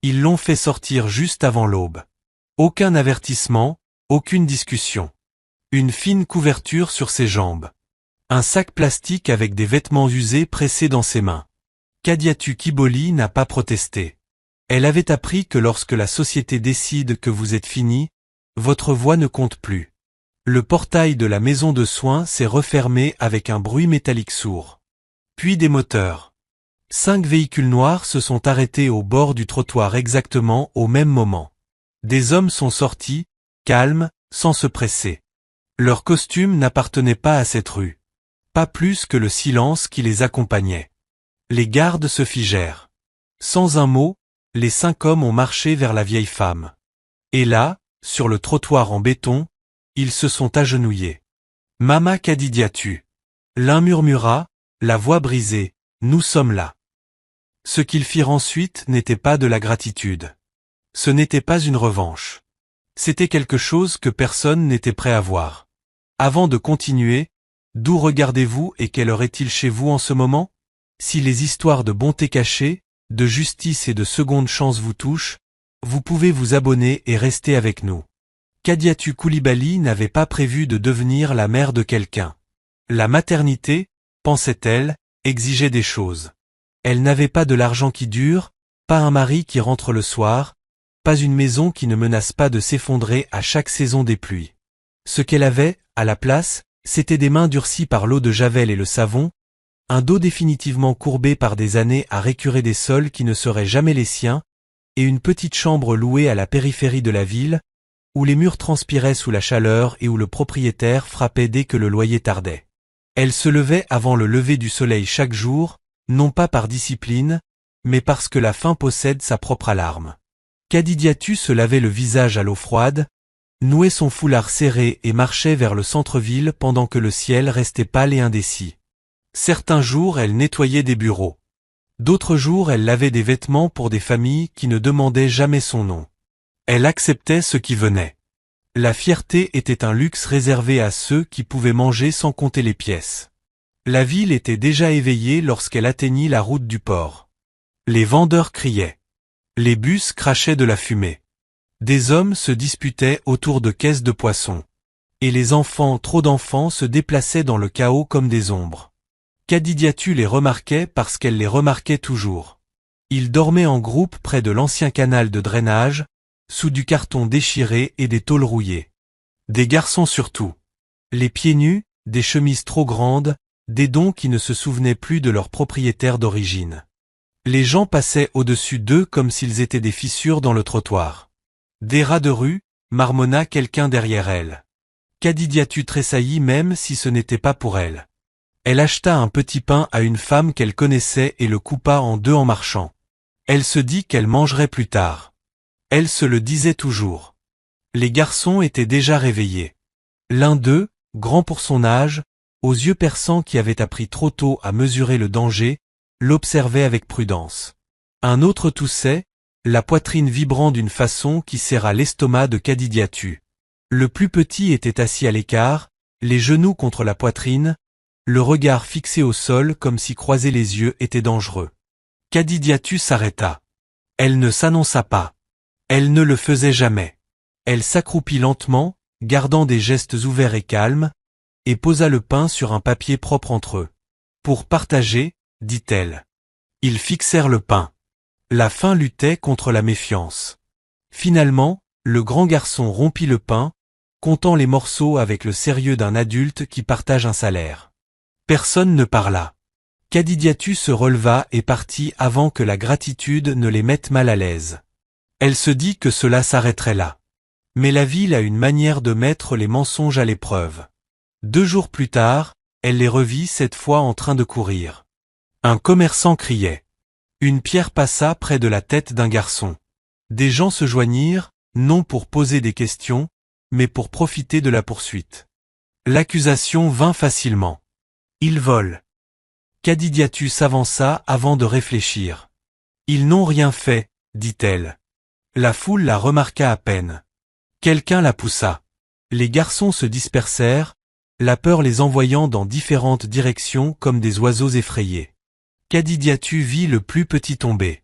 Ils l'ont fait sortir juste avant l'aube. Aucun avertissement, aucune discussion. Une fine couverture sur ses jambes. Un sac plastique avec des vêtements usés pressés dans ses mains. Kadiatu Kiboli n'a pas protesté. Elle avait appris que lorsque la société décide que vous êtes fini, votre voix ne compte plus. Le portail de la maison de soins s'est refermé avec un bruit métallique sourd. Puis des moteurs. 5 véhicules noirs se sont arrêtés au bord du trottoir exactement au même moment. Des hommes sont sortis, calmes, sans se presser. Leur costume n'appartenait pas à cette rue. Pas plus que le silence qui les accompagnait. Les gardes se figèrent. Sans un mot, les 5 hommes ont marché vers la vieille femme. Et là, sur le trottoir en béton, ils se sont agenouillés. « Mama Kadidiatu !» L'un murmura, la voix brisée, « Nous sommes là !» Ce qu'ils firent ensuite n'était pas de la gratitude. Ce n'était pas une revanche. C'était quelque chose que personne n'était prêt à voir. Avant de continuer, d'où regardez-vous et quelle heure est-il chez vous en ce moment? Si les histoires de bonté cachée, de justice et de seconde chance vous touchent, vous pouvez vous abonner et rester avec nous. Kadiatu Koulibaly n'avait pas prévu de devenir la mère de quelqu'un. La maternité, pensait-elle, exigeait des choses. Elle n'avait pas de l'argent qui dure, pas un mari qui rentre le soir, pas une maison qui ne menace pas de s'effondrer à chaque saison des pluies. Ce qu'elle avait, à la place, c'était des mains durcies par l'eau de Javel et le savon, un dos définitivement courbé par des années à récurer des sols qui ne seraient jamais les siens, et une petite chambre louée à la périphérie de la ville, où les murs transpiraient sous la chaleur et où le propriétaire frappait dès que le loyer tardait. Elle se levait avant le lever du soleil chaque jour, non pas par discipline, mais parce que la faim possède sa propre alarme. Kadidiatu se lavait le visage à l'eau froide, nouait son foulard serré et marchait vers le centre-ville pendant que le ciel restait pâle et indécis. Certains jours elle nettoyait des bureaux. D'autres jours elle lavait des vêtements pour des familles qui ne demandaient jamais son nom. Elle acceptait ce qui venait. La fierté était un luxe réservé à ceux qui pouvaient manger sans compter les pièces. La ville était déjà éveillée lorsqu'elle atteignit la route du port. Les vendeurs criaient. Les bus crachaient de la fumée. Des hommes se disputaient autour de caisses de poissons. Et les enfants, trop d'enfants, se déplaçaient dans le chaos comme des ombres. Kadidiatu les remarquait parce qu'elle les remarquait toujours. Ils dormaient en groupe près de l'ancien canal de drainage, sous du carton déchiré et des tôles rouillées. Des garçons surtout. Les pieds nus, des chemises trop grandes, des dons qui ne se souvenaient plus de leur propriétaire d'origine. Les gens passaient au-dessus d'eux comme s'ils étaient des fissures dans le trottoir. Des rats de rue, marmonna quelqu'un derrière elle. Kadidiatu tressaillit même si ce n'était pas pour elle. Elle acheta un petit pain à une femme qu'elle connaissait et le coupa en deux en marchant. Elle se dit qu'elle mangerait plus tard. Elle se le disait toujours. Les garçons étaient déjà réveillés. L'un d'eux, grand pour son âge, aux yeux perçants qui avaient appris trop tôt à mesurer le danger, l'observait avec prudence. Un autre toussait, la poitrine vibrant d'une façon qui serra l'estomac de Kadidiatu. Le plus petit était assis à l'écart, les genoux contre la poitrine, le regard fixé au sol comme si croiser les yeux était dangereux. Kadidiatu s'arrêta. Elle ne s'annonça pas. Elle ne le faisait jamais. Elle s'accroupit lentement, gardant des gestes ouverts et calmes, et posa le pain sur un papier propre entre eux. Pour partager, dit-elle. Ils fixèrent le pain. La faim luttait contre la méfiance. Finalement, le grand garçon rompit le pain, comptant les morceaux avec le sérieux d'un adulte qui partage un salaire. Personne ne parla. Kadidiatu se releva et partit avant que la gratitude ne les mette mal à l'aise. Elle se dit que cela s'arrêterait là. Mais la ville a une manière de mettre les mensonges à l'épreuve. 2 jours plus tard, elle les revit cette fois en train de courir. Un commerçant criait. Une pierre passa près de la tête d'un garçon. Des gens se joignirent, non pour poser des questions, mais pour profiter de la poursuite. L'accusation vint facilement. Ils volent. Kadidiatu s'avança avant de réfléchir. Ils n'ont rien fait, dit-elle. La foule la remarqua à peine. Quelqu'un la poussa. Les garçons se dispersèrent, la peur les envoyant dans différentes directions comme des oiseaux effrayés. Kadidiatu vit le plus petit tomber.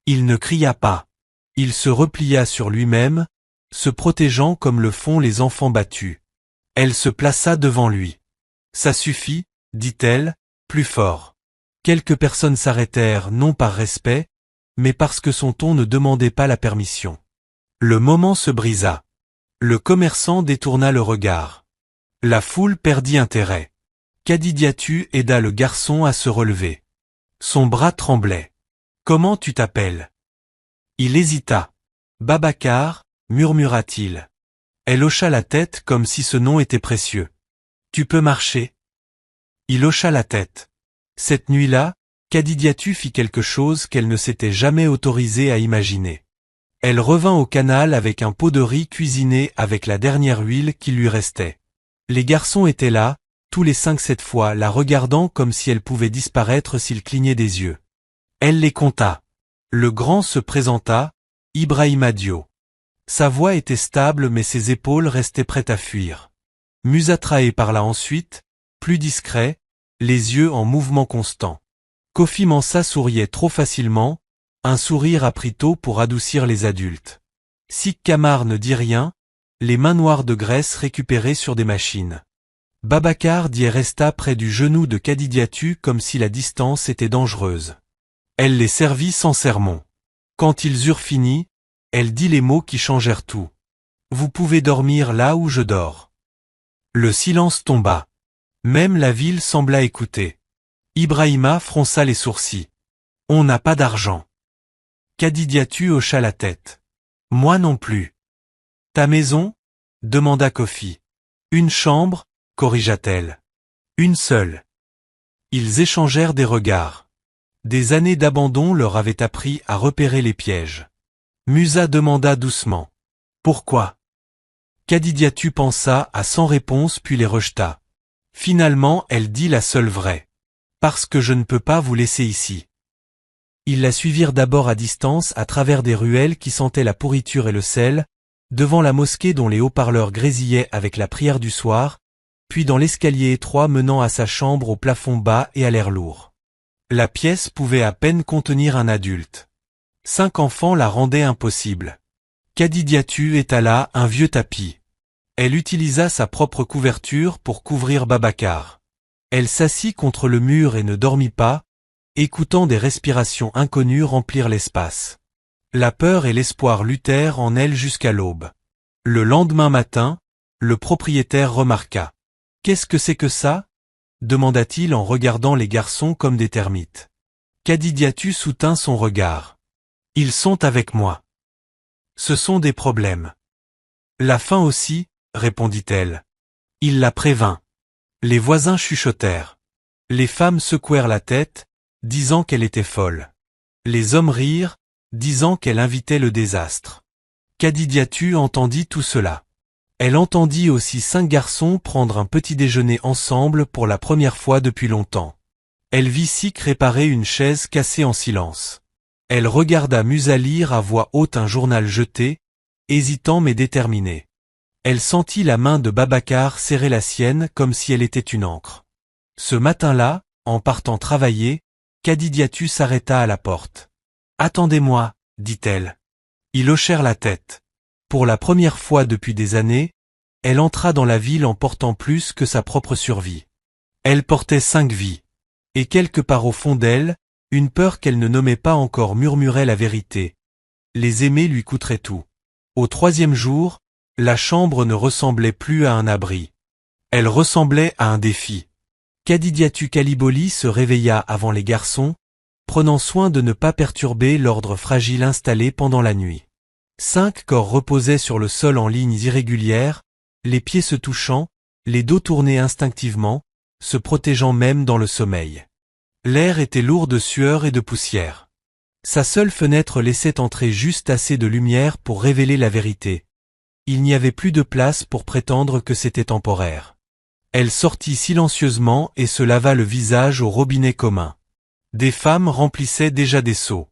Il ne cria pas. Il se replia sur lui-même, se protégeant comme le font les enfants battus. Elle se plaça devant lui. Ça suffit, dit-elle, plus fort. Quelques personnes s'arrêtèrent non par respect, mais parce que son ton ne demandait pas la permission. Le moment se brisa. Le commerçant détourna le regard. La foule perdit intérêt. Kadidiatu aida le garçon à se relever. Son bras tremblait. « Comment tu t'appelles » Il hésita. « Babacar, murmura-t-il. Elle hocha la tête comme si ce nom était précieux. « Tu peux marcher » Il hocha la tête. Cette nuit-là, Kadidiatu fit quelque chose qu'elle ne s'était jamais autorisée à imaginer. Elle revint au canal avec un pot de riz cuisiné avec la dernière huile qui lui restait. Les garçons étaient là, tous les 5 cette fois, la regardant comme si elle pouvait disparaître s'il clignait des yeux. Elle les compta. Le grand se présenta, Ibrahima Dio. Sa voix était stable mais ses épaules restaient prêtes à fuir. Musatrae parla ensuite, plus discret, les yeux en mouvement constant. Kofi Mansa souriait trop facilement, un sourire a pris tôt pour adoucir les adultes. Sik Kamar ne dit rien, les mains noires de graisse récupérées sur des machines. Babacar Dié resta près du genou de Kadidiatu comme si la distance était dangereuse. Elle les servit sans sermon. Quand ils eurent fini, elle dit les mots qui changèrent tout. « Vous pouvez dormir là où je dors. » Le silence tomba. Même la ville sembla écouter. Ibrahima fronça les sourcils. « On n'a pas d'argent. » Kadidiatu hocha la tête. « Moi non plus. »« Ta maison » demanda Kofi. « Une chambre » corrigea-t-elle. « Une seule. » Ils échangèrent des regards. Des années d'abandon leur avaient appris à repérer les pièges. Musa demanda doucement. « Pourquoi » Kadidiatu pensa à 100 réponses puis les rejeta. Finalement elle dit la seule vraie. « Parce que je ne peux pas vous laisser ici. » Ils la suivirent d'abord à distance à travers des ruelles qui sentaient la pourriture et le sel, devant la mosquée dont les haut-parleurs grésillaient avec la prière du soir, puis dans l'escalier étroit menant à sa chambre au plafond bas et à l'air lourd. La pièce pouvait à peine contenir un adulte. 5 enfants la rendaient impossible. Kadidiatu étala un vieux tapis. Elle utilisa sa propre couverture pour couvrir Babacar. Elle s'assit contre le mur et ne dormit pas, écoutant des respirations inconnues remplir l'espace. La peur et l'espoir luttèrent en elle jusqu'à l'aube. Le lendemain matin, le propriétaire remarqua. « Qu'est-ce que c'est que ça » demanda-t-il en regardant les garçons comme des termites. Kadidiatu soutint son regard. « Ils sont avec moi. Ce sont des problèmes. »« La faim aussi » répondit-elle. Il la prévint. Les voisins chuchotèrent. Les femmes secouèrent la tête, disant qu'elle était folle. Les hommes rirent, disant qu'elle invitait le désastre. Kadidiatu entendit tout cela. Elle entendit aussi 5 garçons prendre un petit déjeuner ensemble pour la première fois depuis longtemps. Elle vit Sik réparer une chaise cassée en silence. Elle regarda Musa lire à voix haute un journal jeté, hésitant mais déterminé. Elle sentit la main de Babacar serrer la sienne comme si elle était une encre. Ce matin-là, en partant travailler, Kadidiatu s'arrêta à la porte. « Attendez-moi, » dit-elle. Ils hochèrent la tête. Pour la première fois depuis des années, elle entra dans la ville en portant plus que sa propre survie. Elle portait 5 vies. Et quelque part au fond d'elle, une peur qu'elle ne nommait pas encore murmurait la vérité. Les aimer lui coûterait tout. Au 3e jour, la chambre ne ressemblait plus à un abri. Elle ressemblait à un défi. Kadidiatu Kaliboli se réveilla avant les garçons, prenant soin de ne pas perturber l'ordre fragile installé pendant la nuit. 5 corps reposaient sur le sol en lignes irrégulières, les pieds se touchant, les dos tournés instinctivement, se protégeant même dans le sommeil. L'air était lourd de sueur et de poussière. Sa seule fenêtre laissait entrer juste assez de lumière pour révéler la vérité. Il n'y avait plus de place pour prétendre que c'était temporaire. Elle sortit silencieusement et se lava le visage au robinet commun. Des femmes remplissaient déjà des seaux.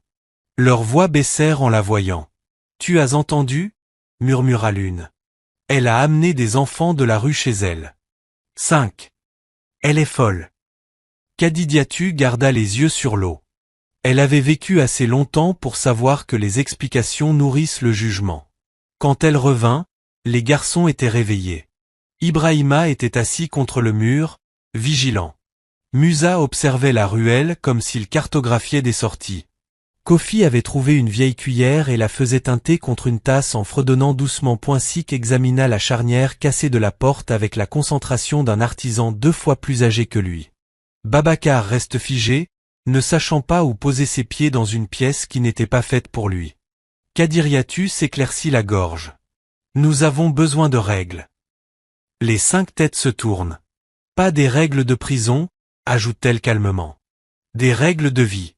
Leurs voix baissèrent en la voyant. « Tu as entendu » murmura l'une. Elle a amené des enfants de la rue chez elle. 5. Elle est folle. Kadidiatu garda les yeux sur l'eau. Elle avait vécu assez longtemps pour savoir que les explications nourrissent le jugement. Quand elle revint, les garçons étaient réveillés. Ibrahima était assis contre le mur, vigilant. Musa observait la ruelle comme s'il cartographiait des sorties. Kofi avait trouvé une vieille cuillère et la faisait teinter contre une tasse en fredonnant doucement. Sik examina la charnière cassée de la porte avec la concentration d'un artisan 2 fois plus âgé que lui. Babacar reste figé, ne sachant pas où poser ses pieds dans une pièce qui n'était pas faite pour lui. Kadiriatu s'éclaircit la gorge. Nous avons besoin de règles. Les 5 têtes se tournent. Pas des règles de prison, ajoute-t-elle calmement. Des règles de vie.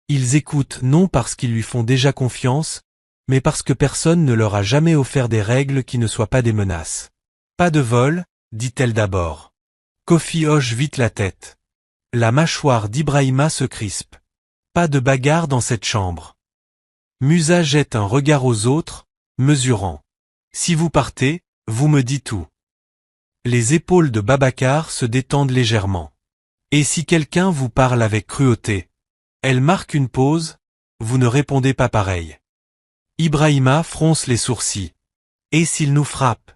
Ils écoutent non parce qu'ils lui font déjà confiance, mais parce que personne ne leur a jamais offert des règles qui ne soient pas des menaces. Pas de vol, dit-elle d'abord. Kofi hoche vite la tête. La mâchoire d'Ibrahima se crispe. Pas de bagarre dans cette chambre. Musa jette un regard aux autres, mesurant. Si vous partez, vous me dites tout. Les épaules de Babacar se détendent légèrement. Et si quelqu'un vous parle avec cruauté? Elle marque une pause, vous ne répondez pas pareil. Ibrahima fronce les sourcils. Et s'il nous frappe?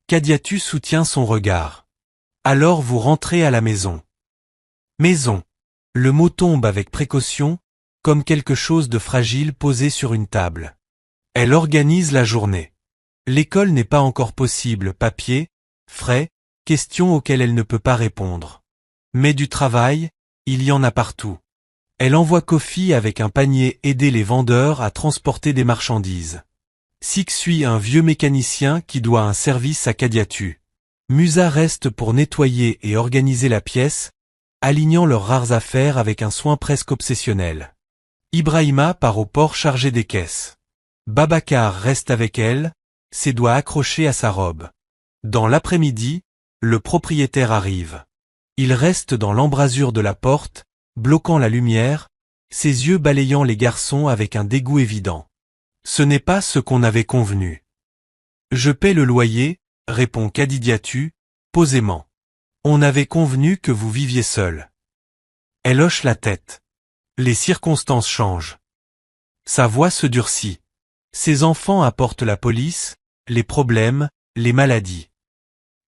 Kadiatu soutient son regard. Alors vous rentrez à la maison. Maison. Le mot tombe avec précaution, comme quelque chose de fragile posé sur une table. Elle organise la journée. L'école n'est pas encore possible, papier, frais, questions auxquelles elle ne peut pas répondre. Mais du travail, il y en a partout. Elle envoie Kofi avec un panier aider les vendeurs à transporter des marchandises. Sik suit un vieux mécanicien qui doit un service à Kadiatu. Musa reste pour nettoyer et organiser la pièce, alignant leurs rares affaires avec un soin presque obsessionnel. Ibrahima part au port chargé des caisses. Babacar reste avec elle, ses doigts accrochés à sa robe. Dans l'après-midi, le propriétaire arrive. Il reste dans l'embrasure de la porte, bloquant la lumière, ses yeux balayant les garçons avec un dégoût évident. Ce n'est pas ce qu'on avait convenu. Je paie le loyer, répond Kadidiatu, posément. On avait convenu que vous viviez seul. Elle hoche la tête. Les circonstances changent. Sa voix se durcit. Ses enfants apportent la police, les problèmes, les maladies.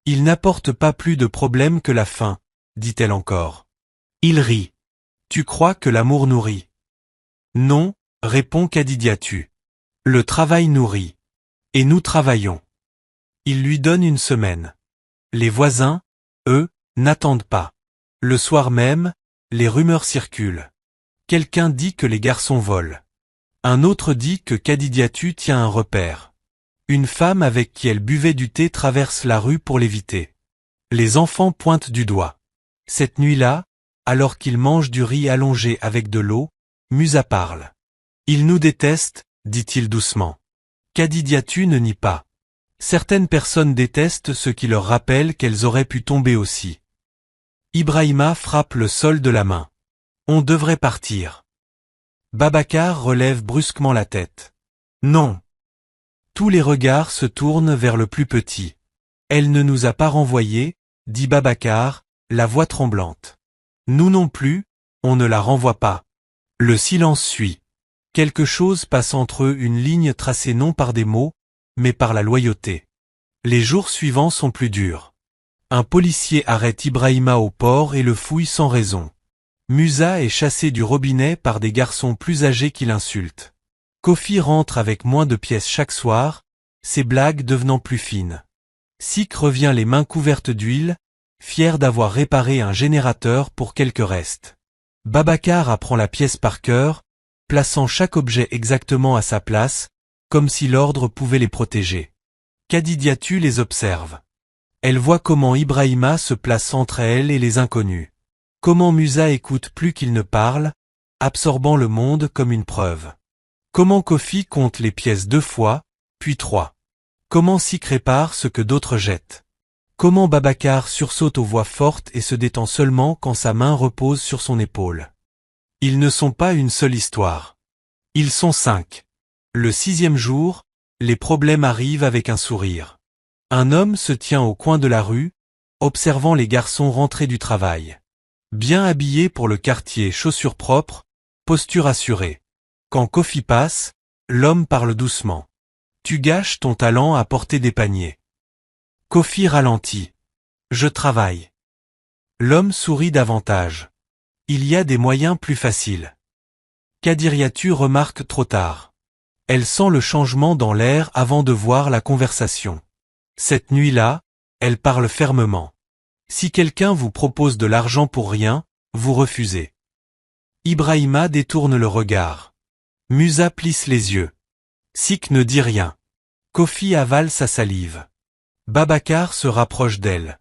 Ils n'apportent pas plus de problèmes que la faim, dit-elle encore. Il rit. Tu crois que l'amour nourrit? Non, répond Kadidiatu. Le travail nourrit. Et nous travaillons. Il lui donne une semaine. Les voisins, eux, n'attendent pas. Le soir même, les rumeurs circulent. Quelqu'un dit que les garçons volent. Un autre dit que Kadidiatu tient un repère. Une femme avec qui elle buvait du thé traverse la rue pour l'éviter. Les enfants pointent du doigt. Cette nuit-là, alors qu'ils mangent du riz allongé avec de l'eau, Musa parle. Ils nous détestent, dit-il doucement. Kadidiatu ne nie pas. Certaines personnes détestent ce qui leur rappelle qu'elles auraient pu tomber aussi. Ibrahima frappe le sol de la main. On devrait partir. Babacar relève brusquement la tête. Non. Tous les regards se tournent vers le plus petit. Elle ne nous a pas renvoyés, dit Babacar, la voix tremblante. Nous non plus, on ne la renvoie pas. Le silence suit. Quelque chose passe entre eux, une ligne tracée non par des mots, mais par la loyauté. Les jours suivants sont plus durs. Un policier arrête Ibrahima au port et le fouille sans raison. Musa est chassé du robinet par des garçons plus âgés qui l'insultent. Kofi rentre avec moins de pièces chaque soir, ses blagues devenant plus fines. Sik revient les mains couvertes d'huile, fier d'avoir réparé un générateur pour quelques restes. Babacar apprend la pièce par cœur, plaçant chaque objet exactement à sa place, comme si l'ordre pouvait les protéger. Kadidiatu les observe. Elle voit comment Ibrahima se place entre elle et les inconnus. Comment Musa écoute plus qu'il ne parle, absorbant le monde comme une preuve. Comment Kofi compte les pièces 2 fois, puis 3. Comment Sik répare ce que d'autres jettent. Comment Babacar sursaute aux voix fortes et se détend seulement quand sa main repose sur son épaule. Ils ne sont pas une seule histoire. Ils sont 5. Le 6e jour, les problèmes arrivent avec un sourire. Un homme se tient au coin de la rue, observant les garçons rentrer du travail. Bien habillés pour le quartier, chaussures propres, posture assurée. Quand Kofi passe, l'homme parle doucement. Tu gâches ton talent à porter des paniers. Kofi ralentit. Je travaille. L'homme sourit davantage. Il y a des moyens plus faciles. Kadiriatu remarque trop tard. Elle sent le changement dans l'air avant de voir la conversation. Cette nuit-là, elle parle fermement. Si quelqu'un vous propose de l'argent pour rien, vous refusez. Ibrahima détourne le regard. Musa plisse les yeux. Sik ne dit rien. Kofi avale sa salive. Babacar se rapproche d'elle.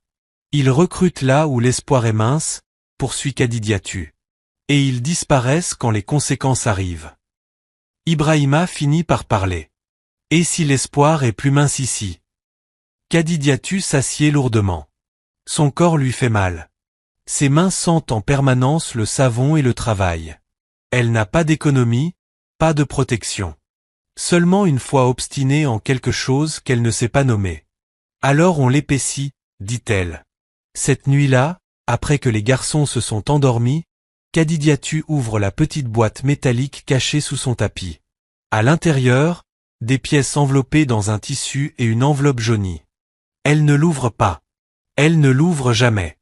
Ils recrutent là où l'espoir est mince, poursuit Kadidiatu. Et ils disparaissent quand les conséquences arrivent. Ibrahima finit par parler. Et si l'espoir est plus mince ici? Kadidiatu s'assied lourdement. Son corps lui fait mal. Ses mains sentent en permanence le savon et le travail. Elle n'a pas d'économie, pas de protection. Seulement une foi obstinée en quelque chose qu'elle ne sait pas nommer. Alors on l'épaissit, dit-elle. Cette nuit-là, après que les garçons se sont endormis, Kadidiatu ouvre la petite boîte métallique cachée sous son tapis. À l'intérieur, des pièces enveloppées dans un tissu et une enveloppe jaunie. Elle ne l'ouvre pas. Elle ne l'ouvre jamais.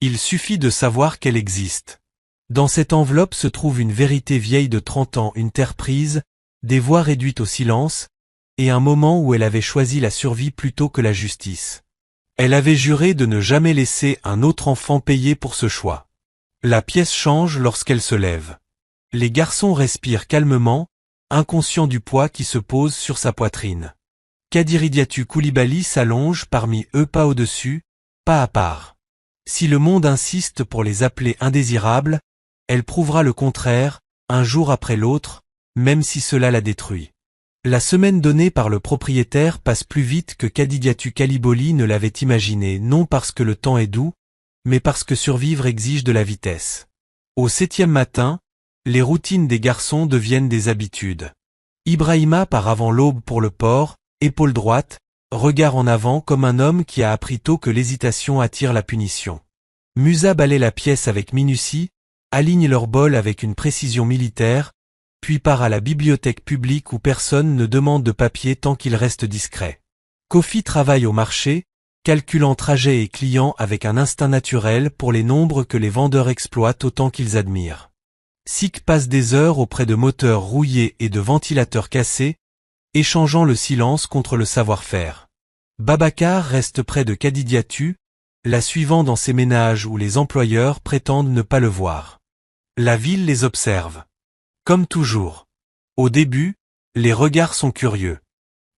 Il suffit de savoir qu'elle existe. Dans cette enveloppe se trouve une vérité vieille de 30 ans, une terre prise, des voix réduites au silence, et un moment où elle avait choisi la survie plutôt que la justice. Elle avait juré de ne jamais laisser un autre enfant payer pour ce choix. La pièce change lorsqu'elle se lève. Les garçons respirent calmement, inconscients du poids qui se pose sur sa poitrine. Kadiridiatu Koulibaly s'allonge parmi eux, pas au-dessus, pas à part. Si le monde insiste pour les appeler indésirables, elle prouvera le contraire, un jour après l'autre, même si cela la détruit. La semaine donnée par le propriétaire passe plus vite que Kadidiatu Kaliboli ne l'avait imaginé, non parce que le temps est doux, mais parce que survivre exige de la vitesse. Au 7e matin, les routines des garçons deviennent des habitudes. Ibrahima part avant l'aube pour le port, épaule droite, regard en avant comme un homme qui a appris tôt que l'hésitation attire la punition. Musa balaie la pièce avec minutie, aligne leur bol avec une précision militaire, puis part à la bibliothèque publique où personne ne demande de papier tant qu'il reste discret. Kofi travaille au marché, calculant trajet et clients avec un instinct naturel pour les nombres que les vendeurs exploitent autant qu'ils admirent. Sik passe des heures auprès de moteurs rouillés et de ventilateurs cassés, échangeant le silence contre le savoir-faire. Babacar reste près de Kadidiatu, la suivant dans ses ménages où les employeurs prétendent ne pas le voir. La ville les observe. Comme toujours. Au début, les regards sont curieux.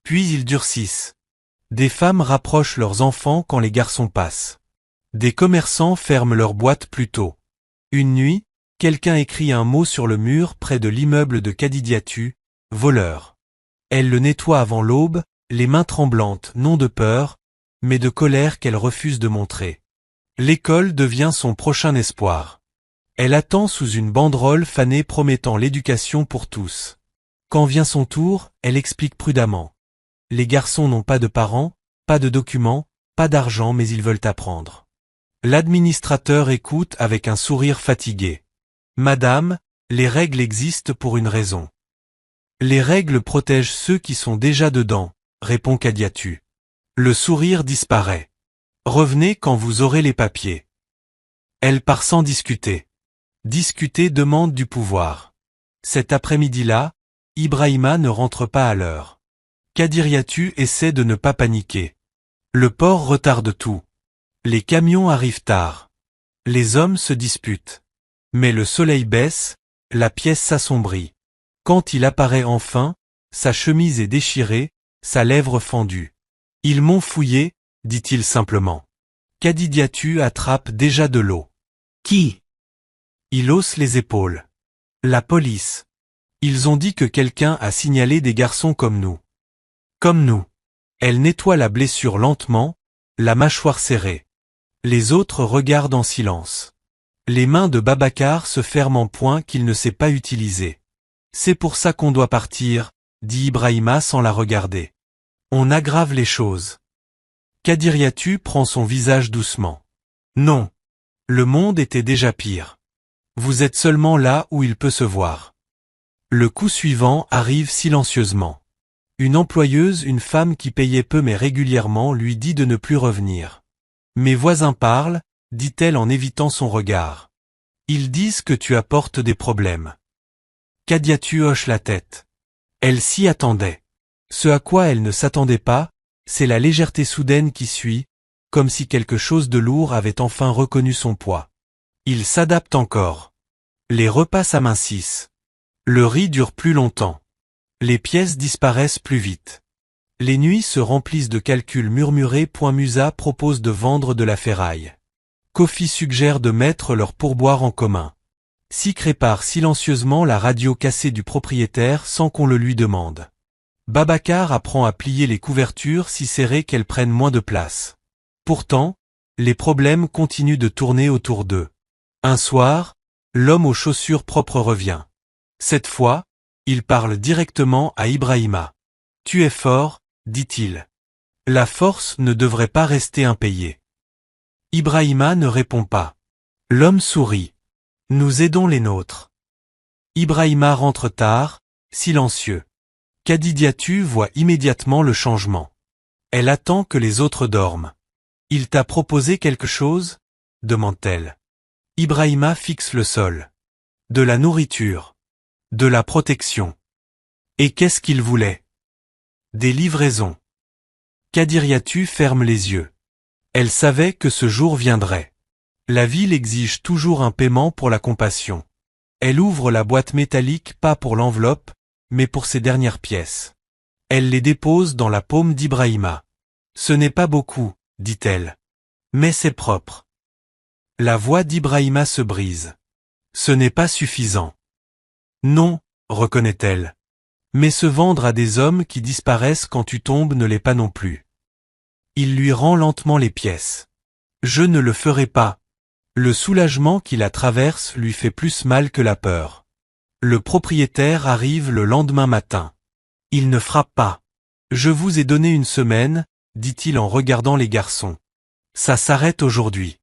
Puis ils durcissent. Des femmes rapprochent leurs enfants quand les garçons passent. Des commerçants ferment leurs boîtes plus tôt. Une nuit, quelqu'un écrit un mot sur le mur près de l'immeuble de Kadidiatu, « Voleur ». Elle le nettoie avant l'aube, les mains tremblantes, non de peur, mais de colère qu'elle refuse de montrer. L'école devient son prochain espoir. Elle attend sous une banderole fanée promettant l'éducation pour tous. Quand vient son tour, elle explique prudemment. Les garçons n'ont pas de parents, pas de documents, pas d'argent, mais ils veulent apprendre. L'administrateur écoute avec un sourire fatigué. Madame, les règles existent pour une raison. Les règles protègent ceux qui sont déjà dedans, répond Kadidiatu. Le sourire disparaît. Revenez quand vous aurez les papiers. Elle part sans discuter. Discuter demande du pouvoir. Cet après-midi-là, Ibrahima ne rentre pas à l'heure. Kadiriatu essaie de ne pas paniquer. Le port retarde tout. Les camions arrivent tard. Les hommes se disputent. Mais le soleil baisse, la pièce s'assombrit. Quand il apparaît enfin, sa chemise est déchirée, sa lèvre fendue. Ils m'ont fouillé, dit-il simplement. Kadidiatu attrape déjà de l'eau. Qui? Il hausse les épaules. La police. Ils ont dit que quelqu'un a signalé des garçons comme nous. Comme nous. Elle nettoie la blessure lentement, la mâchoire serrée. Les autres regardent en silence. Les mains de Babacar se ferment en poing qu'il ne sait pas utiliser. C'est pour ça qu'on doit partir, dit Ibrahima sans la regarder. On aggrave les choses. Kadiriatu prend son visage doucement. Non. Le monde était déjà pire. Vous êtes seulement là où il peut se voir. Le coup suivant arrive silencieusement. Une employeuse, une femme qui payait peu mais régulièrement, lui dit de ne plus revenir. Mes voisins parlent, dit-elle en évitant son regard. Ils disent que tu apportes des problèmes. Kadidiatu hoche la tête. Elle s'y attendait. Ce à quoi elle ne s'attendait pas, c'est la légèreté soudaine qui suit, comme si quelque chose de lourd avait enfin reconnu son poids. Il s'adapte encore. Les repas s'amincissent. Le riz dure plus longtemps. Les pièces disparaissent plus vite. Les nuits se remplissent de calculs murmurés. Musa propose de vendre de la ferraille. Kofi suggère de mettre leur pourboire en commun. Sik répare silencieusement la radio cassée du propriétaire sans qu'on le lui demande. Babacar apprend à plier les couvertures si serrées qu'elles prennent moins de place. Pourtant, les problèmes continuent de tourner autour d'eux. Un soir, l'homme aux chaussures propres revient. Cette fois, il parle directement à Ibrahima. « Tu es fort », dit-il. « La force ne devrait pas rester impayée. » Ibrahima ne répond pas. L'homme sourit. « Nous aidons les nôtres. » Ibrahima rentre tard, silencieux. Kadidiatu voit immédiatement le changement. Elle attend que les autres dorment. « Il t'a proposé quelque chose ?» demande-t-elle. Ibrahima fixe le sol. « De la nourriture. De la protection. » Et qu'est-ce qu'il voulait? Des livraisons. Kadidiatu ferme les yeux. Elle savait que ce jour viendrait. La ville exige toujours un paiement pour la compassion. Elle ouvre la boîte métallique pas pour l'enveloppe, mais pour ses dernières pièces. Elle les dépose dans la paume d'Ibrahima. « Ce n'est pas beaucoup, » dit-elle. « Mais c'est propre. » La voix d'Ibrahima se brise. « Ce n'est pas suffisant. » « Non, » reconnaît-elle. « Mais se vendre à des hommes qui disparaissent quand tu tombes ne l'est pas non plus. » Il lui rend lentement les pièces. « Je ne le ferai pas. » Le soulagement qui la traverse lui fait plus mal que la peur. Le propriétaire arrive le lendemain matin. Il ne frappe pas. « Je vous ai donné une semaine, » dit-il en regardant les garçons. « Ça s'arrête aujourd'hui. »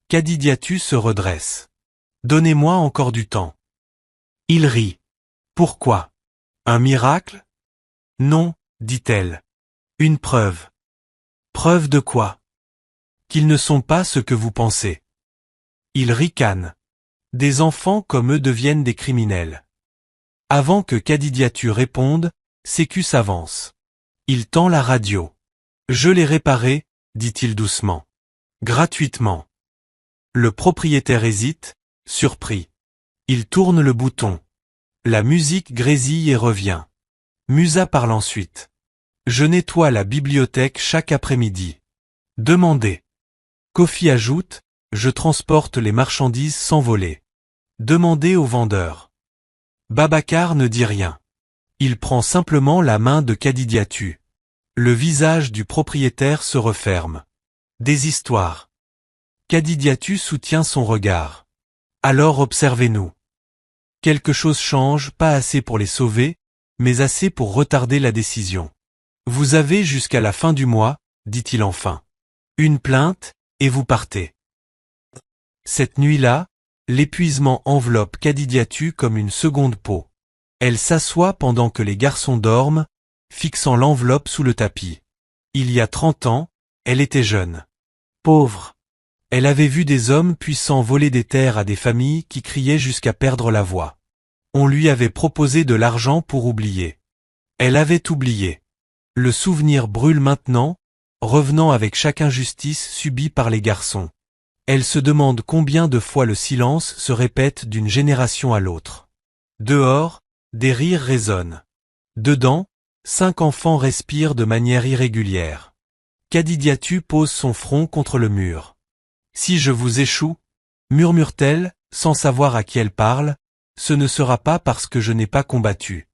Kadidiatu se redresse. « Donnez-moi encore du temps. » Il rit. « Pourquoi? Un miracle? » « Non, » dit-elle. « Une preuve. » « Preuve de quoi? » « Qu'ils ne sont pas ce que vous pensez. » Il ricane. « Des enfants comme eux deviennent des criminels. » Avant que Kadidiatu réponde, Sécu s'avance. Il tend la radio. « Je l'ai réparée, » dit-il doucement. « Gratuitement. » Le propriétaire hésite, surpris. Il tourne le bouton. La musique grésille et revient. Musa parle ensuite. « Je nettoie la bibliothèque chaque après-midi. » Demandez. Kofi ajoute. « Je transporte les marchandises sans voler. » Demandez au vendeur. Babacar ne dit rien. Il prend simplement la main de Kadidiatu. Le visage du propriétaire se referme. Des histoires. Kadidiatu soutient son regard. Alors observez-nous. Quelque chose change, pas assez pour les sauver, mais assez pour retarder la décision. Vous avez jusqu'à la fin du mois, dit-il enfin. Une plainte, et vous partez. Cette nuit-là, l'épuisement enveloppe Kadidiatu comme une seconde peau. Elle s'assoit pendant que les garçons dorment, fixant l'enveloppe sous le tapis. Il y a 30 ans, elle était jeune. Pauvre. Elle avait vu des hommes puissants voler des terres à des familles qui criaient jusqu'à perdre la voix. On lui avait proposé de l'argent pour oublier. Elle avait oublié. Le souvenir brûle maintenant, revenant avec chaque injustice subie par les garçons. Elle se demande combien de fois le silence se répète d'une génération à l'autre. Dehors, des rires résonnent. Dedans, 5 enfants respirent de manière irrégulière. Kadidiatu pose son front contre le mur. « Si je vous échoue, » murmure-t-elle, sans savoir à qui elle parle, « ce ne sera pas parce que je n'ai pas combattu. »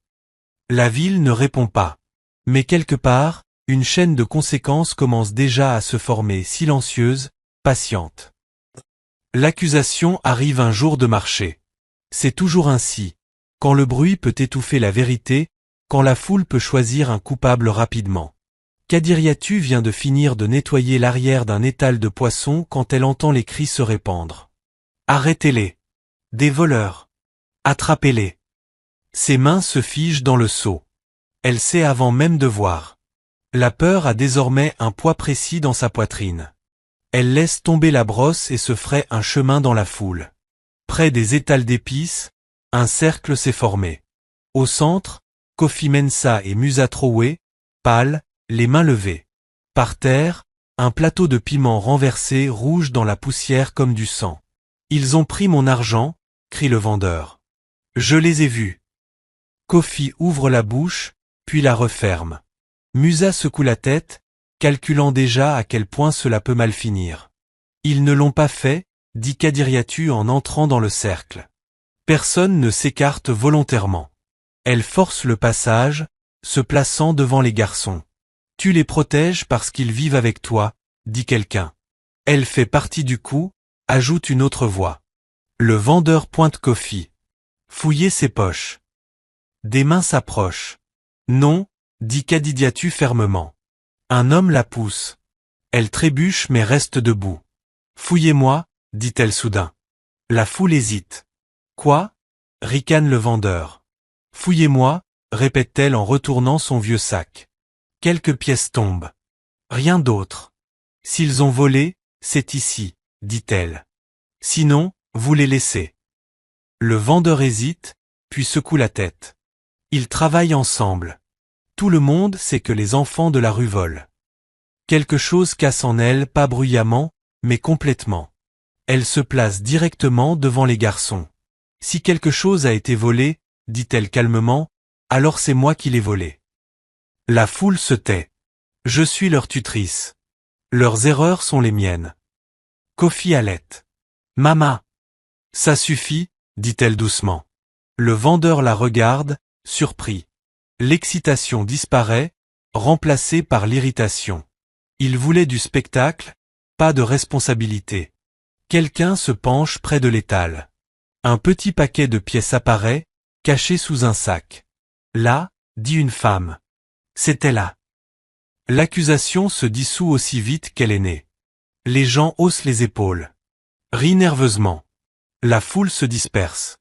La ville ne répond pas. Mais quelque part, une chaîne de conséquences commence déjà à se former, silencieuse, patiente. L'accusation arrive un jour de marché. C'est toujours ainsi. Quand le bruit peut étouffer la vérité, quand la foule peut choisir un coupable rapidement. Kadidiatu vient de finir de nettoyer l'arrière d'un étal de poissons quand elle entend les cris se répandre. « Arrêtez-les ! Des voleurs. Attrapez-les. Ses mains se figent dans le seau. Elle sait avant même de voir. La peur a désormais un poids précis dans sa poitrine. Elle laisse tomber la brosse et se fraye un chemin dans la foule. Près des étals d'épices, un cercle s'est formé. Au centre, Kofi Mensah et Musa Traoré, pâles, les mains levées. Par terre, un plateau de piments renversé rouge dans la poussière comme du sang. Ils ont pris mon argent, crie le vendeur. Je les ai vus. Kofi ouvre la bouche, puis la referme. Musa secoue la tête, calculant déjà à quel point cela peut mal finir. Ils ne l'ont pas fait, dit Kadiriatu en entrant dans le cercle. Personne ne s'écarte volontairement. Elle force le passage, se plaçant devant les garçons. Tu les protèges parce qu'ils vivent avec toi, dit quelqu'un. Elle fait partie du coup, ajoute une autre voix. Le vendeur pointe Kofi. Fouillez ses poches. Des mains s'approchent. Non, dit Kadiriatu fermement. Un homme la pousse. Elle trébuche mais reste debout. Fouillez-moi, dit-elle soudain. La foule hésite. Quoi? Ricane le vendeur. Fouillez-moi, répète-t-elle en retournant son vieux sac. Quelques pièces tombent. Rien d'autre. S'ils ont volé, c'est ici, dit-elle. Sinon, vous les laissez. Le vendeur hésite, puis secoue la tête. Ils travaillent ensemble. Tout le monde sait que les enfants de la rue volent. Quelque chose casse en elle, pas bruyamment, mais complètement. Elle se place directement devant les garçons. Si quelque chose a été volé, dit-elle calmement, alors c'est moi qui l'ai volé. La foule se tait. Je suis leur tutrice. Leurs erreurs sont les miennes. Kofi halète. Mama. Ça suffit, dit-elle doucement. Le vendeur la regarde, surpris. L'excitation disparaît, remplacée par l'irritation. Il voulait du spectacle, pas de responsabilité. Quelqu'un se penche près de l'étal. Un petit paquet de pièces apparaît, caché sous un sac. Là, dit une femme. C'était là. L'accusation se dissout aussi vite qu'elle est née. Les gens haussent les épaules. Rient nerveusement. La foule se disperse.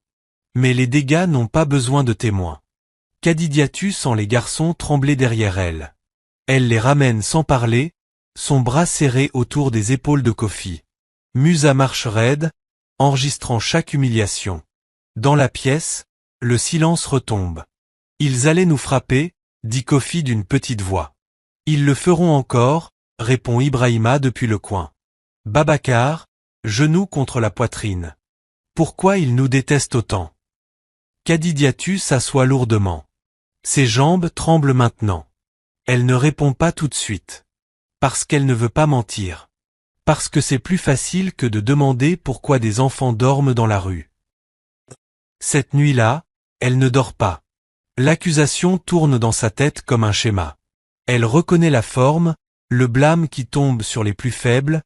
Mais les dégâts n'ont pas besoin de témoins. Kadiriatu sent les garçons trembler derrière elle. Elle les ramène sans parler, son bras serré autour des épaules de Kofi. Musa marche raide, enregistrant chaque humiliation. Dans la pièce, le silence retombe. Ils allaient nous frapper, dit Kofi d'une petite voix. Ils le feront encore, répond Ibrahima depuis le coin. Babacar, genoux contre la poitrine. Pourquoi ils nous détestent autant? Kadiriatu s'assoit lourdement. Ses jambes tremblent maintenant. Elle ne répond pas tout de suite. Parce qu'elle ne veut pas mentir. Parce que c'est plus facile que de demander pourquoi des enfants dorment dans la rue. Cette nuit-là, elle ne dort pas. L'accusation tourne dans sa tête comme un schéma. Elle reconnaît la forme, le blâme qui tombe sur les plus faibles,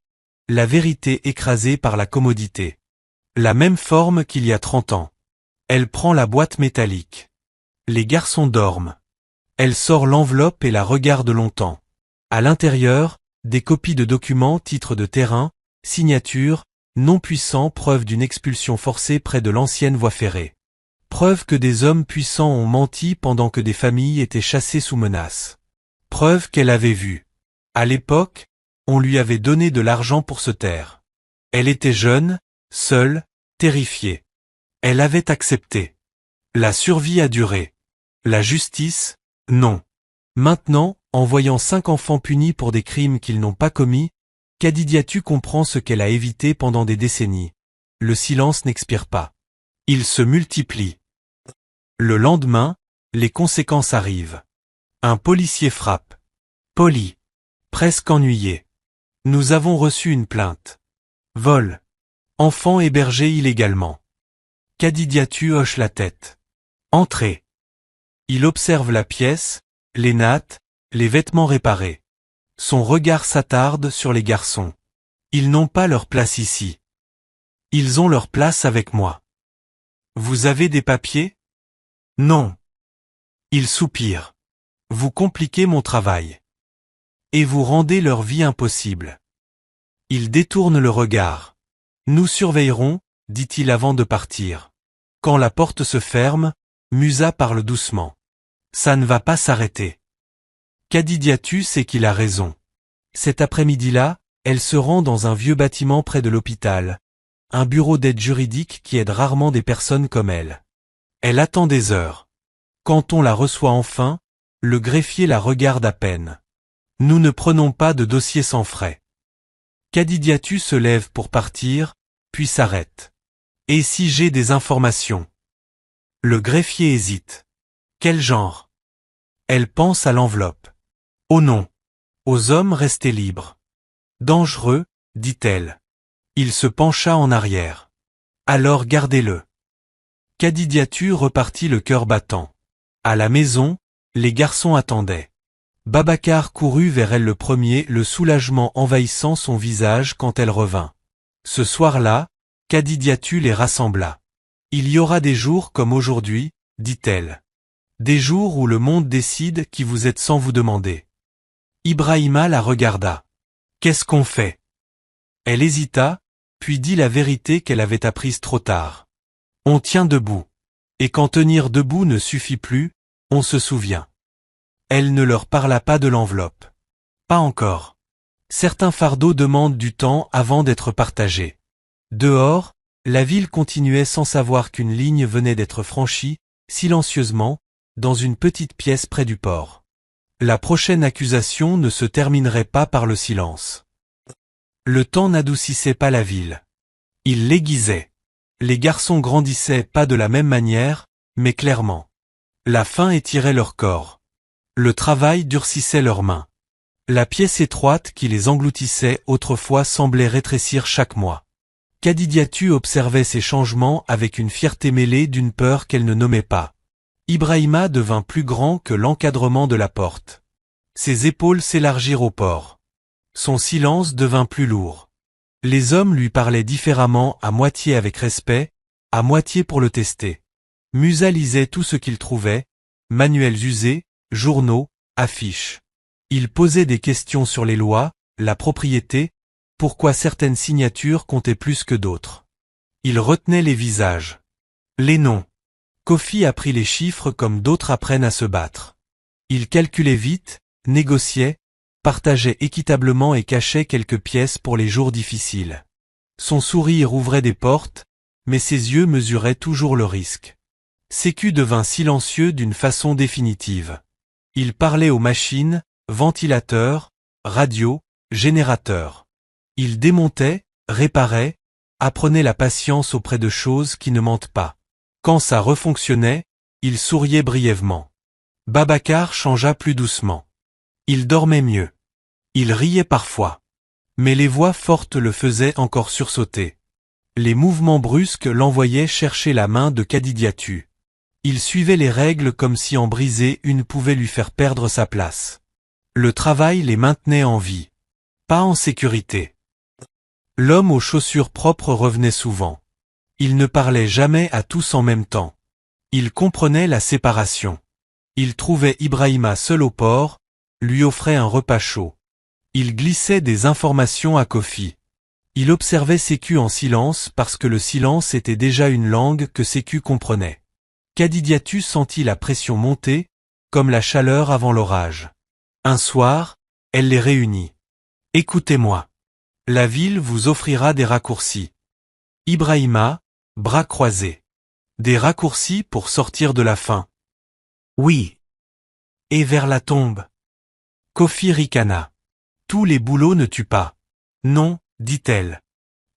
la vérité écrasée par la commodité. La même forme qu'il y a 30 ans. Elle prend la boîte métallique. Les garçons dorment. Elle sort l'enveloppe et la regarde longtemps. À l'intérieur, des copies de documents, titres de terrain, signatures, non puissants, preuve d'une expulsion forcée près de l'ancienne voie ferrée. Preuve que des hommes puissants ont menti pendant que des familles étaient chassées sous menace. Preuve qu'elle avait vu. À l'époque, on lui avait donné de l'argent pour se taire. Elle était jeune, seule, terrifiée. Elle avait accepté. La survie a duré. La justice, non. Maintenant, en voyant 5 enfants punis pour des crimes qu'ils n'ont pas commis, Kadiriatu comprend ce qu'elle a évité pendant des décennies. Le silence n'expire pas. Il se multiplie. Le lendemain, les conséquences arrivent. Un policier frappe. Poli. Presque ennuyé. Nous avons reçu une plainte. Vol. Enfant hébergé illégalement. Kadiriatu hoche la tête. Entrez. Il observe la pièce, les nattes, les vêtements réparés. Son regard s'attarde sur les garçons. Ils n'ont pas leur place ici. Ils ont leur place avec moi. Vous avez des papiers? Non. Il soupire. Vous compliquez mon travail. Et vous rendez leur vie impossible. Il détourne le regard. Nous surveillerons, dit-il avant de partir. Quand la porte se ferme, Musa parle doucement. Ça ne va pas s'arrêter. Kadidiatu sait qu'il a raison. Cet après-midi-là, elle se rend dans un vieux bâtiment près de l'hôpital. Un bureau d'aide juridique qui aide rarement des personnes comme elle. Elle attend des heures. Quand on la reçoit enfin, le greffier la regarde à peine. Nous ne prenons pas de dossier sans frais. Kadidiatu se lève pour partir, puis s'arrête. Et si j'ai des informations? Le greffier hésite. Quel genre? Elle pense à l'enveloppe. Oh non. Aux hommes restés libres. Dangereux, dit-elle. Il se pencha en arrière. Alors gardez-le. Kadidiatu repartit le cœur battant. À la maison, les garçons attendaient. Babacar courut vers elle le premier, le soulagement envahissant son visage quand elle revint. Ce soir-là, Kadidiatu les rassembla. Il y aura des jours comme aujourd'hui, dit-elle. Des jours où le monde décide qui vous êtes sans vous demander. Ibrahima la regarda. Qu'est-ce qu'on fait? Elle hésita, puis dit la vérité qu'elle avait apprise trop tard. On tient debout. Et quand tenir debout ne suffit plus, on se souvient. Elle ne leur parla pas de l'enveloppe. Pas encore. Certains fardeaux demandent du temps avant d'être partagés. Dehors, la ville continuait sans savoir qu'une ligne venait d'être franchie, silencieusement, dans une petite pièce près du port. La prochaine accusation ne se terminerait pas par le silence. Le temps n'adoucissait pas la ville. Il l'aiguisait. Les garçons grandissaient pas de la même manière, mais clairement. La faim étirait leur corps. Le travail durcissait leurs mains. La pièce étroite qui les engloutissait autrefois semblait rétrécir chaque mois. Kadidiatu observait ces changements avec une fierté mêlée d'une peur qu'elle ne nommait pas. Ibrahima devint plus grand que l'encadrement de la porte. Ses épaules s'élargirent au port. Son silence devint plus lourd. Les hommes lui parlaient différemment, à moitié avec respect, à moitié pour le tester. Musa lisait tout ce qu'il trouvait, manuels usés, journaux, affiches. Il posait des questions sur les lois, la propriété, pourquoi certaines signatures comptaient plus que d'autres. Il retenait les visages. Les noms. Kofi apprit les chiffres comme d'autres apprennent à se battre. Il calculait vite, négociait, partageait équitablement et cachait quelques pièces pour les jours difficiles. Son sourire ouvrait des portes, mais ses yeux mesuraient toujours le risque. Sécu devint silencieux d'une façon définitive. Il parlait aux machines, ventilateurs, radios, générateurs. Il démontait, réparait, apprenait la patience auprès de choses qui ne mentent pas. Quand ça refonctionnait, il souriait brièvement. Babacar changea plus doucement. Il dormait mieux. Il riait parfois. Mais les voix fortes le faisaient encore sursauter. Les mouvements brusques l'envoyaient chercher la main de Kadidiatu. Il suivait les règles comme si en briser une pouvait lui faire perdre sa place. Le travail les maintenait en vie. Pas en sécurité. L'homme aux chaussures propres revenait souvent. Il ne parlait jamais à tous en même temps. Il comprenait la séparation. Il trouvait Ibrahima seul au port, lui offrait un repas chaud. Il glissait des informations à Kofi. Il observait Sécu en silence parce que le silence était déjà une langue que Sécu comprenait. Kadidiatu sentit la pression monter, comme la chaleur avant l'orage. Un soir, elle les réunit. Écoutez-moi. La ville vous offrira des raccourcis. Ibrahima, bras croisés. Des raccourcis pour sortir de la faim. Oui. Et vers la tombe. Kofi ricana. Tous les boulots ne tuent pas. Non, dit-elle.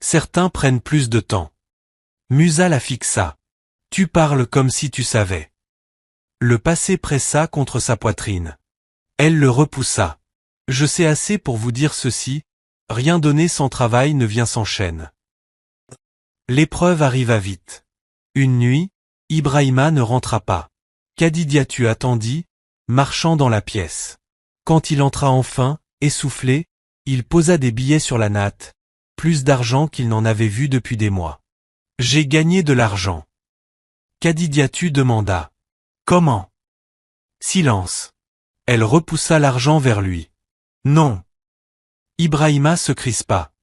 Certains prennent plus de temps. Musa la fixa. Tu parles comme si tu savais. Le passé pressa contre sa poitrine. Elle le repoussa. Je sais assez pour vous dire ceci, rien donné sans travail ne vient sans chaîne. L'épreuve arriva vite. Une nuit, Ibrahima ne rentra pas. Kadidiatu attendit, marchant dans la pièce. Quand il entra enfin, essoufflé, il posa des billets sur la natte, plus d'argent qu'il n'en avait vu depuis des mois. J'ai gagné de l'argent. Kadidiatu demanda. Comment? Silence. Elle repoussa l'argent vers lui. Non. Ibrahima se crispa.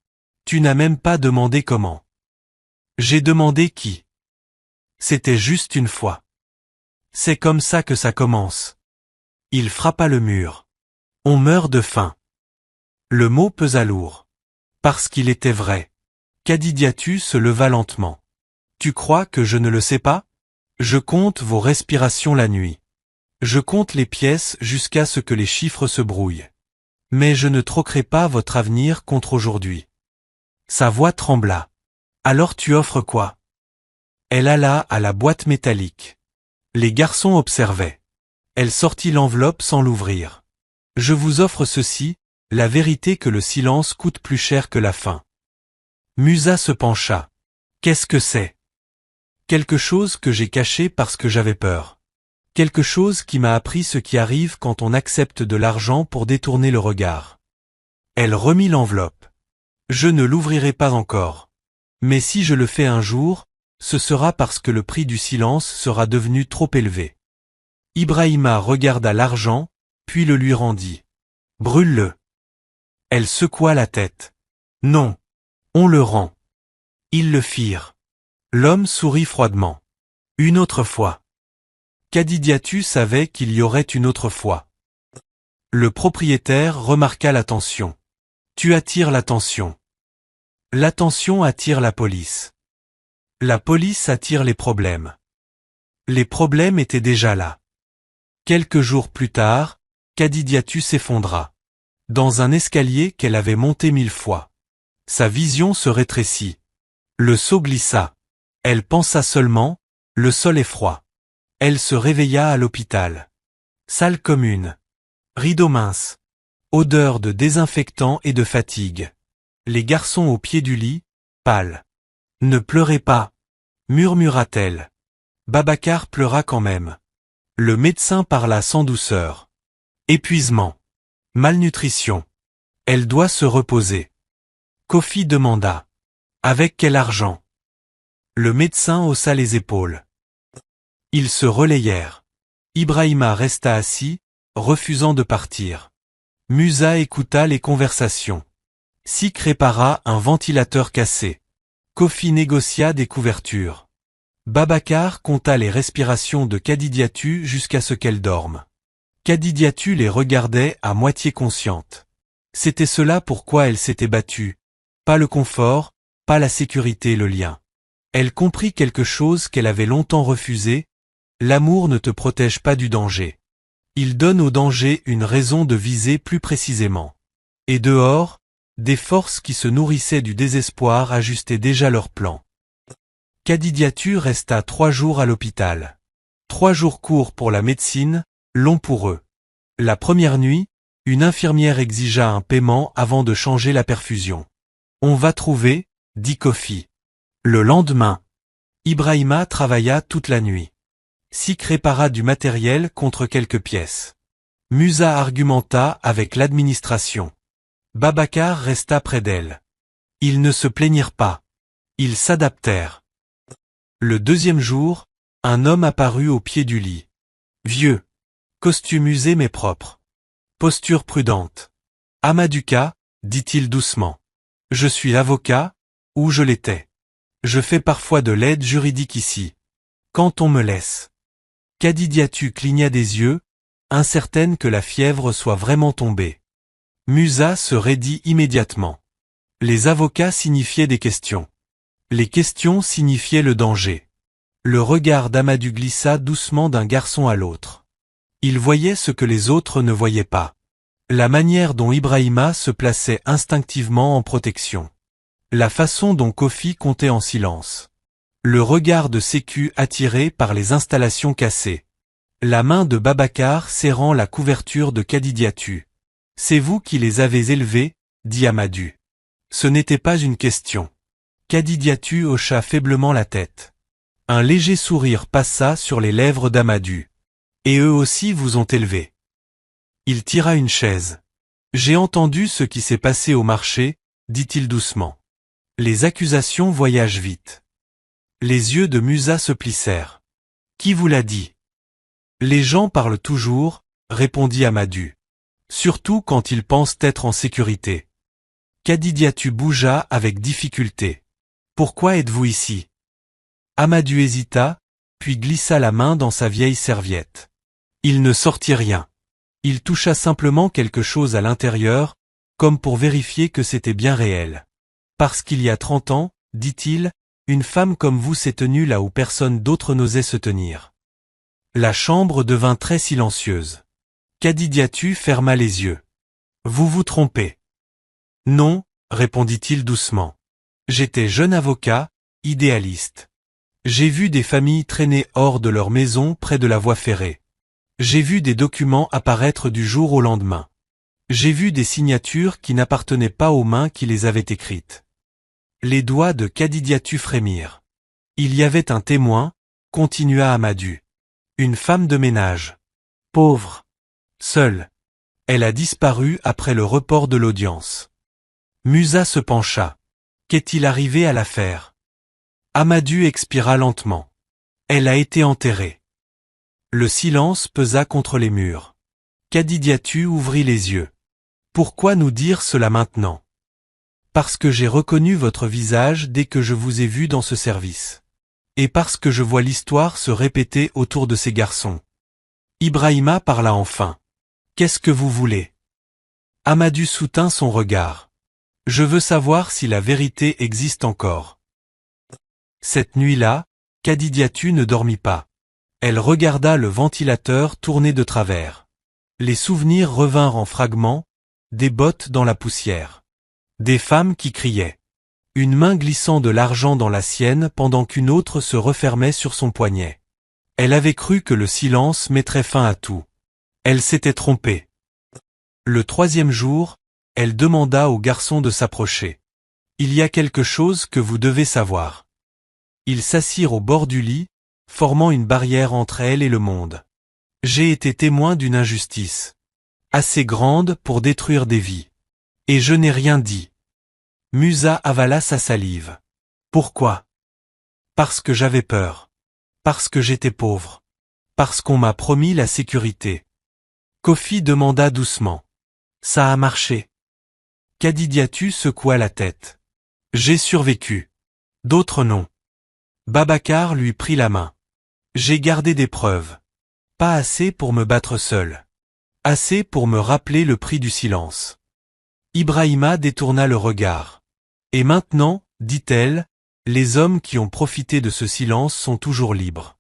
Tu n'as même pas demandé comment. J'ai demandé qui. C'était juste une fois. C'est comme ça que ça commence. Il frappa le mur. On meurt de faim. Le mot pesa lourd. Parce qu'il était vrai. Kadidiatu se leva lentement. Tu crois que je ne le sais pas? Je compte vos respirations la nuit. Je compte les pièces jusqu'à ce que les chiffres se brouillent. Mais je ne troquerai pas votre avenir contre aujourd'hui. Sa voix trembla. Alors tu offres quoi? Elle alla à la boîte métallique. Les garçons observaient. Elle sortit l'enveloppe sans l'ouvrir. Je vous offre ceci, la vérité que le silence coûte plus cher que la faim. Musa se pencha. Qu'est-ce que c'est? Quelque chose que j'ai caché parce que j'avais peur. Quelque chose qui m'a appris ce qui arrive quand on accepte de l'argent pour détourner le regard. Elle remit l'enveloppe. Je ne l'ouvrirai pas encore. Mais si je le fais un jour, ce sera parce que le prix du silence sera devenu trop élevé. Ibrahima regarda l'argent, puis le lui rendit. Brûle-le. Elle secoua la tête. Non. On le rend. Ils le firent. L'homme sourit froidement. Une autre fois. Kadidiatu savait qu'il y aurait une autre fois. Le propriétaire remarqua l'attention. Tu attires l'attention. L'attention attire la police. La police attire les problèmes. Les problèmes étaient déjà là. Quelques jours plus tard, Kadidiatu s'effondra. Dans un escalier qu'elle avait monté 1000 fois. Sa vision se rétrécit. Le seau glissa. Elle pensa seulement, le sol est froid. Elle se réveilla à l'hôpital. Salle commune. Rideau mince. Odeur de désinfectant et de fatigue. Les garçons au pied du lit, pâles. Ne pleurez pas, murmura-t-elle. Babacar pleura quand même. Le médecin parla sans douceur. Épuisement. Malnutrition. Elle doit se reposer. Kofi demanda. Avec quel argent? Le médecin haussa les épaules. Ils se relayèrent. Ibrahima resta assis, refusant de partir. Musa écouta les conversations. Sik répara un ventilateur cassé. Kofi négocia des couvertures. Babacar compta les respirations de Kadidiatu jusqu'à ce qu'elle dorme. Kadidiatu les regardait à moitié consciente. C'était cela pourquoi elle s'était battue. Pas le confort, pas la sécurité, le lien. Elle comprit quelque chose qu'elle avait longtemps refusé. L'amour ne te protège pas du danger. Il donne au danger une raison de viser plus précisément. Et dehors, des forces qui se nourrissaient du désespoir ajustaient déjà leurs plans. Kadidiatu resta 3 jours à l'hôpital. 3 jours courts pour la médecine, longs pour eux. La première nuit, une infirmière exigea un paiement avant de changer la perfusion. On va trouver, dit Kofi. Le lendemain, Ibrahima travailla toute la nuit. Sik répara du matériel contre quelques pièces. Musa argumenta avec l'administration. Babacar resta près d'elle. Ils ne se plaignirent pas. Ils s'adaptèrent. Le deuxième jour, un homme apparut au pied du lit. Vieux. Costume usé mais propre. Posture prudente. Amaduka, dit-il doucement. Je suis avocat, ou je l'étais. Je fais parfois de l'aide juridique ici. Quand on me laisse. Kadidiatu cligna des yeux, incertaine que la fièvre soit vraiment tombée. Musa se raidit immédiatement. Les avocats signifiaient des questions. Les questions signifiaient le danger. Le regard d'Amadou glissa doucement d'un garçon à l'autre. Il voyait ce que les autres ne voyaient pas. La manière dont Ibrahima se plaçait instinctivement en protection. La façon dont Kofi comptait en silence. Le regard de Sécu attiré par les installations cassées. La main de Babacar serrant la couverture de Kadidiatu. C'est vous qui les avez élevés, dit Amadou. Ce n'était pas une question. Kadidiatu hocha faiblement la tête. Un léger sourire passa sur les lèvres d'Amadou. Et eux aussi vous ont élevé. Il tira une chaise. J'ai entendu ce qui s'est passé au marché, dit-il doucement. Les accusations voyagent vite. Les yeux de Musa se plissèrent. Qui vous l'a dit? Les gens parlent toujours, répondit Amadou. Surtout quand ils pensent être en sécurité. Kadidiatu bougea avec difficulté. Pourquoi êtes-vous ici? Amadou hésita, puis glissa la main dans sa vieille serviette. Il ne sortit rien. Il toucha simplement quelque chose à l'intérieur, comme pour vérifier que c'était bien réel. Parce qu'il y a 30 ans, dit-il, une femme comme vous s'est tenue là où personne d'autre n'osait se tenir. La chambre devint très silencieuse. Kadidiatu ferma les yeux. Vous vous trompez. Non, répondit-il doucement. J'étais jeune avocat, idéaliste. J'ai vu des familles traîner hors de leur maison près de la voie ferrée. J'ai vu des documents apparaître du jour au lendemain. J'ai vu des signatures qui n'appartenaient pas aux mains qui les avaient écrites. Les doigts de Kadidiatu frémirent. Il y avait un témoin, continua Amadou. Une femme de ménage. Pauvre. Seule. Elle a disparu après le report de l'audience. Musa se pencha. Qu'est-il arrivé à l'affaire? Amadou expira lentement. Elle a été enterrée. Le silence pesa contre les murs. Kadidiatu ouvrit les yeux. Pourquoi nous dire cela maintenant? Parce que j'ai reconnu votre visage dès que je vous ai vu dans ce service. Et parce que je vois l'histoire se répéter autour de ces garçons. Ibrahima parla enfin. Qu'est-ce que vous voulez? Amadou soutint son regard. Je veux savoir si la vérité existe encore. Cette nuit-là, Kadidiatu ne dormit pas. Elle regarda le ventilateur tourner de travers. Les souvenirs revinrent en fragments, des bottes dans la poussière. Des femmes qui criaient. Une main glissant de l'argent dans la sienne pendant qu'une autre se refermait sur son poignet. Elle avait cru que le silence mettrait fin à tout. Elle s'était trompée. Le troisième jour, elle demanda au garçon de s'approcher. Il y a quelque chose que vous devez savoir. Ils s'assirent au bord du lit, formant une barrière entre elle et le monde. J'ai été témoin d'une injustice. Assez grande pour détruire des vies. Et je n'ai rien dit. Musa avala sa salive. Pourquoi? Parce que j'avais peur. Parce que j'étais pauvre. Parce qu'on m'a promis la sécurité. Kofi demanda doucement. Ça a marché. Kadidiatu secoua la tête. J'ai survécu. D'autres non. Babacar lui prit la main. J'ai gardé des preuves. Pas assez pour me battre seul. Assez pour me rappeler le prix du silence. Ibrahima détourna le regard. Et maintenant, dit-elle, les hommes qui ont profité de ce silence sont toujours libres.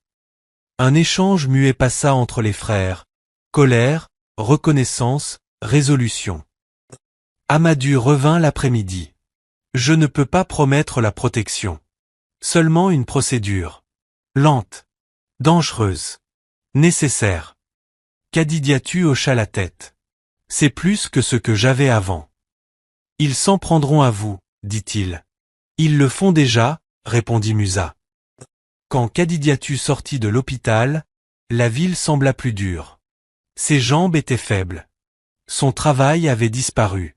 Un échange muet passa entre les frères. Colère, reconnaissance, résolution. Amadou revint l'après-midi. Je ne peux pas promettre la protection. Seulement une procédure. Lente. Dangereuse. Nécessaire. Kadidiatu hocha la tête. C'est plus que ce que j'avais avant. Ils s'en prendront à vous, dit-il. Ils le font déjà, répondit Musa. Quand Kadidiatu sortit de l'hôpital, la ville sembla plus dure. Ses jambes étaient faibles. Son travail avait disparu.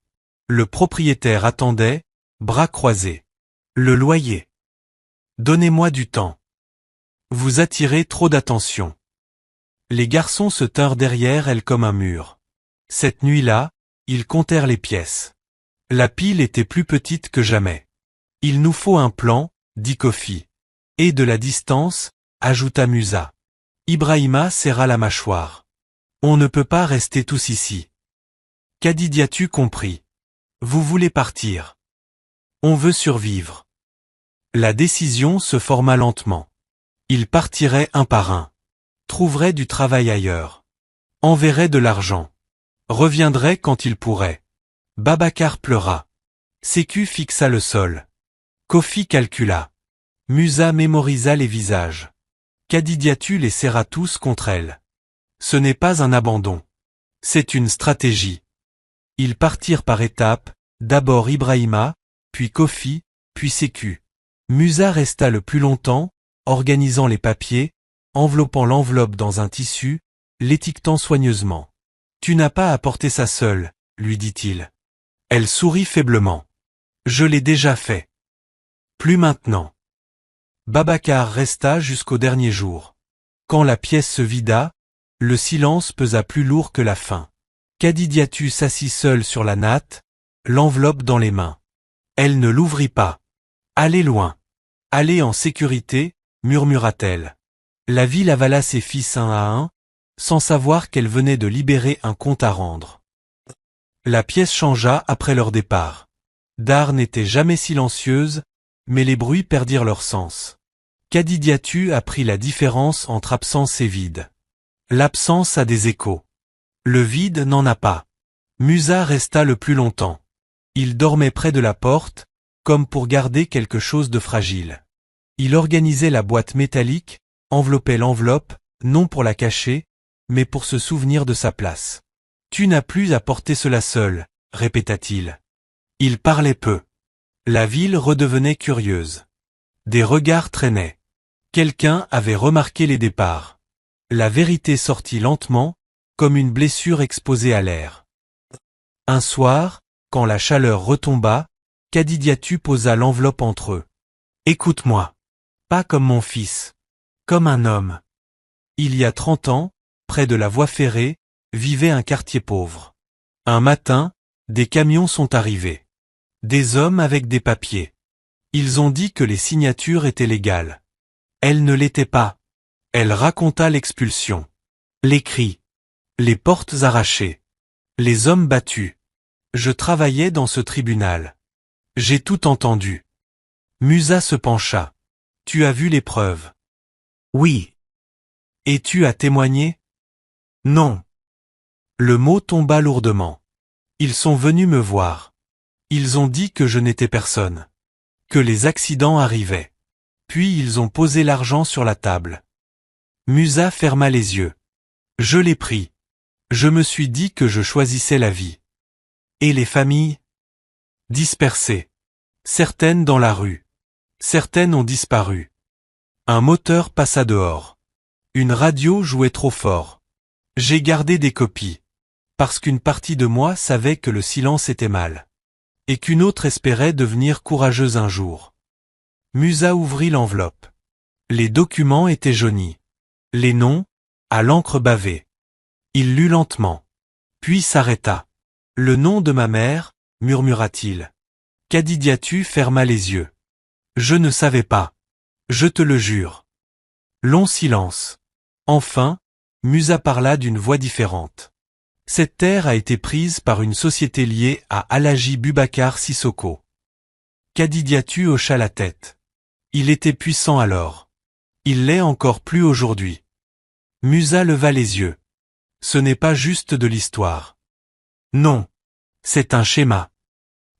Le propriétaire attendait, bras croisés. Le loyer. Donnez-moi du temps. Vous attirez trop d'attention. Les garçons se tinrent derrière elle comme un mur. Cette nuit-là, ils comptèrent les pièces. La pile était plus petite que jamais. Il nous faut un plan, dit Kofi. Et de la distance, ajouta Musa. Ibrahima serra la mâchoire. On ne peut pas rester tous ici. Kadidiatu comprit. Vous voulez partir. On veut survivre. La décision se forma lentement. Ils partiraient un par un. Trouveraient du travail ailleurs. Enverraient de l'argent. Reviendraient quand ils pourraient. Babacar pleura. Séku fixa le sol. Kofi calcula. Musa mémorisa les visages. Kadidiatu les serra tous contre elle. Ce n'est pas un abandon. C'est une stratégie. Ils partirent par étapes, d'abord Ibrahima, puis Kofi, puis Séku. Musa resta le plus longtemps, organisant les papiers, enveloppant l'enveloppe dans un tissu, l'étiquetant soigneusement. Tu n'as pas à porter ça seule, lui dit-il. Elle sourit faiblement. Je l'ai déjà fait. Plus maintenant. Babacar resta jusqu'au dernier jour. Quand la pièce se vida, le silence pesa plus lourd que la faim. Kadidiatu s'assit seule sur la natte, l'enveloppe dans les mains. Elle ne l'ouvrit pas. Allez loin. Allez en sécurité, murmura-t-elle. La ville avala ses fils un à un, sans savoir qu'elle venait de libérer un compte à rendre. La pièce changea après leur départ. Dar n'était jamais silencieuse, mais les bruits perdirent leur sens. Kadidiatu apprit la différence entre absence et vide. L'absence a des échos. Le vide n'en a pas. Musa resta le plus longtemps. Il dormait près de la porte, comme pour garder quelque chose de fragile. Il organisait la boîte métallique, enveloppait l'enveloppe, non pour la cacher, mais pour se souvenir de sa place. « Tu n'as plus à porter cela seul », répéta-t-il. Il parlait peu. La ville redevenait curieuse. Des regards traînaient. Quelqu'un avait remarqué les départs. La vérité sortit lentement, comme une blessure exposée à l'air. Un soir, quand la chaleur retomba, Kadidiatu posa l'enveloppe entre eux. « Écoute-moi. Pas comme mon fils. Comme un homme. Il y a 30 ans, près de la voie ferrée, vivait un quartier pauvre. Un matin, des camions sont arrivés. Des hommes avec des papiers. Ils ont dit que les signatures étaient légales. Elles ne l'étaient pas. Elle raconta l'expulsion. Les cris. Les portes arrachées. Les hommes battus. Je travaillais dans ce tribunal. J'ai tout entendu. Musa se pencha. Tu as vu les preuves? Oui. Et tu as témoigné? Non. Le mot tomba lourdement. Ils sont venus me voir. Ils ont dit que je n'étais personne. Que les accidents arrivaient. Puis ils ont posé l'argent sur la table. Musa ferma les yeux. Je l'ai pris. Je me suis dit que je choisissais la vie. Et les familles? Dispersées. Certaines dans la rue. Certaines ont disparu. Un moteur passa dehors. Une radio jouait trop fort. J'ai gardé des copies. Parce qu'une partie de moi savait que le silence était mal. Et qu'une autre espérait devenir courageuse un jour. Musa ouvrit l'enveloppe. Les documents étaient jaunis. Les noms, à l'encre bavée. Il lut lentement. Puis s'arrêta. Le nom de ma mère, murmura-t-il. Kadidiatu ferma les yeux. Je ne savais pas. Je te le jure. Long silence. Enfin, Musa parla d'une voix différente. Cette terre a été prise par une société liée à Alhaji Boubacar Sissoko. Kadidiatu hocha la tête. Il était puissant alors. Il l'est encore plus aujourd'hui. Musa leva les yeux. Ce n'est pas juste de l'histoire. Non. C'est un schéma.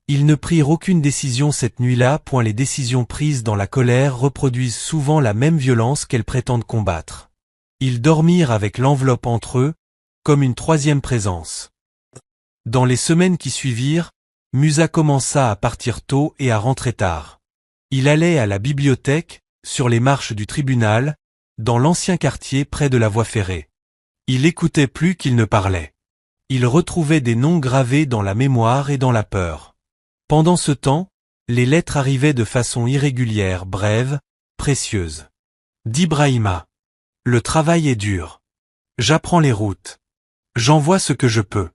Ils ne prirent aucune décision cette nuit-là, point les décisions prises dans la colère reproduisent souvent la même violence qu'elles prétendent combattre. Ils dormirent avec l'enveloppe entre eux, comme une troisième présence. Dans les semaines qui suivirent, Musa commença à partir tôt et à rentrer tard. Il allait à la bibliothèque, sur les marches du tribunal, dans l'ancien quartier près de la voie ferrée. Il écoutait plus qu'il ne parlait. Il retrouvait des noms gravés dans la mémoire et dans la peur. Pendant ce temps, les lettres arrivaient de façon irrégulière, brève, précieuse. D'Ibrahima. Le travail est dur. J'apprends les routes. J'envoie ce que je peux.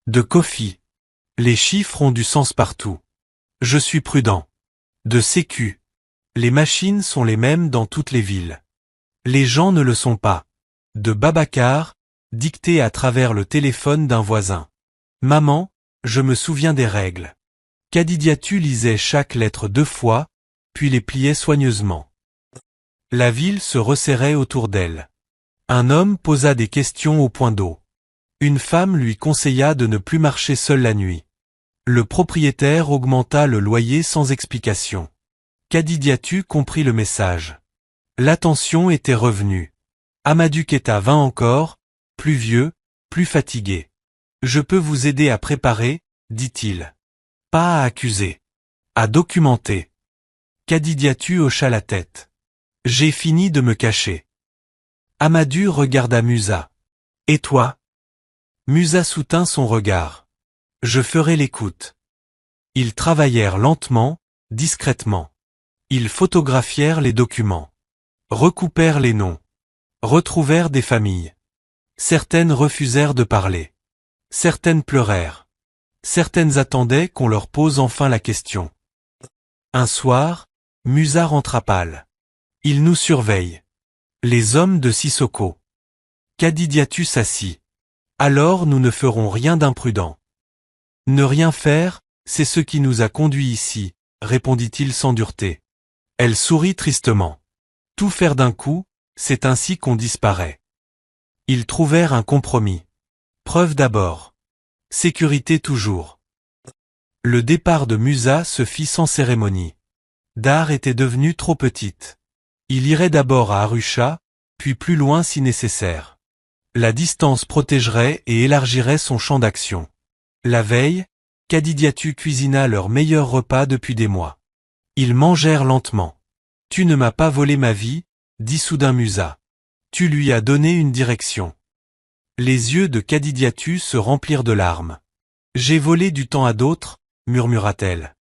De Kofi. Les chiffres ont du sens partout. Je suis prudent. De Sécu. Les machines sont les mêmes dans toutes les villes. Les gens ne le sont pas. De Babacar, dicté à travers le téléphone d'un voisin. Maman, je me souviens des règles. Kadidiatu lisait chaque lettre 2 fois, puis les pliait soigneusement. La ville se resserrait autour d'elle. Un homme posa des questions au point d'eau. Une femme lui conseilla de ne plus marcher seule la nuit. Le propriétaire augmenta le loyer sans explication. Kadidiatu comprit le message. L'attention était revenue. Amadou Keita vint encore, plus vieux, plus fatigué. Je peux vous aider à préparer, dit-il. Pas à accuser. À documenter. Kadidiatu hocha la tête. J'ai fini de me cacher. Amadou regarda Musa. Et toi? Musa soutint son regard. Je ferai l'écoute. Ils travaillèrent lentement, discrètement. Ils photographièrent les documents. Recoupèrent les noms. Retrouvèrent des familles. Certaines refusèrent de parler. Certaines pleurèrent. Certaines attendaient qu'on leur pose enfin la question. Un soir, Musa rentra pâle. Il nous surveille. Les hommes de Sissoko. Kadidiatu s'assit. Alors nous ne ferons rien d'imprudent. Ne rien faire, c'est ce qui nous a conduits ici, répondit-il sans dureté. Elle sourit tristement. Tout faire d'un coup, c'est ainsi qu'on disparaît. Ils trouvèrent un compromis. Preuve d'abord. Sécurité toujours. Le départ de Musa se fit sans cérémonie. Dar était devenue trop petite. Il irait d'abord à Arusha, puis plus loin si nécessaire. La distance protégerait et élargirait son champ d'action. La veille, Kadidiatu cuisina leur meilleur repas depuis des mois. Ils mangèrent lentement. Tu ne m'as pas volé ma vie, dit soudain Musa. Tu lui as donné une direction. Les yeux de Kadidiatu se remplirent de larmes. J'ai volé du temps à d'autres, murmura-t-elle.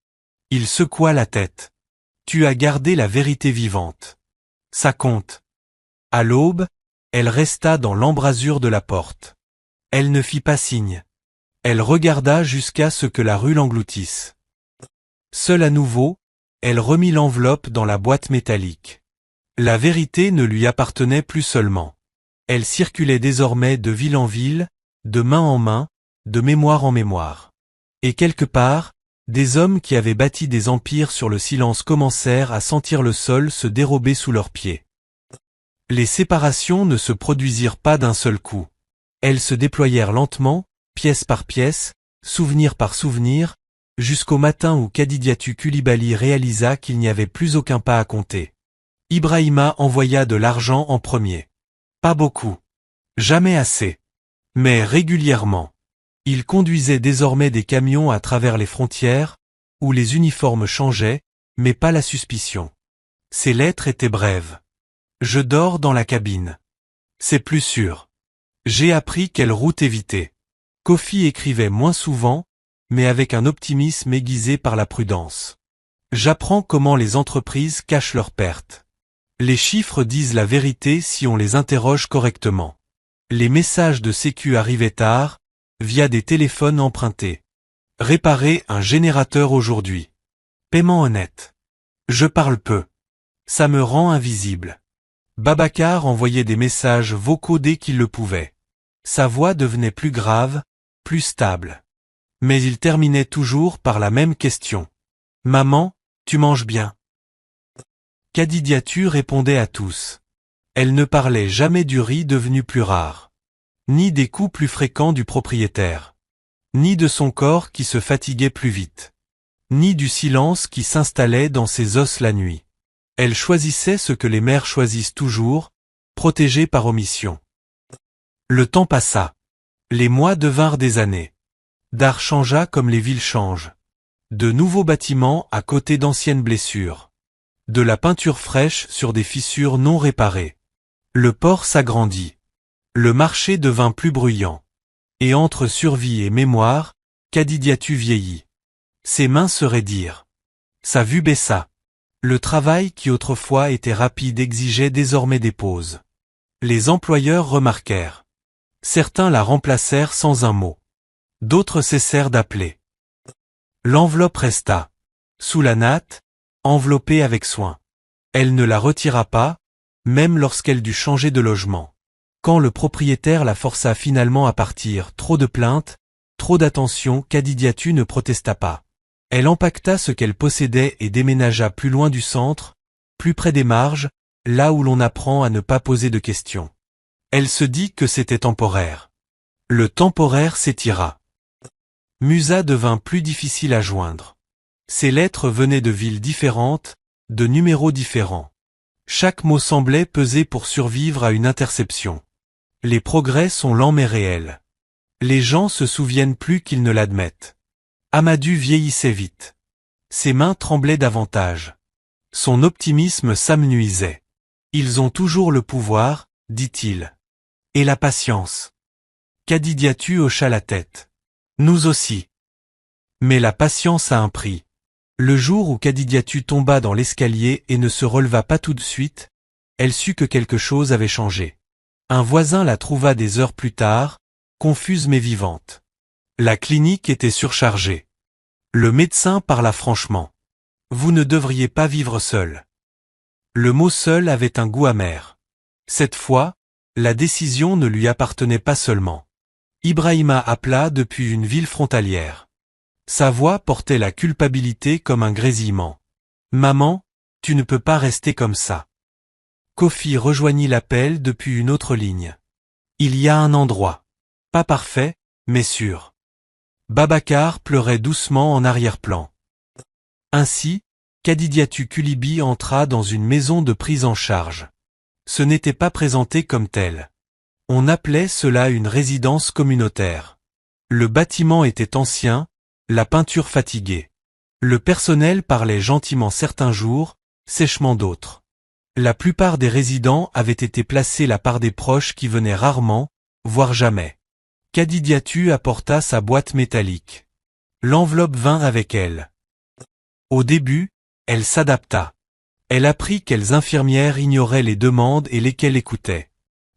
Il secoua la tête. Tu as gardé la vérité vivante. Ça compte. À l'aube, elle resta dans l'embrasure de la porte. Elle ne fit pas signe. Elle regarda jusqu'à ce que la rue l'engloutisse. Seule à nouveau, elle remit l'enveloppe dans la boîte métallique. La vérité ne lui appartenait plus seulement. Elle circulait désormais de ville en ville, de main en main, de mémoire en mémoire. Et quelque part, des hommes qui avaient bâti des empires sur le silence commencèrent à sentir le sol se dérober sous leurs pieds. Les séparations ne se produisirent pas d'un seul coup. Elles se déployèrent lentement, pièce par pièce, souvenir par souvenir, jusqu'au matin où Kadidiatu Coulibaly réalisa qu'il n'y avait plus aucun pas à compter. Ibrahima envoya de l'argent en premier. Pas beaucoup. Jamais assez. Mais régulièrement. Il conduisait désormais des camions à travers les frontières, où les uniformes changeaient, mais pas la suspicion. Ses lettres étaient brèves. Je dors dans la cabine. C'est plus sûr. J'ai appris quelle route éviter. Kofi écrivait moins souvent, mais avec un optimisme aiguisé par la prudence. J'apprends comment les entreprises cachent leurs pertes. Les chiffres disent la vérité si on les interroge correctement. Les messages de sécu arrivaient tard, via des téléphones empruntés. Réparer un générateur aujourd'hui. Paiement honnête. Je parle peu. Ça me rend invisible. Babacar envoyait des messages vocaux dès qu'il le pouvait. Sa voix devenait plus grave, plus stable. Mais il terminait toujours par la même question. Maman, tu manges bien? Kadidiatu répondait à tous. Elle ne parlait jamais du riz devenu plus rare. Ni des coups plus fréquents du propriétaire. Ni de son corps qui se fatiguait plus vite. Ni du silence qui s'installait dans ses os la nuit. Elle choisissait ce que les mères choisissent toujours, protégées par omission. Le temps passa. Les mois devinrent des années. Dar changea comme les villes changent. De nouveaux bâtiments à côté d'anciennes blessures. De la peinture fraîche sur des fissures non réparées. Le port s'agrandit. Le marché devint plus bruyant. Et entre survie et mémoire, Kadidiatu vieillit. Ses mains se raidirent. Sa vue baissa. Le travail qui autrefois était rapide exigeait désormais des pauses. Les employeurs remarquèrent. Certains la remplacèrent sans un mot. D'autres cessèrent d'appeler. L'enveloppe resta. Sous la natte, enveloppée avec soin. Elle ne la retira pas, même lorsqu'elle dut changer de logement. Quand le propriétaire la força finalement à partir, trop de plaintes, trop d'attention, Kadidiatu ne protesta pas. Elle empaqueta ce qu'elle possédait et déménagea plus loin du centre, plus près des marges, là où l'on apprend à ne pas poser de questions. Elle se dit que c'était temporaire. Le temporaire s'étira. Musa devint plus difficile à joindre. Ses lettres venaient de villes différentes, de numéros différents. Chaque mot semblait peser pour survivre à une interception. Les progrès sont lents mais réels. Les gens se souviennent plus qu'ils ne l'admettent. Amadou vieillissait vite. Ses mains tremblaient davantage. Son optimisme s'amenuisait. Ils ont toujours le pouvoir, dit-il. Et la patience. Kadidiatu hocha la tête. Nous aussi. Mais la patience a un prix. Le jour où Kadidiatu tomba dans l'escalier et ne se releva pas tout de suite, elle sut que quelque chose avait changé. Un voisin la trouva des heures plus tard, confuse mais vivante. La clinique était surchargée. Le médecin parla franchement. Vous ne devriez pas vivre seul. Le mot seul avait un goût amer. Cette fois, la décision ne lui appartenait pas seulement. Ibrahima appela depuis une ville frontalière. Sa voix portait la culpabilité comme un grésillement. Maman, tu ne peux pas rester comme ça. Kofi rejoignit l'appel depuis une autre ligne. Il y a un endroit. Pas parfait, mais sûr. Babacar pleurait doucement en arrière-plan. Ainsi, Kadidiatou Koulibaly entra dans une maison de prise en charge. Ce n'était pas présenté comme tel. On appelait cela une résidence communautaire. Le bâtiment était ancien, la peinture fatiguée. Le personnel parlait gentiment certains jours, sèchement d'autres. La plupart des résidents avaient été placés là par des proches qui venaient rarement, voire jamais. Kadidiatou apporta sa boîte métallique. L'enveloppe vint avec elle. Au début, elle s'adapta. Elle apprit quelles infirmières ignoraient les demandes et lesquelles écoutaient.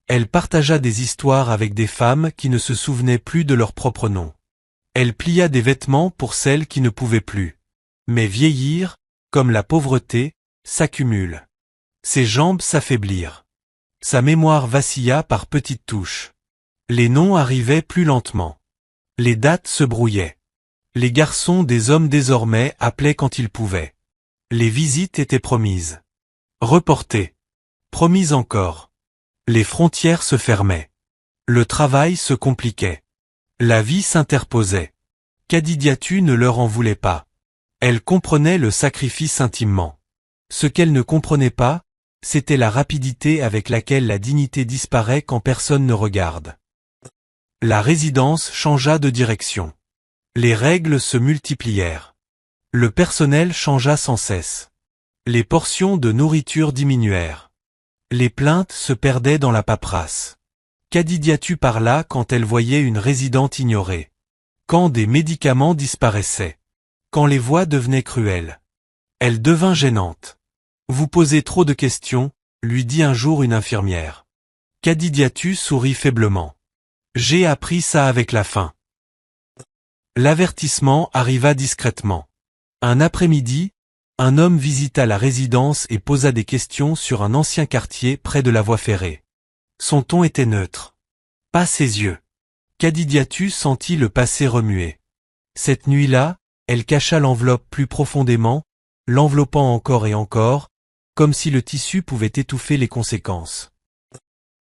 Elle partagea des histoires avec des femmes qui ne se souvenaient plus de leur propre nom. Elle plia des vêtements pour celles qui ne pouvaient plus. Mais vieillir, comme la pauvreté, s'accumule. Ses jambes s'affaiblirent. Sa mémoire vacilla par petites touches. Les noms arrivaient plus lentement. Les dates se brouillaient. Les garçons des hommes désormais appelaient quand ils pouvaient. Les visites étaient promises. Reportées. Promises encore. Les frontières se fermaient. Le travail se compliquait. La vie s'interposait. Kadidiatou ne leur en voulait pas. Elle comprenait le sacrifice intimement. Ce qu'elle ne comprenait pas, c'était la rapidité avec laquelle la dignité disparaît quand personne ne regarde. La résidence changea de direction. Les règles se multiplièrent. Le personnel changea sans cesse. Les portions de nourriture diminuèrent. Les plaintes se perdaient dans la paperasse. Kadidiatou parla quand elle voyait une résidente ignorée. Quand des médicaments disparaissaient. Quand les voix devenaient cruelles. Elle devint gênante. Vous posez trop de questions, lui dit un jour une infirmière. Kadidiatou sourit faiblement. J'ai appris ça avec la faim. L'avertissement arriva discrètement. Un après-midi, un homme visita la résidence et posa des questions sur un ancien quartier près de la voie ferrée. Son ton était neutre. Pas ses yeux. Kadidiatou sentit le passé remuer. Cette nuit-là, elle cacha l'enveloppe plus profondément, l'enveloppant encore et encore, comme si le tissu pouvait étouffer les conséquences.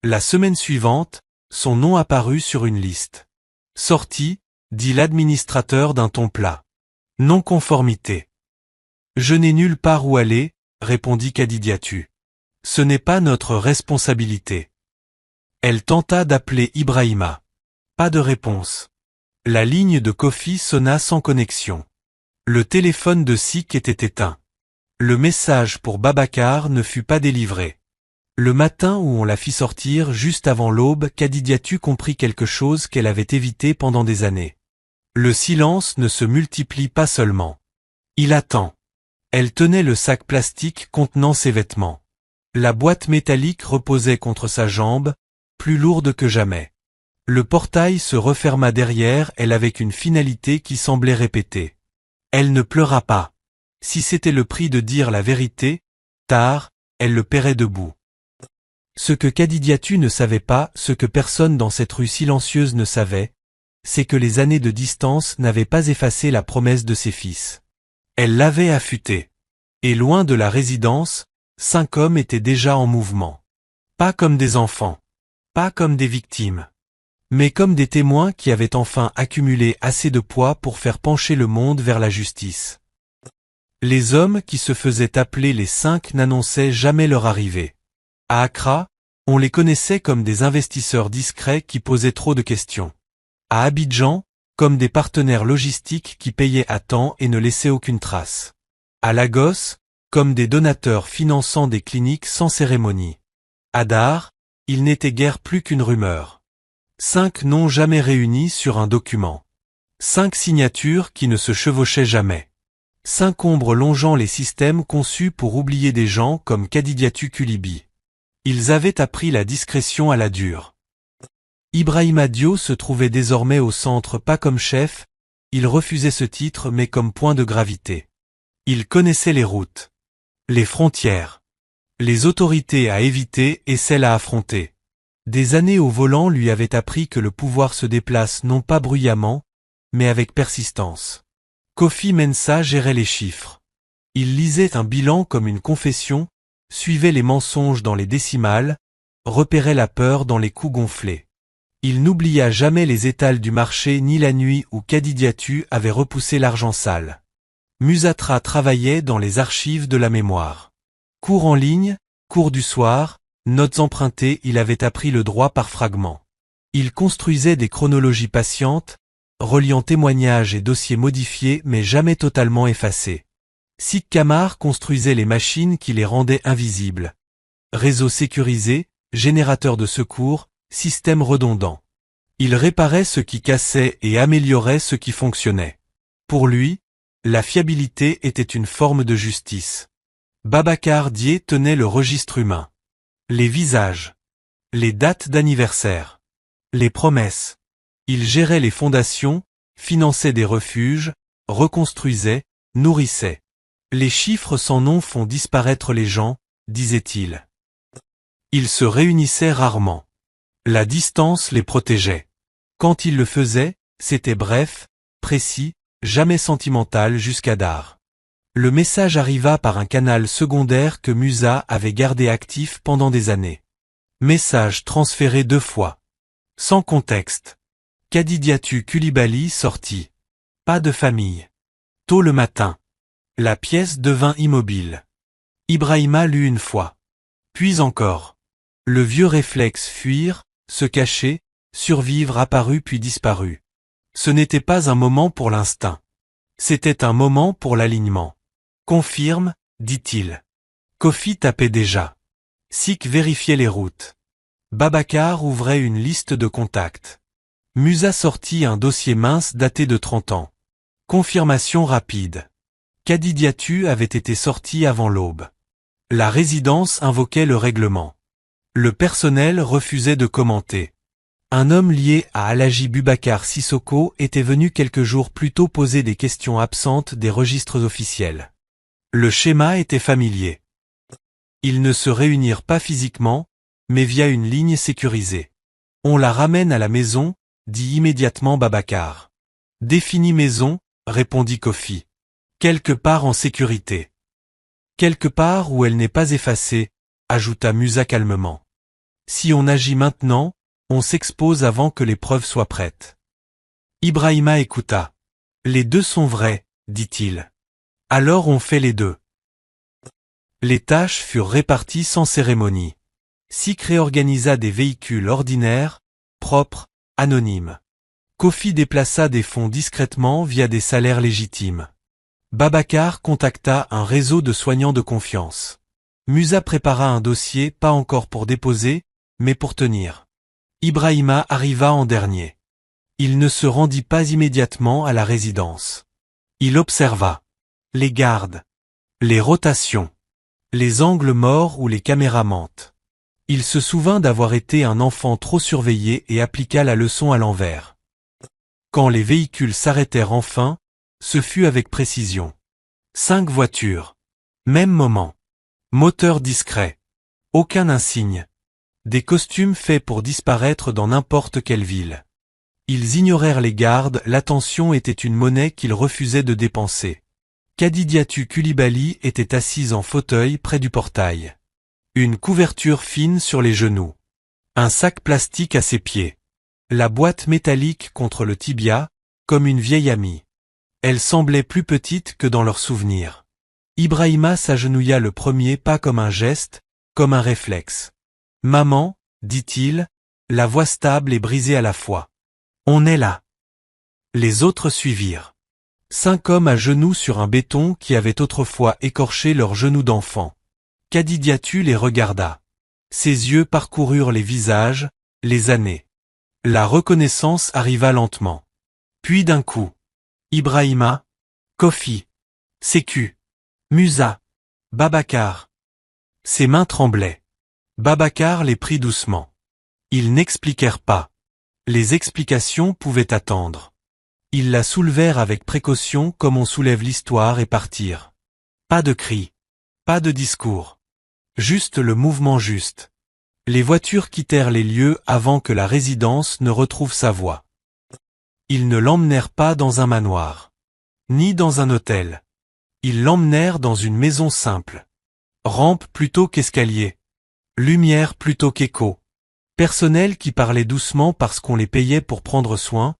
La semaine suivante, son nom apparut sur une liste. Sortie, dit l'administrateur d'un ton plat. Non-conformité. Je n'ai nulle part où aller, répondit Kadidiatou. Ce n'est pas notre responsabilité. Elle tenta d'appeler Ibrahima. Pas de réponse. La ligne de Kofi sonna sans connexion. Le téléphone de Sik était éteint. Le message pour Babacar ne fut pas délivré. Le matin où on la fit sortir juste avant l'aube, Kadidiatou comprit quelque chose qu'elle avait évité pendant des années. Le silence ne se multiplie pas seulement. Il attend. Elle tenait le sac plastique contenant ses vêtements. La boîte métallique reposait contre sa jambe, plus lourde que jamais. Le portail se referma derrière elle avec une finalité qui semblait répétée. Elle ne pleura pas. Si c'était le prix de dire la vérité, tard, elle le paierait debout. Ce que Kadidiatou ne savait pas, ce que personne dans cette rue silencieuse ne savait, c'est que les années de distance n'avaient pas effacé la promesse de ses fils. Elle l'avait affûté. Et loin de la résidence, 5 hommes étaient déjà en mouvement. Pas comme des enfants. Pas comme des victimes. Mais comme des témoins qui avaient enfin accumulé assez de poids pour faire pencher le monde vers la justice. Les hommes qui se faisaient appeler les 5 n'annonçaient jamais leur arrivée. À Accra, on les connaissait comme des investisseurs discrets qui posaient trop de questions. À Abidjan, comme des partenaires logistiques qui payaient à temps et ne laissaient aucune trace. À Lagos, comme des donateurs finançant des cliniques sans cérémonie. À Dar, il n'était guère plus qu'une rumeur. 5 noms jamais réunis sur un document. 5 signatures qui ne se chevauchaient jamais. 5 ombres longeant les systèmes conçus pour oublier des gens comme Kadidiatou Koulibaly. Ils avaient appris la discrétion à la dure. Ibrahima Diop se trouvait désormais au centre pas comme chef, il refusait ce titre mais comme point de gravité. Il connaissait les routes, les frontières, les autorités à éviter et celles à affronter. Des années au volant lui avaient appris que le pouvoir se déplace non pas bruyamment, mais avec persistance. Kofi Mensah gérait les chiffres. Il lisait un bilan comme une confession, suivait les mensonges dans les décimales, repérait la peur dans les coups gonflés. Il n'oublia jamais les étals du marché ni la nuit où Kadidiatu avait repoussé l'argent sale. Musatra travaillait dans les archives de la mémoire. Cours en ligne, cours du soir, notes empruntées, il avait appris le droit par fragments. Il construisait des chronologies patientes, reliant témoignages et dossiers modifiés mais jamais totalement effacés. Sik Kamar construisait les machines qui les rendaient invisibles. Réseau sécurisé, générateur de secours, système redondant. Il réparait ce qui cassait et améliorait ce qui fonctionnait. Pour lui, la fiabilité était une forme de justice. Babacar Dié tenait le registre humain. Les visages. Les dates d'anniversaire. Les promesses. Il gérait les fondations, finançait des refuges, reconstruisait, nourrissait. Les chiffres sans nom font disparaître les gens, disait-il. Ils se réunissaient rarement. La distance les protégeait. Quand il le faisait, c'était bref, précis, jamais sentimental jusqu'à Dar. Le message arriva par un canal secondaire que Musa avait gardé actif pendant des années. Message transféré 2 fois. Sans contexte. Kadidiatu Kulibali sortit. Pas de famille. Tôt le matin. La pièce devint immobile. Ibrahima lut une fois. Puis encore. Le vieux réflexe fuir, se cacher, survivre apparut puis disparut. Ce n'était pas un moment pour l'instinct. C'était un moment pour l'alignement. Confirme, dit-il. Kofi tapait déjà. Sik vérifiait les routes. Babacar ouvrait une liste de contacts. Musa sortit un dossier mince daté de 30 ans. Confirmation rapide. Kadidiatu avait été sorti avant l'aube. La résidence invoquait le règlement. Le personnel refusait de commenter. Un homme lié à Alhaji Boubacar Sissoko était venu quelques jours plus tôt poser des questions absentes des registres officiels. Le schéma était familier. Ils ne se réunirent pas physiquement, mais via une ligne sécurisée. On la ramène à la maison, dit immédiatement Babacar. Définie maison, répondit Kofi. Quelque part en sécurité. Quelque part où elle n'est pas effacée, ajouta Musa calmement. Si on agit maintenant, on s'expose avant que les preuves soient prêtes. Ibrahima écouta. Les deux sont vrais, dit-il. Alors on fait les deux. Les tâches furent réparties sans cérémonie. Sik réorganisa des véhicules ordinaires, propres, anonymes. Kofi déplaça des fonds discrètement via des salaires légitimes. Babacar contacta un réseau de soignants de confiance. Musa prépara un dossier pas encore pour déposer, mais pour tenir. Ibrahima arriva en dernier. Il ne se rendit pas immédiatement à la résidence. Il observa les gardes, les rotations, les angles morts où les caméras mentent. Il se souvint d'avoir été un enfant trop surveillé et appliqua la leçon à l'envers. Quand les véhicules s'arrêtèrent enfin, ce fut avec précision. 5 voitures. Même moment. Moteur discret. Aucun insigne. Des costumes faits pour disparaître dans n'importe quelle ville. Ils ignorèrent les gardes, l'attention était une monnaie qu'ils refusaient de dépenser. Kadidiatu Kulibali était assise en fauteuil près du portail. Une couverture fine sur les genoux. Un sac plastique à ses pieds. La boîte métallique contre le tibia, comme une vieille amie. Elle semblait plus petite que dans leurs souvenirs. Ibrahima s'agenouilla le premier pas comme un geste, comme un réflexe. « Maman, dit-il, la voix stable et brisée à la fois. On est là. » Les autres suivirent. 5 hommes à genoux sur un béton qui avait autrefois écorché leurs genoux d'enfant. Kadidiatu les regarda. Ses yeux parcoururent les visages, les années. La reconnaissance arriva lentement. Puis d'un coup. Ibrahima, Kofi, Séku, Musa, Babacar. Ses mains tremblaient. Babacar les prit doucement. Ils n'expliquèrent pas. Les explications pouvaient attendre. Ils la soulevèrent avec précaution comme on soulève l'histoire et partirent. Pas de cris. Pas de discours. Juste le mouvement juste. Les voitures quittèrent les lieux avant que la résidence ne retrouve sa voie. Ils ne l'emmenèrent pas dans un manoir. Ni dans un hôtel. Ils l'emmenèrent dans une maison simple. Rampe plutôt qu'escalier. Lumière plutôt qu'écho. Personnel qui parlait doucement parce qu'on les payait pour prendre soin,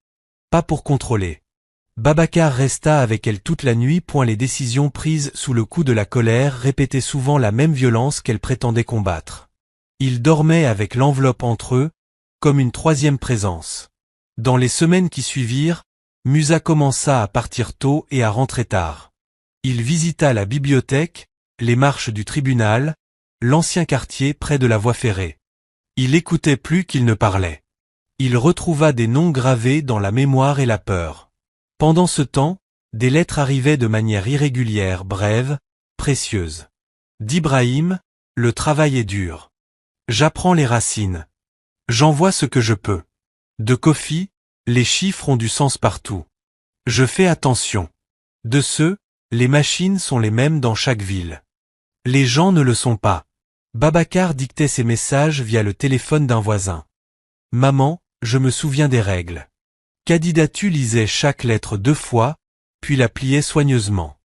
pas pour contrôler. Babacar resta avec elle toute la nuit. Les décisions prises sous le coup de la colère répétaient souvent la même violence qu'elle prétendait combattre. Ils dormaient avec l'enveloppe entre eux, comme une troisième présence. Dans les semaines qui suivirent, Musa commença à partir tôt et à rentrer tard. Il visita la bibliothèque, les marches du tribunal, l'ancien quartier près de la voie ferrée. Il écoutait plus qu'il ne parlait. Il retrouva des noms gravés dans la mémoire et la peur. Pendant ce temps, des lettres arrivaient de manière irrégulière, brèves, précieuses. D'Ibrahim, le travail est dur. J'apprends les racines. J'envoie ce que je peux. De Kofi, les chiffres ont du sens partout. Je fais attention. De ceux, les machines sont les mêmes dans chaque ville. Les gens ne le sont pas. Babacar dictait ses messages via le téléphone d'un voisin. Maman, je me souviens des règles. Kadidatu lisait chaque lettre 2 fois, puis la pliait soigneusement.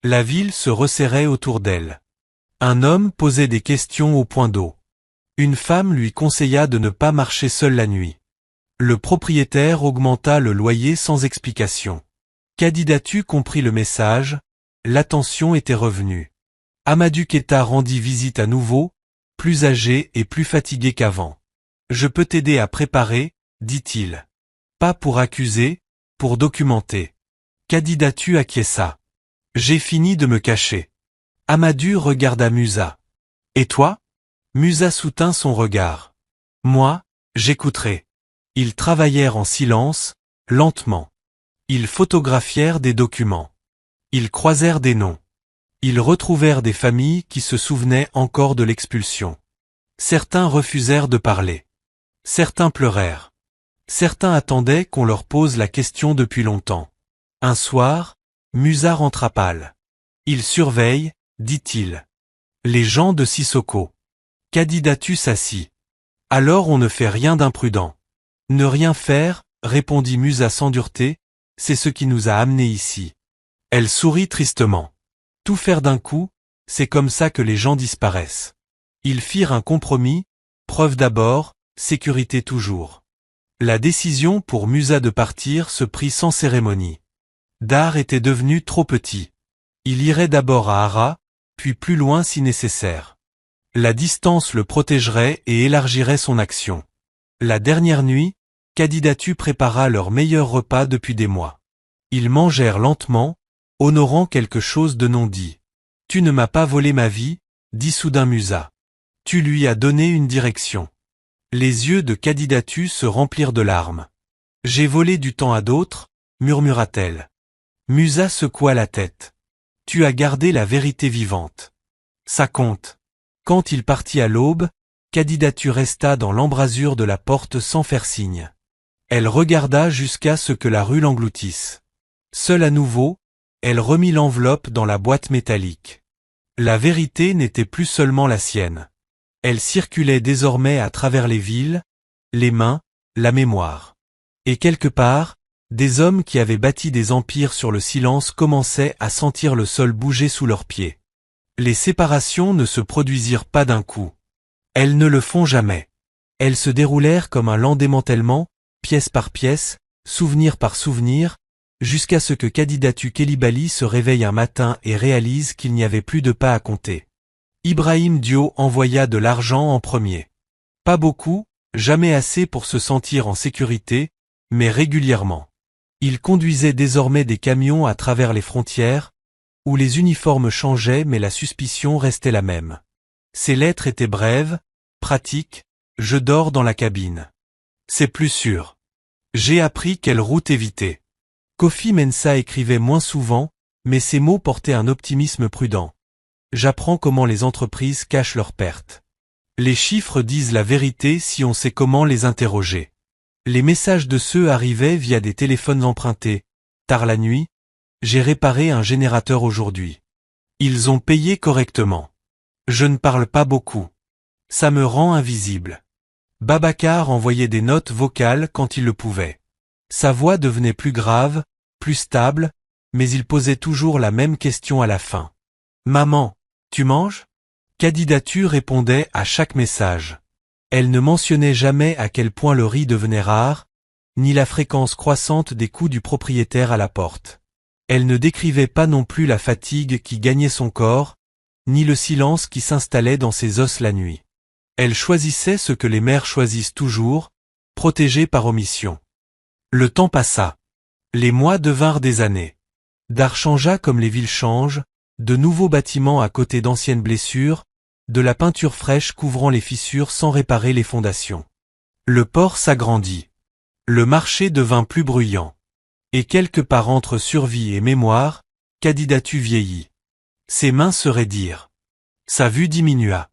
La ville se resserrait autour d'elle. Un homme posait des questions au point d'eau. Une femme lui conseilla de ne pas marcher seule la nuit. Le propriétaire augmenta le loyer sans explication. Kadidatu comprit le message, l'attention était revenue. Amadou Keita rendit visite à nouveau, plus âgé et plus fatigué qu'avant. Je peux t'aider à préparer, dit-il. Pas pour accuser, pour documenter. Kadidatu acquiesça. J'ai fini de me cacher. Amadou regarda Musa. Et toi? Musa soutint son regard. Moi, j'écouterai. Ils travaillèrent en silence, lentement. Ils photographièrent des documents. Ils croisèrent des noms. Ils retrouvèrent des familles qui se souvenaient encore de l'expulsion. Certains refusèrent de parler. Certains pleurèrent. Certains attendaient qu'on leur pose la question depuis longtemps. Un soir, Musa rentra pâle. Il surveille, dit-il. Les gens de Sissoko. Kadidatu s'assit. Alors on ne fait rien d'imprudent. Ne rien faire, répondit Musa sans dureté, c'est ce qui nous a amenés ici. Elle sourit tristement. Tout faire d'un coup, c'est comme ça que les gens disparaissent. Ils firent un compromis, preuve d'abord, sécurité toujours. La décision pour Musa de partir se prit sans cérémonie. Dar était devenu trop petit. Il irait d'abord à Hara, puis plus loin si nécessaire. La distance le protégerait et élargirait son action. La dernière nuit, Kadidatu prépara leur meilleur repas depuis des mois. Ils mangèrent lentement, honorant quelque chose de non dit. Tu ne m'as pas volé ma vie, dit soudain Musa. Tu lui as donné une direction. Les yeux de Kadidatu se remplirent de larmes. J'ai volé du temps à d'autres, murmura-t-elle. Musa secoua la tête. Tu as gardé la vérité vivante. Ça compte. Quand il partit à l'aube, Kadidatu resta dans l'embrasure de la porte sans faire signe. Elle regarda jusqu'à ce que la rue l'engloutisse. Seule à nouveau, elle remit l'enveloppe dans la boîte métallique. La vérité n'était plus seulement la sienne. Elle circulait désormais à travers les villes, les mains, la mémoire. Et quelque part, des hommes qui avaient bâti des empires sur le silence commençaient à sentir le sol bouger sous leurs pieds. Les séparations ne se produisirent pas d'un coup. Elles ne le font jamais. Elles se déroulèrent comme un lent démantèlement, pièce par pièce, souvenir par souvenir, jusqu'à ce que Kadidatu Kelibali se réveille un matin et réalise qu'il n'y avait plus de pas à compter. Ibrahim Dio envoya de l'argent en premier. Pas beaucoup, jamais assez pour se sentir en sécurité, mais régulièrement. Il conduisait désormais des camions à travers les frontières, où les uniformes changeaient mais la suspicion restait la même. Ses lettres étaient brèves, pratiques, je dors dans la cabine. C'est plus sûr. J'ai appris quelle route éviter. Kofi Mensa écrivait moins souvent, mais ses mots portaient un optimisme prudent. J'apprends comment les entreprises cachent leurs pertes. Les chiffres disent la vérité si on sait comment les interroger. Les messages de ceux arrivaient via des téléphones empruntés. Tard la nuit, j'ai réparé un générateur aujourd'hui. Ils ont payé correctement. Je ne parle pas beaucoup. Ça me rend invisible. Babacar envoyait des notes vocales quand il le pouvait. Sa voix devenait plus grave, plus stable, mais il posait toujours la même question à la fin. Maman, tu manges? Kadidatu répondait à chaque message. Elle ne mentionnait jamais à quel point le riz devenait rare, ni la fréquence croissante des coups du propriétaire à la porte. Elle ne décrivait pas non plus la fatigue qui gagnait son corps, ni le silence qui s'installait dans ses os la nuit. Elle choisissait ce que les mères choisissent toujours, protégées par omission. Le temps passa. Les mois devinrent des années. Dar changea comme les villes changent, de nouveaux bâtiments à côté d'anciennes blessures, de la peinture fraîche couvrant les fissures sans réparer les fondations. Le port s'agrandit. Le marché devint plus bruyant. Et quelque part entre survie et mémoire, Kadidatu vieillit. Ses mains se raidirent. Sa vue diminua.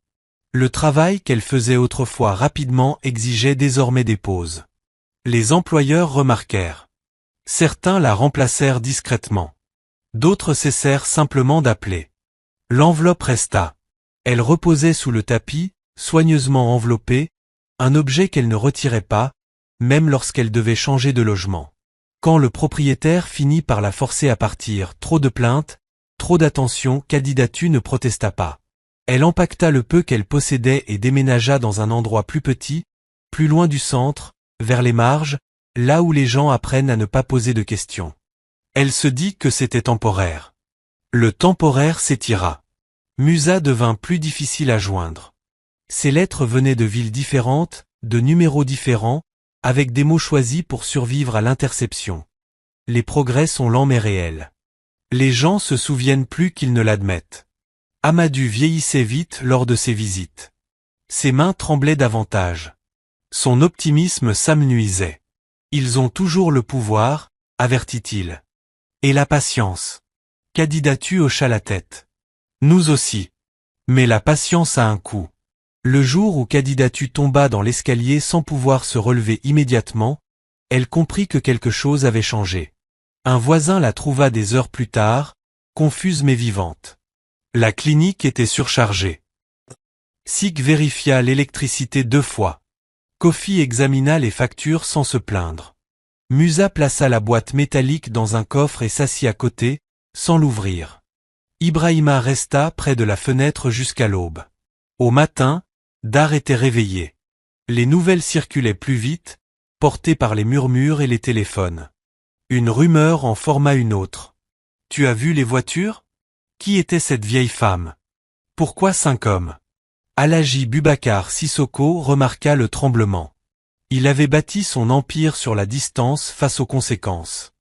Le travail qu'elle faisait autrefois rapidement exigeait désormais des pauses. Les employeurs remarquèrent. Certains la remplacèrent discrètement. D'autres cessèrent simplement d'appeler. L'enveloppe resta. Elle reposait sous le tapis, soigneusement enveloppée, un objet qu'elle ne retirait pas, même lorsqu'elle devait changer de logement. Quand le propriétaire finit par la forcer à partir, trop de plaintes, trop d'attention, Kadidatu ne protesta pas. Elle empaqueta le peu qu'elle possédait et déménagea dans un endroit plus petit, plus loin du centre, vers les marges, là où les gens apprennent à ne pas poser de questions. Elle se dit que c'était temporaire. Le temporaire s'étira. Musa devint plus difficile à joindre. Ses lettres venaient de villes différentes, de numéros différents, avec des mots choisis pour survivre à l'interception. Les progrès sont lents mais réels. Les gens se souviennent plus qu'ils ne l'admettent. Amadou vieillissait vite lors de ses visites. Ses mains tremblaient davantage. Son optimisme s'amenuisait. Ils ont toujours le pouvoir, avertit-il. Et la patience. Kadidatu hocha la tête. Nous aussi. Mais la patience a un coût. Le jour où Kadidatu tomba dans l'escalier sans pouvoir se relever immédiatement, elle comprit que quelque chose avait changé. Un voisin la trouva des heures plus tard, confuse mais vivante. La clinique était surchargée. Sik vérifia l'électricité 2 fois. Kofi examina les factures sans se plaindre. Musa plaça la boîte métallique dans un coffre et s'assit à côté, sans l'ouvrir. Ibrahima resta près de la fenêtre jusqu'à l'aube. Au matin, Dar était réveillé. Les nouvelles circulaient plus vite, portées par les murmures et les téléphones. Une rumeur en forma une autre. « Tu as vu les voitures ? Qui était cette vieille femme ? Pourquoi 5 hommes ?» Alhaji Boubacar Sissoko remarqua le tremblement. Il avait bâti son empire sur la distance face aux conséquences.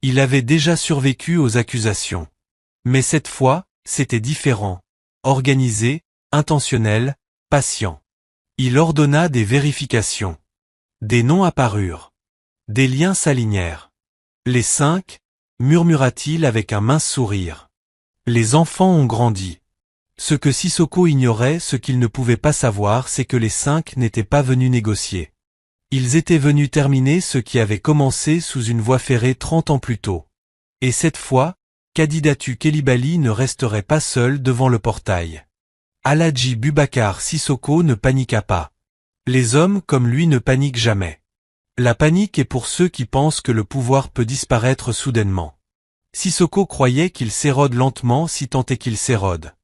Il avait déjà survécu aux accusations. Mais cette fois, c'était différent. Organisé, intentionnel, patient. Il ordonna des vérifications. Des noms apparurent. Des liens s'alignèrent. Les 5, murmura-t-il avec un mince sourire. Les enfants ont grandi. Ce que Sissoko ignorait, ce qu'il ne pouvait pas savoir, c'est que les 5 n'étaient pas venus négocier. Ils étaient venus terminer ce qui avait commencé sous une voie ferrée 30 ans plus tôt. Et cette fois, Kadidatu Kelibali ne resterait pas seul devant le portail. Alhaji Boubacar Sissoko ne paniqua pas. Les hommes comme lui ne paniquent jamais. La panique est pour ceux qui pensent que le pouvoir peut disparaître soudainement. Sissoko croyait qu'il s'érode lentement si tant est qu'il s'érode.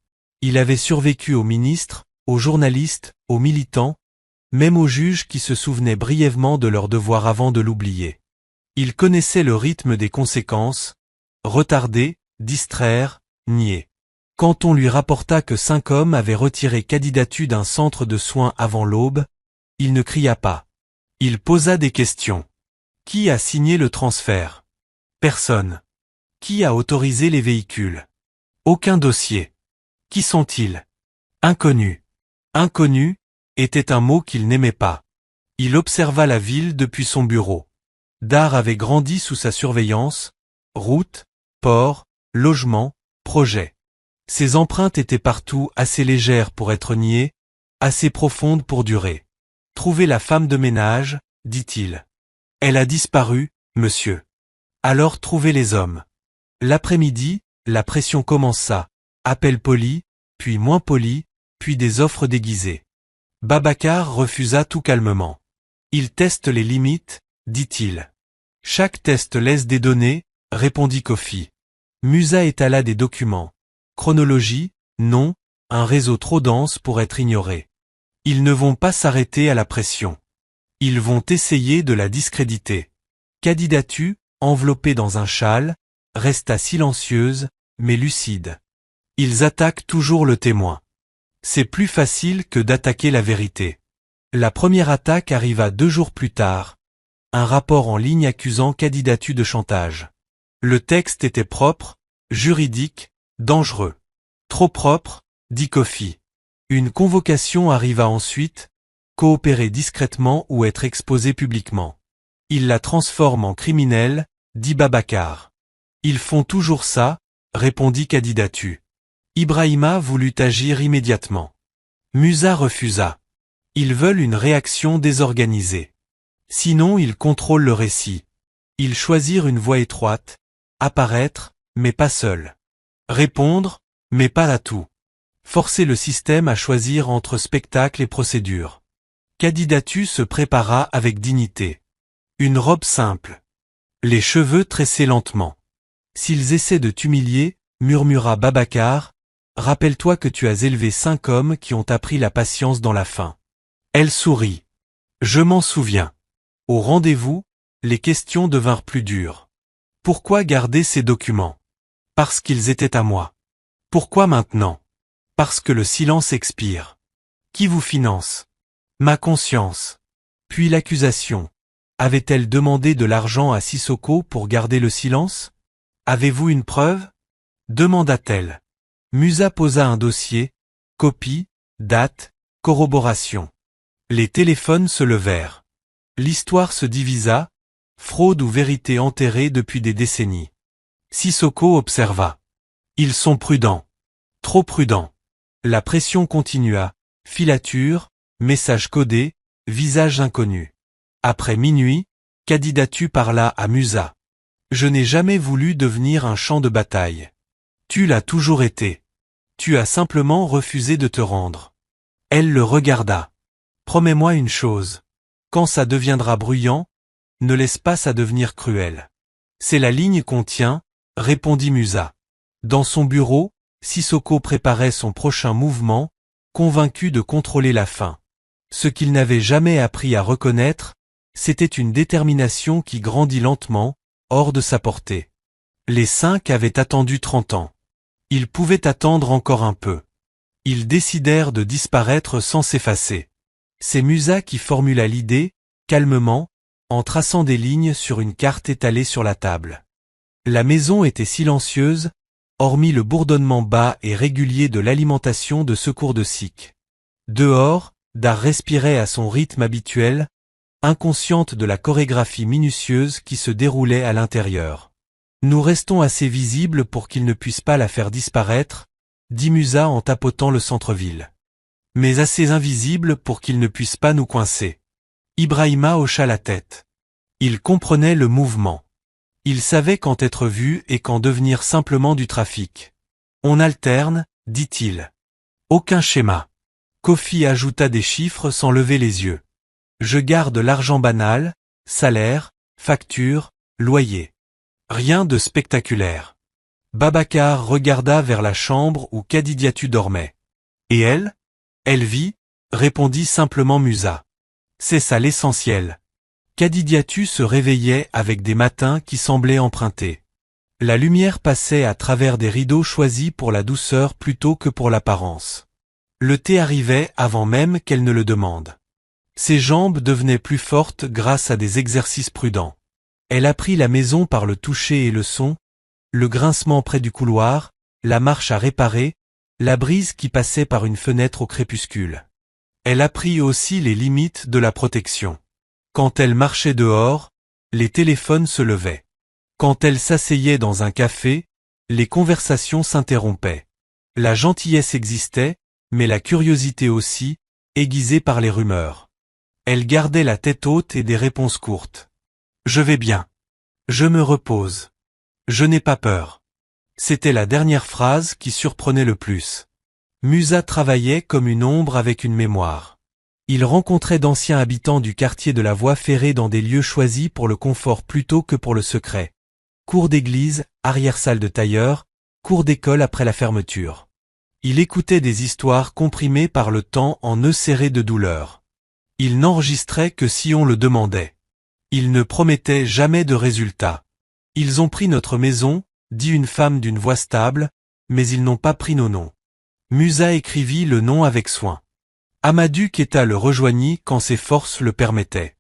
Il avait survécu aux ministres, aux journalistes, aux militants, même aux juges qui se souvenaient brièvement de leur devoir avant de l'oublier. Il connaissait le rythme des conséquences, retarder, distraire, nier. Quand on lui rapporta que 5 hommes avaient retiré Kadidatu d'un centre de soins avant l'aube, il ne cria pas. Il posa des questions. Qui a signé le transfert? Personne. Qui a autorisé les véhicules? Aucun dossier. Qui sont-ils? Inconnus. Inconnu était un mot qu'il n'aimait pas. Il observa la ville depuis son bureau. Dar avait grandi sous sa surveillance, routes, ports, logements, projets. Ses empreintes étaient partout assez légères pour être niées, assez profondes pour durer. Trouvez la femme de ménage, dit-il. Elle a disparu, monsieur. Alors trouvez les hommes. L'après-midi, la pression commença. Appel poli, puis moins poli, puis des offres déguisées. Babacar refusa tout calmement. Il teste les limites, dit-il. Chaque test laisse des données, répondit Kofi. Musa étala des documents. Chronologie, non, un réseau trop dense pour être ignoré. Ils ne vont pas s'arrêter à la pression. Ils vont essayer de la discréditer. Kadidatu, enveloppée dans un châle, resta silencieuse, mais lucide. Ils attaquent toujours le témoin. C'est plus facile que d'attaquer la vérité. La première attaque arriva 2 jours plus tard. Un rapport en ligne accusant Kadidatu de chantage. Le texte était propre, juridique, dangereux. Trop propre, dit Kofi. Une convocation arriva ensuite, coopérer discrètement ou être exposé publiquement. Ils la transforment en criminelle, dit Babacar. Ils font toujours ça, répondit Kadidatu. Ibrahima voulut agir immédiatement. Musa refusa. Ils veulent une réaction désorganisée. Sinon ils contrôlent le récit. Ils choisirent une voie étroite, apparaître, mais pas seul. Répondre, mais pas à tout. Forcer le système à choisir entre spectacle et procédure. Kadidatu se prépara avec dignité. Une robe simple. Les cheveux tressés lentement. S'ils essaient de t'humilier, murmura Babacar, rappelle-toi que tu as élevé 5 hommes qui ont appris la patience dans la faim. Elle sourit. Je m'en souviens. Au rendez-vous, les questions devinrent plus dures. Pourquoi garder ces documents? Parce qu'ils étaient à moi. Pourquoi maintenant? Parce que le silence expire. Qui vous finance? Ma conscience. Puis l'accusation. Avait-elle demandé de l'argent à Sissoko pour garder le silence? Avez-vous une preuve? Demanda-t-elle. Musa posa un dossier, copie, date, corroboration. Les téléphones se levèrent. L'histoire se divisa, fraude ou vérité enterrée depuis des décennies. Sissoko observa. Ils sont prudents. Trop prudents. La pression continua, filature, message codé, visage inconnu. Après minuit, Kadidatu parla à Musa. Je n'ai jamais voulu devenir un champ de bataille. Tu l'as toujours été. Tu as simplement refusé de te rendre. Elle le regarda. Promets-moi une chose. Quand ça deviendra bruyant, ne laisse pas ça devenir cruel. C'est la ligne qu'on tient, répondit Musa. Dans son bureau, Sissoko préparait son prochain mouvement, convaincu de contrôler la faim. Ce qu'il n'avait jamais appris à reconnaître, c'était une détermination qui grandit lentement, hors de sa portée. Les 5 avaient attendu 30 ans. Ils pouvaient attendre encore un peu. Ils décidèrent de disparaître sans s'effacer. C'est Musa qui formula l'idée, calmement, en traçant des lignes sur une carte étalée sur la table. La maison était silencieuse, hormis le bourdonnement bas et régulier de l'alimentation de secours de Sikh. Dehors, Dar respirait à son rythme habituel, inconsciente de la chorégraphie minutieuse qui se déroulait à l'intérieur. Nous restons assez visibles pour qu'ils ne puissent pas la faire disparaître, dit Musa en tapotant le centre-ville. Mais assez invisibles pour qu'ils ne puissent pas nous coincer. Ibrahima hocha la tête. Il comprenait le mouvement. Il savait quand être vu et quand devenir simplement du trafic. On alterne, dit-il. Aucun schéma. Kofi ajouta des chiffres sans lever les yeux. Je garde l'argent banal, salaire, facture, loyer. Rien de spectaculaire. Babacar regarda vers la chambre où Kadidatu dormait. Et elle? Elle vit, répondit simplement Musa. C'est ça l'essentiel. Kadidatu se réveillait avec des matins qui semblaient empruntés. La lumière passait à travers des rideaux choisis pour la douceur plutôt que pour l'apparence. Le thé arrivait avant même qu'elle ne le demande. Ses jambes devenaient plus fortes grâce à des exercices prudents. Elle apprit la maison par le toucher et le son, le grincement près du couloir, la marche à réparer, la brise qui passait par une fenêtre au crépuscule. Elle apprit aussi les limites de la protection. Quand elle marchait dehors, les téléphones se levaient. Quand elle s'asseyait dans un café, les conversations s'interrompaient. La gentillesse existait, mais la curiosité aussi, aiguisée par les rumeurs. Elle gardait la tête haute et des réponses courtes. Je vais bien. Je me repose. Je n'ai pas peur. C'était la dernière phrase qui surprenait le plus. Musa travaillait comme une ombre avec une mémoire. Il rencontrait d'anciens habitants du quartier de la voie ferrée dans des lieux choisis pour le confort plutôt que pour le secret. Cour d'église, arrière-salle de tailleur, cour d'école après la fermeture. Il écoutait des histoires comprimées par le temps en nœuds serrés de douleur. Il n'enregistrait que si on le demandait. Il ne promettait jamais de résultat. Ils ont pris notre maison, dit une femme d'une voix stable, mais ils n'ont pas pris nos noms. Musa écrivit le nom avec soin. Amadou Keita le rejoignit quand ses forces le permettaient.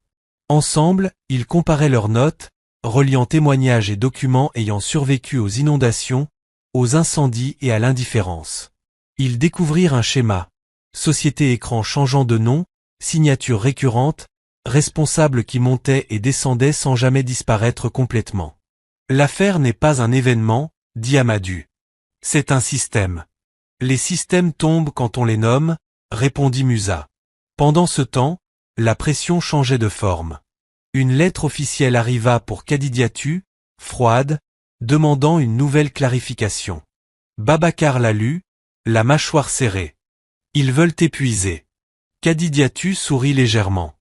Ensemble, ils comparaient leurs notes, reliant témoignages et documents ayant survécu aux inondations, aux incendies et à l'indifférence. Ils découvrirent un schéma. Société écran changeant de nom, signature récurrente, responsable qui montait et descendait sans jamais disparaître complètement. L'affaire n'est pas un événement, dit Amadou. C'est un système. Les systèmes tombent quand on les nomme, répondit Musa. Pendant ce temps, la pression changeait de forme. Une lettre officielle arriva pour Kadidiatou, froide, demandant une nouvelle clarification. Babacar la lut, la mâchoire serrée. Ils veulent t'épuiser. Kadidiatou sourit légèrement.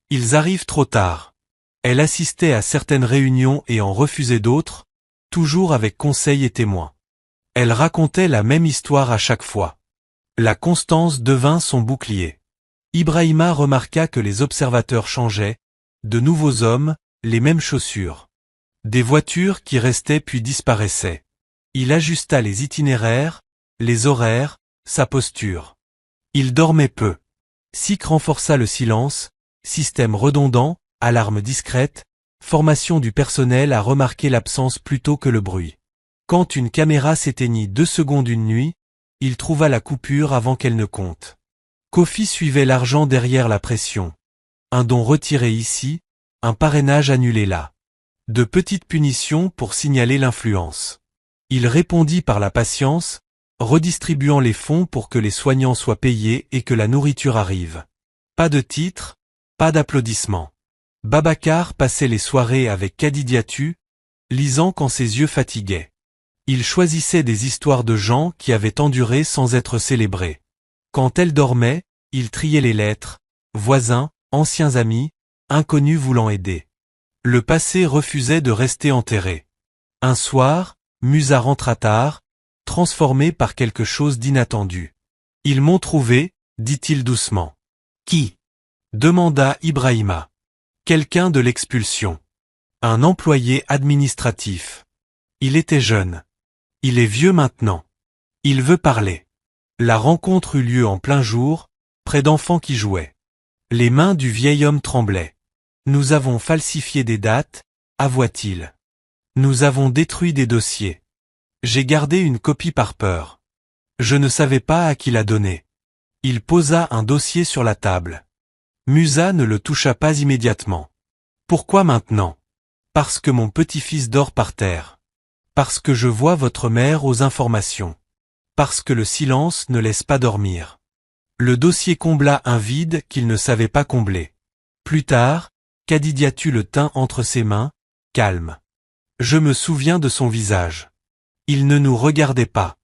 Ils arrivent trop tard. Elle assistait à certaines réunions et en refusait d'autres, toujours avec conseils et témoins. Elle racontait la même histoire à chaque fois. La constance devint son bouclier. Ibrahima remarqua que les observateurs changeaient, de nouveaux hommes, les mêmes chaussures. Des voitures qui restaient puis disparaissaient. Il ajusta les itinéraires, les horaires, sa posture. Il dormait peu. Sik renforça le silence, système redondant, alarme discrète, formation du personnel à remarquer l'absence plutôt que le bruit. Quand une caméra s'éteignit 2 secondes une nuit, il trouva la coupure avant qu'elle ne compte. Kofi suivait l'argent derrière la pression. Un don retiré ici, un parrainage annulé là. De petites punitions pour signaler l'influence. Il répondit par la patience, redistribuant les fonds pour que les soignants soient payés et que la nourriture arrive. Pas de titre, pas d'applaudissements. Babacar passait les soirées avec Kadidiatou, lisant quand ses yeux fatiguaient. Il choisissait des histoires de gens qui avaient enduré sans être célébrés. Quand elle dormait, il triait les lettres, voisins, anciens amis, inconnus voulant aider. Le passé refusait de rester enterré. Un soir, Musa rentra tard, transformé par quelque chose d'inattendu. Ils m'ont trouvé, dit-il doucement. Qui? Demanda Ibrahima. Quelqu'un de l'expulsion. Un employé administratif. Il était jeune. Il est vieux maintenant. Il veut parler. La rencontre eut lieu en plein jour, près d'enfants qui jouaient. Les mains du vieil homme tremblaient. Nous avons falsifié des dates, avoua-t-il. Nous avons détruit des dossiers. J'ai gardé une copie par peur. Je ne savais pas à qui la donner. Il posa un dossier sur la table. Musa ne le toucha pas immédiatement. Pourquoi maintenant? Parce que mon petit-fils dort par terre. Parce que je vois votre mère aux informations. Parce que le silence ne laisse pas dormir. Le dossier combla un vide qu'il ne savait pas combler. Plus tard, Kadidiatou le tint entre ses mains, calme. Je me souviens de son visage. Il ne nous regardait pas.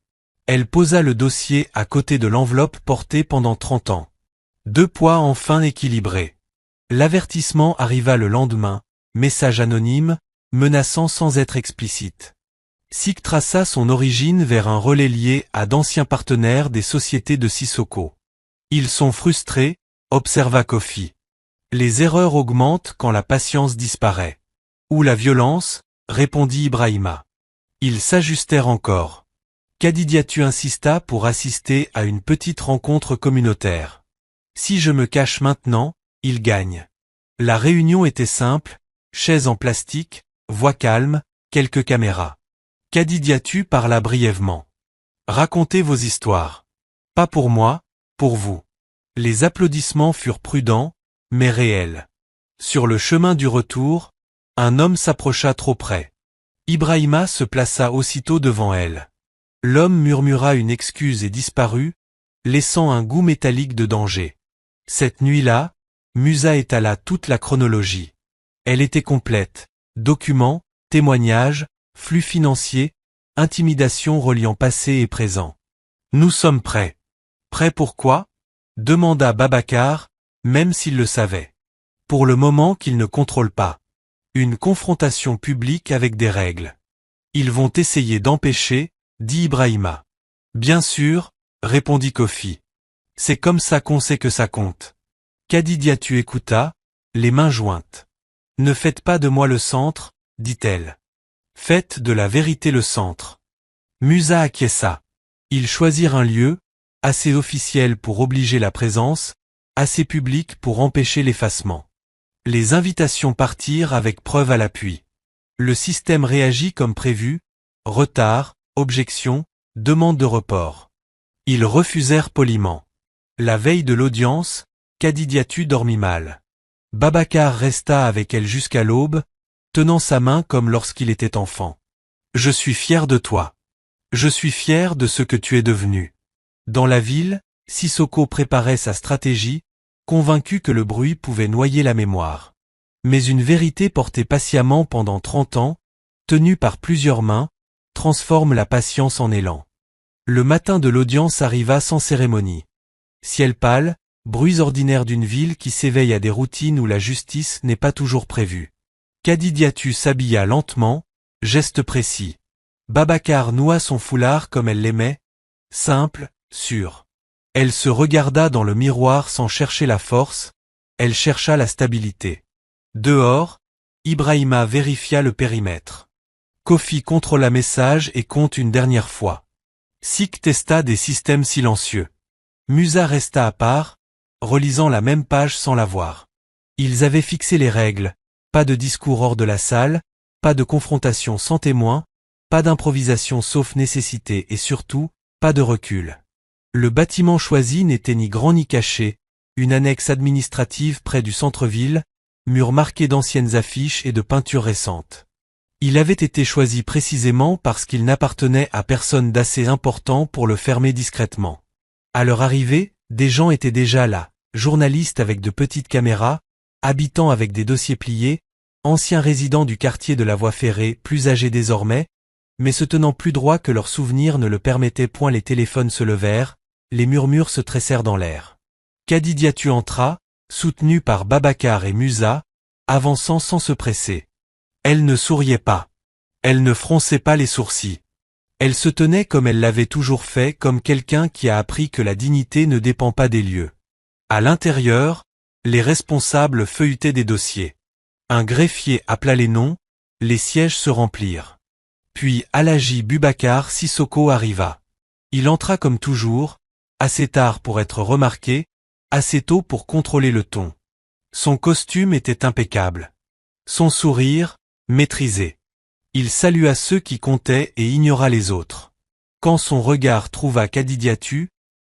Elle posa le dossier à côté de l'enveloppe portée pendant 30 ans. 2 poids enfin équilibrés. L'avertissement arriva le lendemain, message anonyme, menaçant sans être explicite. Sik traça son origine vers un relais lié à d'anciens partenaires des sociétés de Sissoko. Ils sont frustrés, observa Kofi. Les erreurs augmentent quand la patience disparaît. Ou la violence, répondit Ibrahima. Ils s'ajustèrent encore. Kadidiatou insista pour assister à une petite rencontre communautaire. Si je me cache maintenant, il gagne. La réunion était simple, chaises en plastique, voix calme, quelques caméras. Kadidiatou parla brièvement. Racontez vos histoires. Pas pour moi, pour vous. Les applaudissements furent prudents, mais réels. Sur le chemin du retour, un homme s'approcha trop près. Ibrahima se plaça aussitôt devant elle. L'homme murmura une excuse et disparut, laissant un goût métallique de danger. Cette nuit-là, Musa étala toute la chronologie. Elle était complète. Documents, témoignages, flux financiers, intimidation reliant passé et présent. Nous sommes prêts. Prêts pour quoi? Demanda Babacar, même s'il le savait. Pour le moment qu'il ne contrôle pas. Une confrontation publique avec des règles. Ils vont essayer d'empêcher, dit Ibrahima. Bien sûr, répondit Kofi. C'est comme ça qu'on sait que ça compte. Kadidiatou écouta, les mains jointes. Ne faites pas de moi le centre, dit-elle. Faites de la vérité le centre. Musa acquiesça. Ils choisirent un lieu, assez officiel pour obliger la présence, assez public pour empêcher l'effacement. Les invitations partirent avec preuve à l'appui. Le système réagit comme prévu, retard, objection, demande de report. Ils refusèrent poliment. La veille de l'audience, Kadidiatou dormit mal. Babacar resta avec elle jusqu'à l'aube, tenant sa main comme lorsqu'il était enfant. Je suis fier de toi. Je suis fier de ce que tu es devenu. Dans la ville, Sissoko préparait sa stratégie, convaincu que le bruit pouvait noyer la mémoire. Mais une vérité portée patiemment pendant 30 ans, tenue par plusieurs mains, transforme la patience en élan. Le matin de l'audience arriva sans cérémonie. Ciel pâle, bruits ordinaires d'une ville qui s'éveille à des routines où la justice n'est pas toujours prévue. Kadidiatou s'habilla lentement, geste précis. Babacar noua son foulard comme elle l'aimait, simple, sûr. Elle se regarda dans le miroir sans chercher la force, elle chercha la stabilité. Dehors, Ibrahima vérifia le périmètre. Kofi contrôla message et compte une dernière fois. Sik testa des systèmes silencieux. Musa resta à part, relisant la même page sans la voir. Ils avaient fixé les règles, pas de discours hors de la salle, pas de confrontation sans témoin, pas d'improvisation sauf nécessité et surtout, pas de recul. Le bâtiment choisi n'était ni grand ni caché, une annexe administrative près du centre-ville, murs marqués d'anciennes affiches et de peintures récentes. Il avait été choisi précisément parce qu'il n'appartenait à personne d'assez important pour le fermer discrètement. À leur arrivée, des gens étaient déjà là, journalistes avec de petites caméras, habitants avec des dossiers pliés, anciens résidents du quartier de la voie ferrée, plus âgés désormais, mais se tenant plus droit que leurs souvenirs ne le permettaient point. Les téléphones se levèrent, les murmures se tressèrent dans l'air. Kadidiatou entra, soutenue par Babacar et Musa, avançant sans se presser. Elle ne souriait pas. Elle ne fronçait pas les sourcils. Elle se tenait comme elle l'avait toujours fait, comme quelqu'un qui a appris que la dignité ne dépend pas des lieux. À l'intérieur, les responsables feuilletaient des dossiers. Un greffier appela les noms, les sièges se remplirent. Puis Alhaji Boubacar Sissoko arriva. Il entra comme toujours, assez tard pour être remarqué, assez tôt pour contrôler le ton. Son costume était impeccable. Son sourire, maîtrisé. Il salua ceux qui comptaient et ignora les autres. Quand son regard trouva Kadidiatou,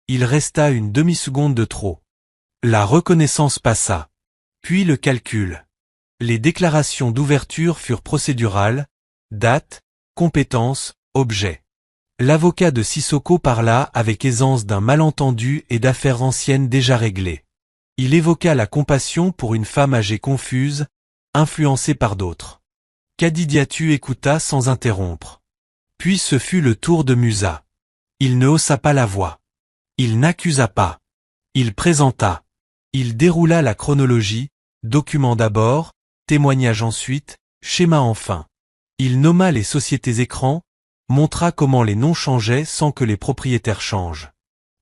il resta une demi-seconde de trop. La reconnaissance passa. Puis le calcul. Les déclarations d'ouverture furent procédurales, date, compétences, objet. L'avocat de Sissoko parla avec aisance d'un malentendu et d'affaires anciennes déjà réglées. Il évoqua la compassion pour une femme âgée confuse, influencée par d'autres. Kadidiatou écouta sans interrompre. Puis ce fut le tour de Musa. Il ne haussa pas la voix. Il n'accusa pas. Il présenta. Il déroula la chronologie, document d'abord, témoignage ensuite, schéma enfin. Il nomma les sociétés écrans, montra comment les noms changeaient sans que les propriétaires changent.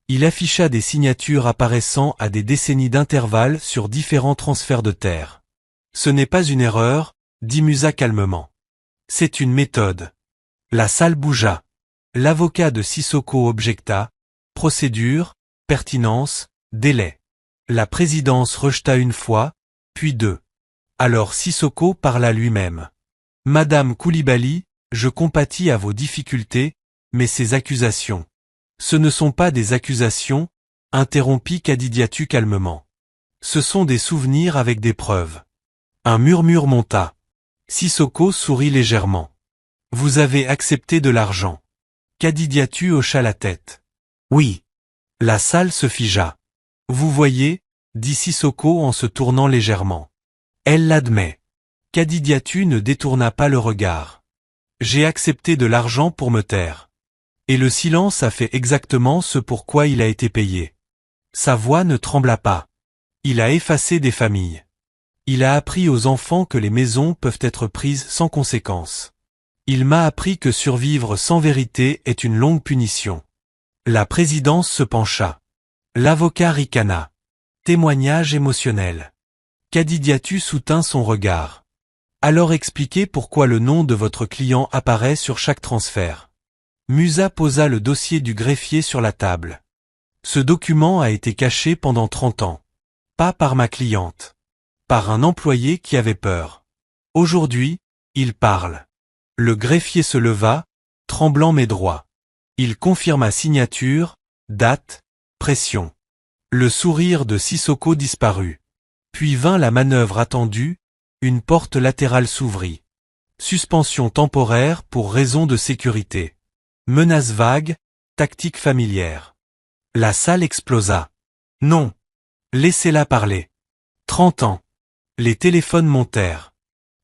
Il afficha des signatures apparaissant à des décennies d'intervalle sur différents transferts de terres. Ce n'est pas une erreur, dit Musa calmement. C'est une méthode. La salle bougea. L'avocat de Sissoko objecta. Procédure, pertinence, délai. La présidence rejeta une fois, puis deux. Alors Sissoko parla lui-même. Madame Koulibaly, je compatis à vos difficultés, mais ces accusations. Ce ne sont pas des accusations, interrompit Kadidiatou calmement. Ce sont des souvenirs avec des preuves. Un murmure monta. Sissoko sourit légèrement. Vous avez accepté de l'argent. Kadidiatou hocha la tête. Oui. La salle se figea. Vous voyez, dit Sissoko en se tournant légèrement. Elle l'admet. Kadidiatou ne détourna pas le regard. J'ai accepté de l'argent pour me taire. Et le silence a fait exactement ce pour quoi il a été payé. Sa voix ne trembla pas. Il a effacé des familles. Il a appris aux enfants que les maisons peuvent être prises sans conséquence. Il m'a appris que survivre sans vérité est une longue punition. La présidence se pencha. L'avocat ricana. Témoignage émotionnel. Kadidiatu soutint son regard. Alors expliquez pourquoi le nom de votre client apparaît sur chaque transfert. Musa posa le dossier du greffier sur la table. Ce document a été caché pendant 30 ans. Pas par ma cliente. Par un employé qui avait peur. Aujourd'hui, il parle. Le greffier se leva, tremblant mais droit. Il confirma signature, date, pression. Le sourire de Sissoko disparut. Puis vint la manœuvre attendue, une porte latérale s'ouvrit. Suspension temporaire pour raison de sécurité. Menace vague, tactique familière. La salle explosa. Non. Laissez-la parler. 30 ans. Les téléphones montèrent.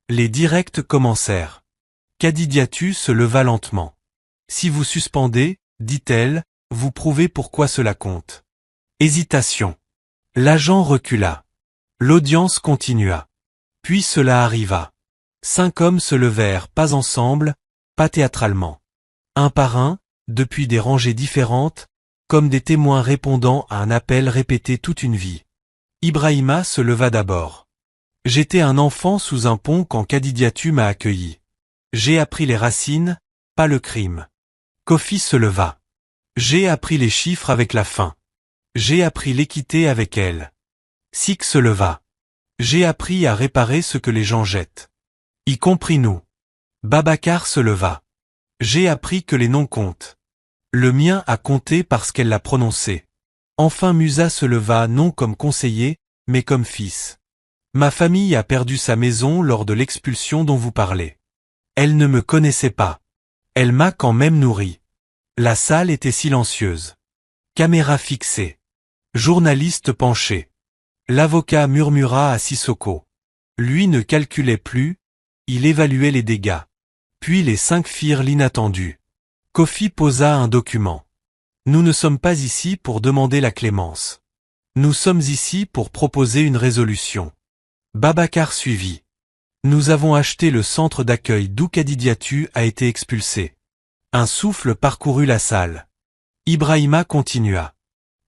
Les directs commencèrent. Kadidiatu se leva lentement. Si vous suspendez, dit-elle, vous prouvez pourquoi cela compte. Hésitation. L'agent recula. L'audience continua. Puis cela arriva. 5 hommes se levèrent, pas ensemble, pas théâtralement. Un par un, depuis des rangées différentes, comme des témoins répondant à un appel répété toute une vie. Ibrahima se leva d'abord. J'étais un enfant sous un pont quand Kadidiatu m'a accueilli. J'ai appris les racines, pas le crime. Kofi se leva. J'ai appris les chiffres avec la faim. J'ai appris l'équité avec elle. Sik se leva. J'ai appris à réparer ce que les gens jettent. Y compris nous. Babacar se leva. J'ai appris que les noms comptent. Le mien a compté parce qu'elle l'a prononcé. Enfin Musa se leva non comme conseiller, mais comme fils. Ma famille a perdu sa maison lors de l'expulsion dont vous parlez. Elle ne me connaissait pas. Elle m'a quand même nourri. La salle était silencieuse. Caméra fixée. Journaliste penché. L'avocat murmura à Sissoko. Lui ne calculait plus, il évaluait les dégâts. Puis les 5 firent l'inattendu. Kofi posa un document. Nous ne sommes pas ici pour demander la clémence. Nous sommes ici pour proposer une résolution. Babacar suivit. Nous avons acheté le centre d'accueil d'où Kadidiatu a été expulsé. Un souffle parcourut la salle. Ibrahima continua.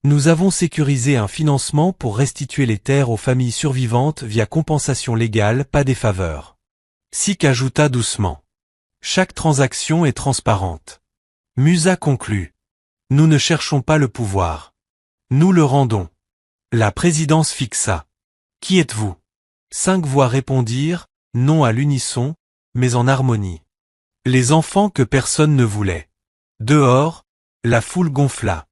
Nous avons sécurisé un financement pour restituer les terres aux familles survivantes via compensation légale, pas des faveurs. Sik ajouta doucement. Chaque transaction est transparente. Musa conclut. Nous ne cherchons pas le pouvoir. Nous le rendons. La présidence fixa. Qui êtes-vous? 5 voix répondirent, non à l'unisson, mais en harmonie. Les enfants que personne ne voulait. Dehors, la foule gonfla.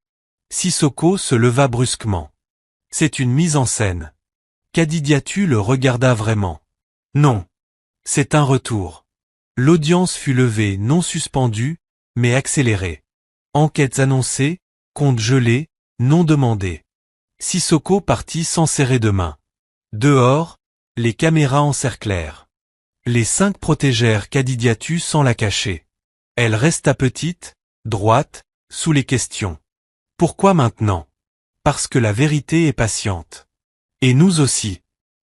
Sissoko se leva brusquement. C'est une mise en scène. Kadidiatu le regarda vraiment. Non. C'est un retour. L'audience fut levée, non suspendue, mais accélérée. Enquêtes annoncées, comptes gelés, non demandés. Sissoko partit sans serrer de main. Dehors, les caméras encerclèrent. Les 5 protégèrent Kadidiatu sans la cacher. Elle resta petite, droite, sous les questions. Pourquoi maintenant? Parce que la vérité est patiente. Et nous aussi.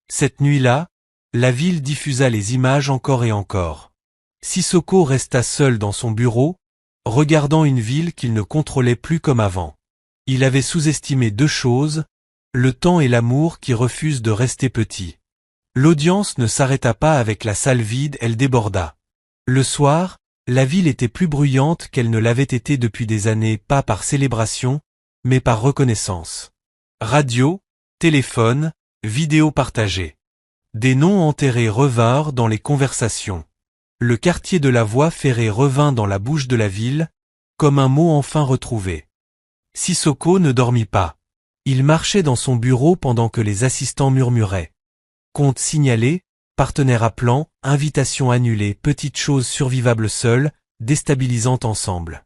Cette nuit-là, la ville diffusa les images encore et encore. Sissoko resta seul dans son bureau, regardant une ville qu'il ne contrôlait plus comme avant. Il avait sous-estimé 2 choses, le temps et l'amour qui refusent de rester petits. L'audience ne s'arrêta pas avec la salle vide, elle déborda. Le soir, la ville était plus bruyante qu'elle ne l'avait été depuis des années, pas par célébration, mais par reconnaissance. Radio, téléphone, vidéo partagée. Des noms enterrés revinrent dans les conversations. Le quartier de la voie ferrée revint dans la bouche de la ville, comme un mot enfin retrouvé. Sissoko ne dormit pas. Il marchait dans son bureau pendant que les assistants murmuraient. Compte signalé, partenaire appelant, invitation annulée, petites choses survivables seules, déstabilisantes ensemble.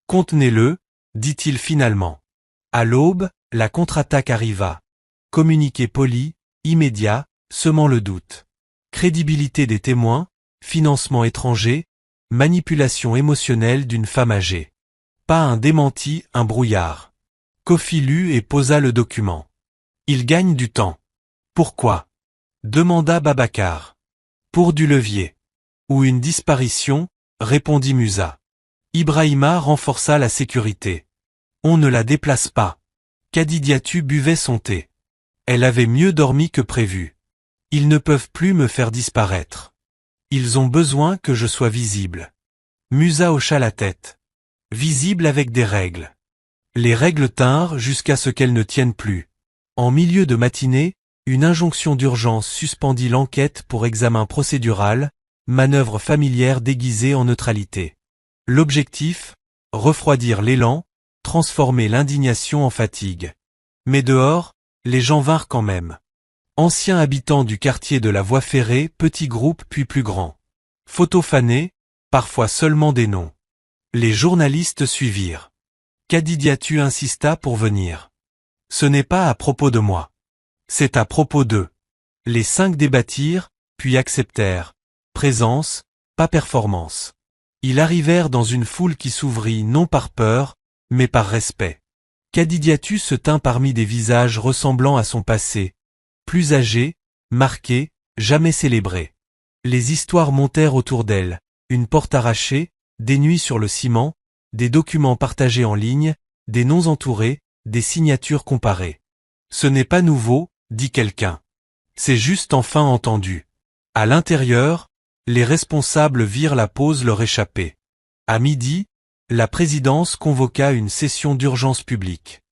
Contenez-le, dit-il finalement. À l'aube, la contre-attaque arriva. Communiqué poli, immédiat, semant le doute. Crédibilité des témoins, financement étranger, manipulation émotionnelle d'une femme âgée. Pas un démenti, un brouillard. Kofi lut et posa le document. Il gagne du temps. Pourquoi? Demanda Babacar. Pour du levier. Ou une disparition, répondit Musa. Ibrahima renforça la sécurité. On ne la déplace pas. Kadidiatu buvait son thé. Elle avait mieux dormi que prévu. Ils ne peuvent plus me faire disparaître. Ils ont besoin que je sois visible. Musa hocha la tête. Visible avec des règles. Les règles tinrent jusqu'à ce qu'elles ne tiennent plus. En milieu de matinée, une injonction d'urgence suspendit l'enquête pour examen procédural, manœuvre familière déguisée en neutralité. L'objectif, refroidir l'élan, transformer l'indignation en fatigue. Mais dehors, les gens vinrent quand même. Anciens habitants du quartier de la voie ferrée, petits groupes puis plus grands. Photos fanées, parfois seulement des noms. Les journalistes suivirent. Kadidiatu insista pour venir. Ce n'est pas à propos de moi. C'est à propos d'eux. Les 5 débattirent, puis acceptèrent. Présence, pas performance. Ils arrivèrent dans une foule qui s'ouvrit non par peur, mais par respect. Kadidiatu se tint parmi des visages ressemblant à son passé. Plus âgés, marqués, jamais célébrés. Les histoires montèrent autour d'elle. Une porte arrachée, des nuits sur le ciment, des documents partagés en ligne, des noms entourés, des signatures comparées. Ce n'est pas nouveau, dit quelqu'un. C'est juste enfin entendu. À l'intérieur, les responsables virent la pause leur échapper. À midi, la présidence convoqua une session d'urgence publique.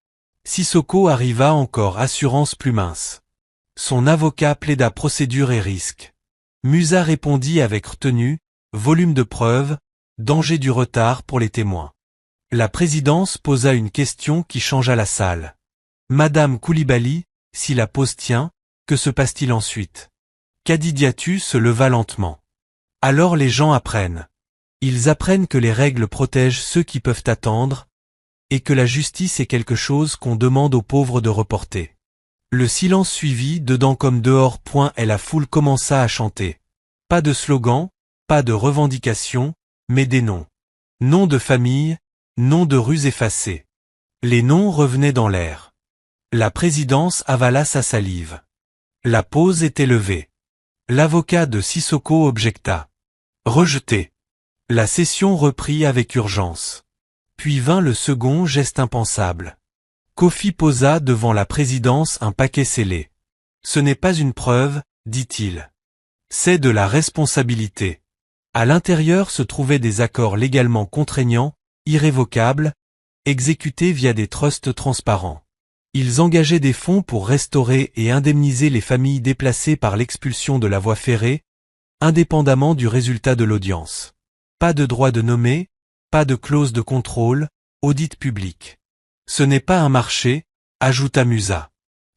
Sissoko arriva encore assurance plus mince. Son avocat plaida procédure et risque. Musa répondit avec retenue, volume de preuves, danger du retard pour les témoins. La présidence posa une question qui changea la salle. Madame Koulibaly, si la pause tient, que se passe-t-il ensuite? Kadidiatu se leva lentement. Alors les gens apprennent. Ils apprennent que les règles protègent ceux qui peuvent attendre, et que la justice est quelque chose qu'on demande aux pauvres de reporter. Le silence suivit, dedans comme dehors. Et la foule commença à chanter. Pas de slogan, pas de revendication, mais des noms. Noms de famille, noms de rues effacées. Les noms revenaient dans l'air. La présidence avala sa salive. La pause était levée. L'avocat de Sissoko objecta. Rejeté. La session reprit avec urgence. Puis vint le second geste impensable. Kofi posa devant la présidence un paquet scellé. Ce n'est pas une preuve, dit-il. C'est de la responsabilité. À l'intérieur se trouvaient des accords légalement contraignants, irrévocables, exécutés via des trusts transparents. Ils engageaient des fonds pour restaurer et indemniser les familles déplacées par l'expulsion de la voie ferrée, indépendamment du résultat de l'audience. Pas de droit de nommer, pas de clause de contrôle, audit public. Ce n'est pas un marché, ajouta Musa.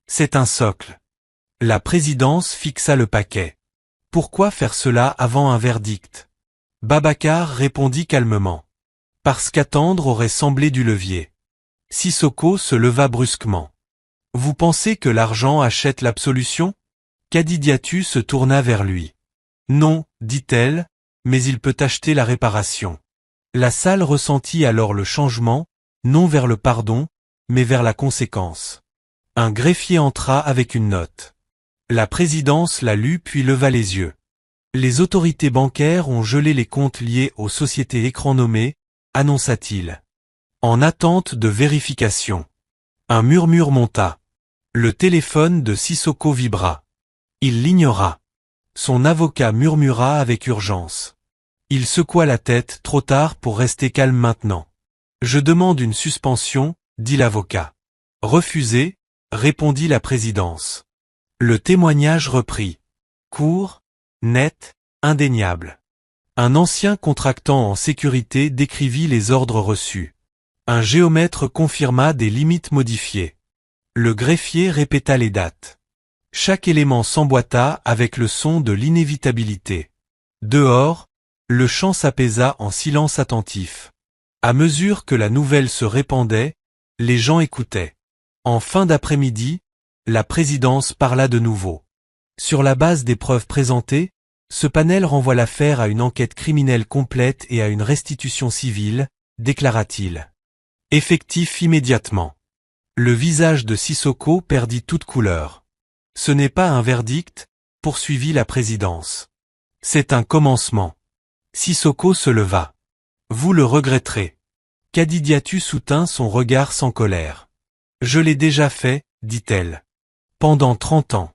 C'est un socle. La présidence fixa le paquet. Pourquoi faire cela avant un verdict? Babacar répondit calmement. Parce qu'attendre aurait semblé du levier. Sissoko se leva brusquement. Vous pensez que l'argent achète l'absolution? Kadidiatu se tourna vers lui. Non, dit-elle, mais il peut acheter la réparation. La salle ressentit alors le changement, non vers le pardon, mais vers la conséquence. Un greffier entra avec une note. La présidence la lut puis leva les yeux. Les autorités bancaires ont gelé les comptes liés aux sociétés écran nommées, annonça-t-il. En attente de vérification. Un murmure monta. Le téléphone de Sissoko vibra. Il l'ignora. Son avocat murmura avec urgence. Il secoua la tête, trop tard pour rester calme maintenant. Je demande une suspension, dit l'avocat. Refusé, répondit la présidence. Le témoignage reprit. Court, net, indéniable. Un ancien contractant en sécurité décrivit les ordres reçus. Un géomètre confirma des limites modifiées. Le greffier répéta les dates. Chaque élément s'emboîta avec le son de l'inévitabilité. Dehors, le chant s'apaisa en silence attentif. À mesure que la nouvelle se répandait, les gens écoutaient. En fin d'après-midi, la présidence parla de nouveau. Sur la base des preuves présentées, Ce panel renvoie l'affaire à une enquête criminelle complète et à une restitution civile, déclara-t-il. Effectif immédiatement. Le visage de Sissoko perdit toute couleur. Ce n'est pas un verdict, poursuivit la présidence. C'est un commencement. Sissoko se leva. Vous le regretterez. Kadidiatou soutint son regard sans colère. Je l'ai déjà fait, dit-elle. Pendant 30 ans.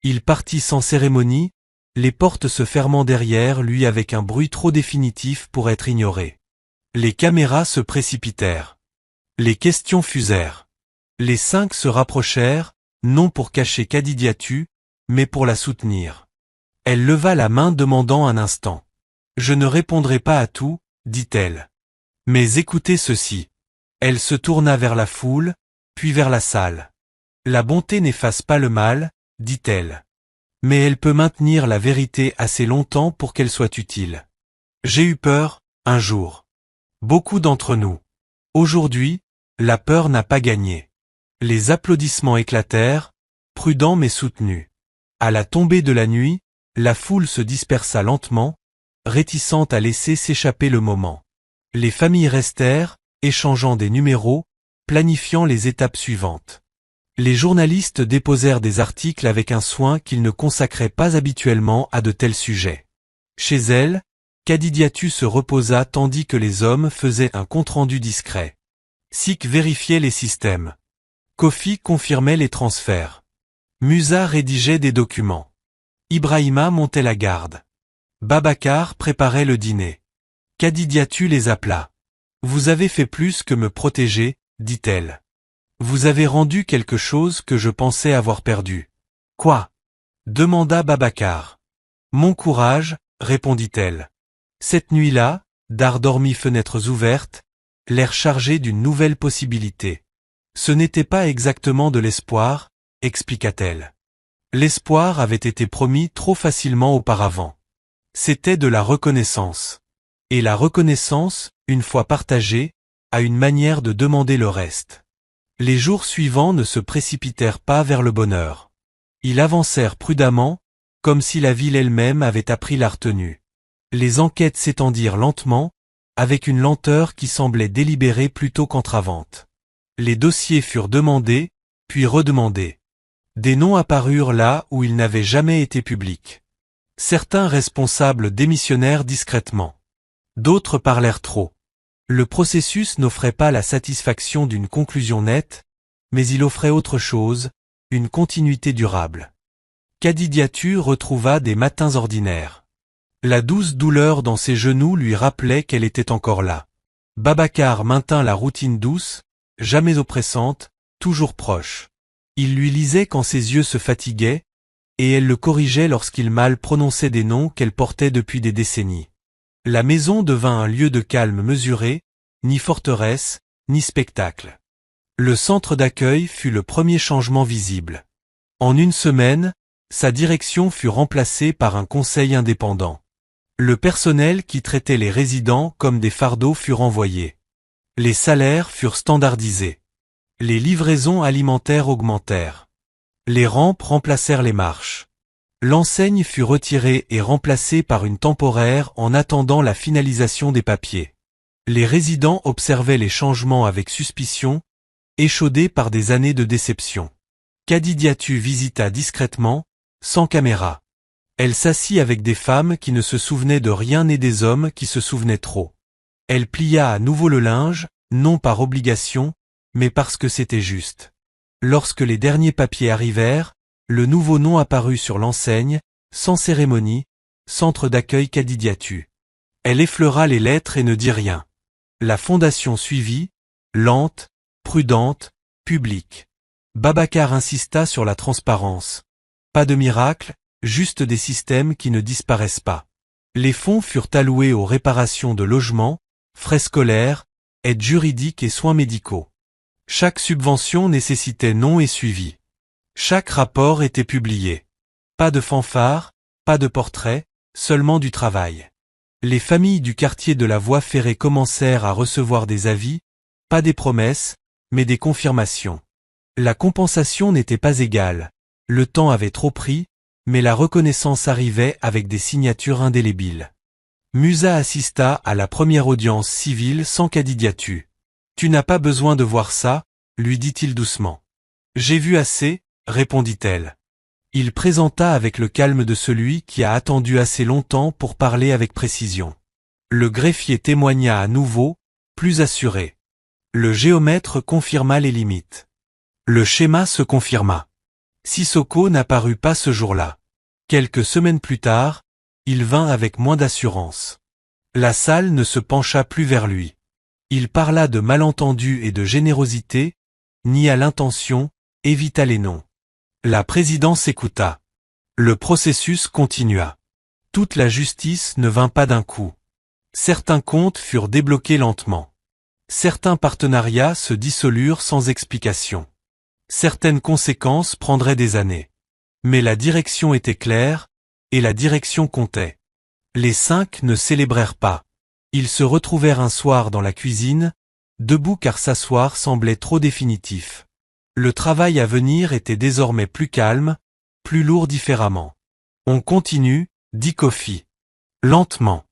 Il partit sans cérémonie, les portes se fermant derrière lui avec un bruit trop définitif pour être ignoré. Les caméras se précipitèrent. Les questions fusèrent. Les 5 se rapprochèrent, non pour cacher Kadidiatou, mais pour la soutenir. Elle leva la main demandant un instant. Je ne répondrai pas à tout, dit-elle. Mais écoutez ceci. Elle se tourna vers la foule, puis vers la salle. La bonté n'efface pas le mal, dit-elle. Mais elle peut maintenir la vérité assez longtemps pour qu'elle soit utile. J'ai eu peur, un jour. Beaucoup d'entre nous. Aujourd'hui, la peur n'a pas gagné. Les applaudissements éclatèrent, prudents mais soutenus. À la tombée de la nuit, la foule se dispersa lentement, réticente à laisser s'échapper le moment. Les familles restèrent, échangeant des numéros, planifiant les étapes suivantes. Les journalistes déposèrent des articles avec un soin qu'ils ne consacraient pas habituellement à de tels sujets. Chez elle, Kadidiatou se reposa tandis que les hommes faisaient un compte-rendu discret. Sik vérifiait les systèmes. Kofi confirmait les transferts. Musa rédigeait des documents. Ibrahima montait la garde. Babacar préparait le dîner. Kadidiatou les appela. Vous avez fait plus que me protéger, dit-elle. Vous avez rendu quelque chose que je pensais avoir perdu. Quoi? Demanda Babacar. Mon courage, répondit-elle. Cette nuit-là, Dar dormit fenêtres ouvertes, l'air chargé d'une nouvelle possibilité. Ce n'était pas exactement de l'espoir, expliqua-t-elle. L'espoir avait été promis trop facilement auparavant. C'était de la reconnaissance. Et la reconnaissance, une fois partagée, a une manière de demander le reste. Les jours suivants ne se précipitèrent pas vers le bonheur. Ils avancèrent prudemment, comme si la ville elle-même avait appris la retenue. Les enquêtes s'étendirent lentement, avec une lenteur qui semblait délibérée plutôt qu'entravante. Les dossiers furent demandés, puis redemandés. Des noms apparurent là où ils n'avaient jamais été publics. Certains responsables démissionnèrent discrètement. D'autres parlèrent trop. Le processus n'offrait pas la satisfaction d'une conclusion nette, mais il offrait autre chose, une continuité durable. Kadidiatou retrouva des matins ordinaires. La douce douleur dans ses genoux lui rappelait qu'elle était encore là. Babacar maintint la routine douce, jamais oppressante, toujours proche. Il lui lisait quand ses yeux se fatiguaient, et elle le corrigeait lorsqu'il mal prononçait des noms qu'elle portait depuis des décennies. La maison devint un lieu de calme mesuré, ni forteresse, ni spectacle. Le centre d'accueil fut le premier changement visible. En une semaine, sa direction fut remplacée par un conseil indépendant. Le personnel qui traitait les résidents comme des fardeaux fut renvoyé. Les salaires furent standardisés. Les livraisons alimentaires augmentèrent. Les rampes remplacèrent les marches. L'enseigne fut retirée et remplacée par une temporaire en attendant la finalisation des papiers. Les résidents observaient les changements avec suspicion, échaudés par des années de déception. Kadidiatou visita discrètement, sans caméra. Elle s'assit avec des femmes qui ne se souvenaient de rien et des hommes qui se souvenaient trop. Elle plia à nouveau le linge, non par obligation, mais parce que c'était juste. Lorsque les derniers papiers arrivèrent, le nouveau nom apparut sur l'enseigne, sans cérémonie, centre d'accueil Kadidiatou. Elle effleura les lettres et ne dit rien. La fondation suivit, lente, prudente, publique. Babacar insista sur la transparence. Pas de miracle, juste des systèmes qui ne disparaissent pas. Les fonds furent alloués aux réparations de logements, frais scolaires, aides juridiques et soins médicaux. Chaque subvention nécessitait nom et suivi. Chaque rapport était publié. Pas de fanfare, pas de portrait, seulement du travail. Les familles du quartier de la voie ferrée commencèrent à recevoir des avis, pas des promesses, mais des confirmations. La compensation n'était pas égale. Le temps avait trop pris, mais la reconnaissance arrivait avec des signatures indélébiles. Musa assista à la première audience civile sans Kadidiatu. « Tu n'as pas besoin de voir ça, lui dit-il doucement. « J'ai vu assez, répondit-elle. Il présenta avec le calme de celui qui a attendu assez longtemps pour parler avec précision. Le greffier témoigna à nouveau, plus assuré. Le géomètre confirma les limites. Le schéma se confirma. Sissoko n'apparut pas ce jour-là. Quelques semaines plus tard, il vint avec moins d'assurance. La salle ne se pencha plus vers lui. Il parla de malentendus et de générosité, nia l'intention, évita les noms. La présidence écouta. Le processus continua. Toute la justice ne vint pas d'un coup. Certains comptes furent débloqués lentement. Certains partenariats se dissolurent sans explication. Certaines conséquences prendraient des années. Mais la direction était claire, et la direction comptait. Les 5 ne célébrèrent pas. Ils se retrouvèrent un soir dans la cuisine, debout car s'asseoir semblait trop définitif. Le travail à venir était désormais plus calme, plus lourd différemment. On continue, dit Kofi. Lentement.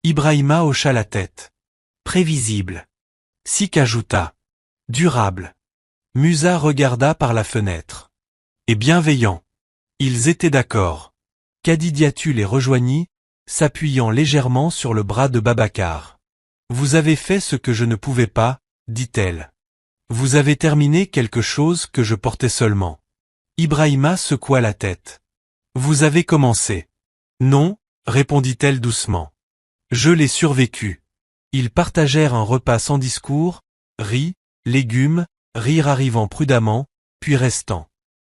Ibrahima hocha la tête. Prévisible. Sik ajouta. Durable. Musa regarda par la fenêtre. Et bienveillant. Ils étaient d'accord. Kadidiatu les rejoignit, s'appuyant légèrement sur le bras de Babacar. Vous avez fait ce que je ne pouvais pas, dit-elle. Vous avez terminé quelque chose que je portais seulement. Ibrahima secoua la tête. Vous avez commencé. Non, répondit-elle doucement. Je l'ai survécu. Ils partagèrent un repas sans discours, riz, légumes, rire arrivant prudemment, puis restant.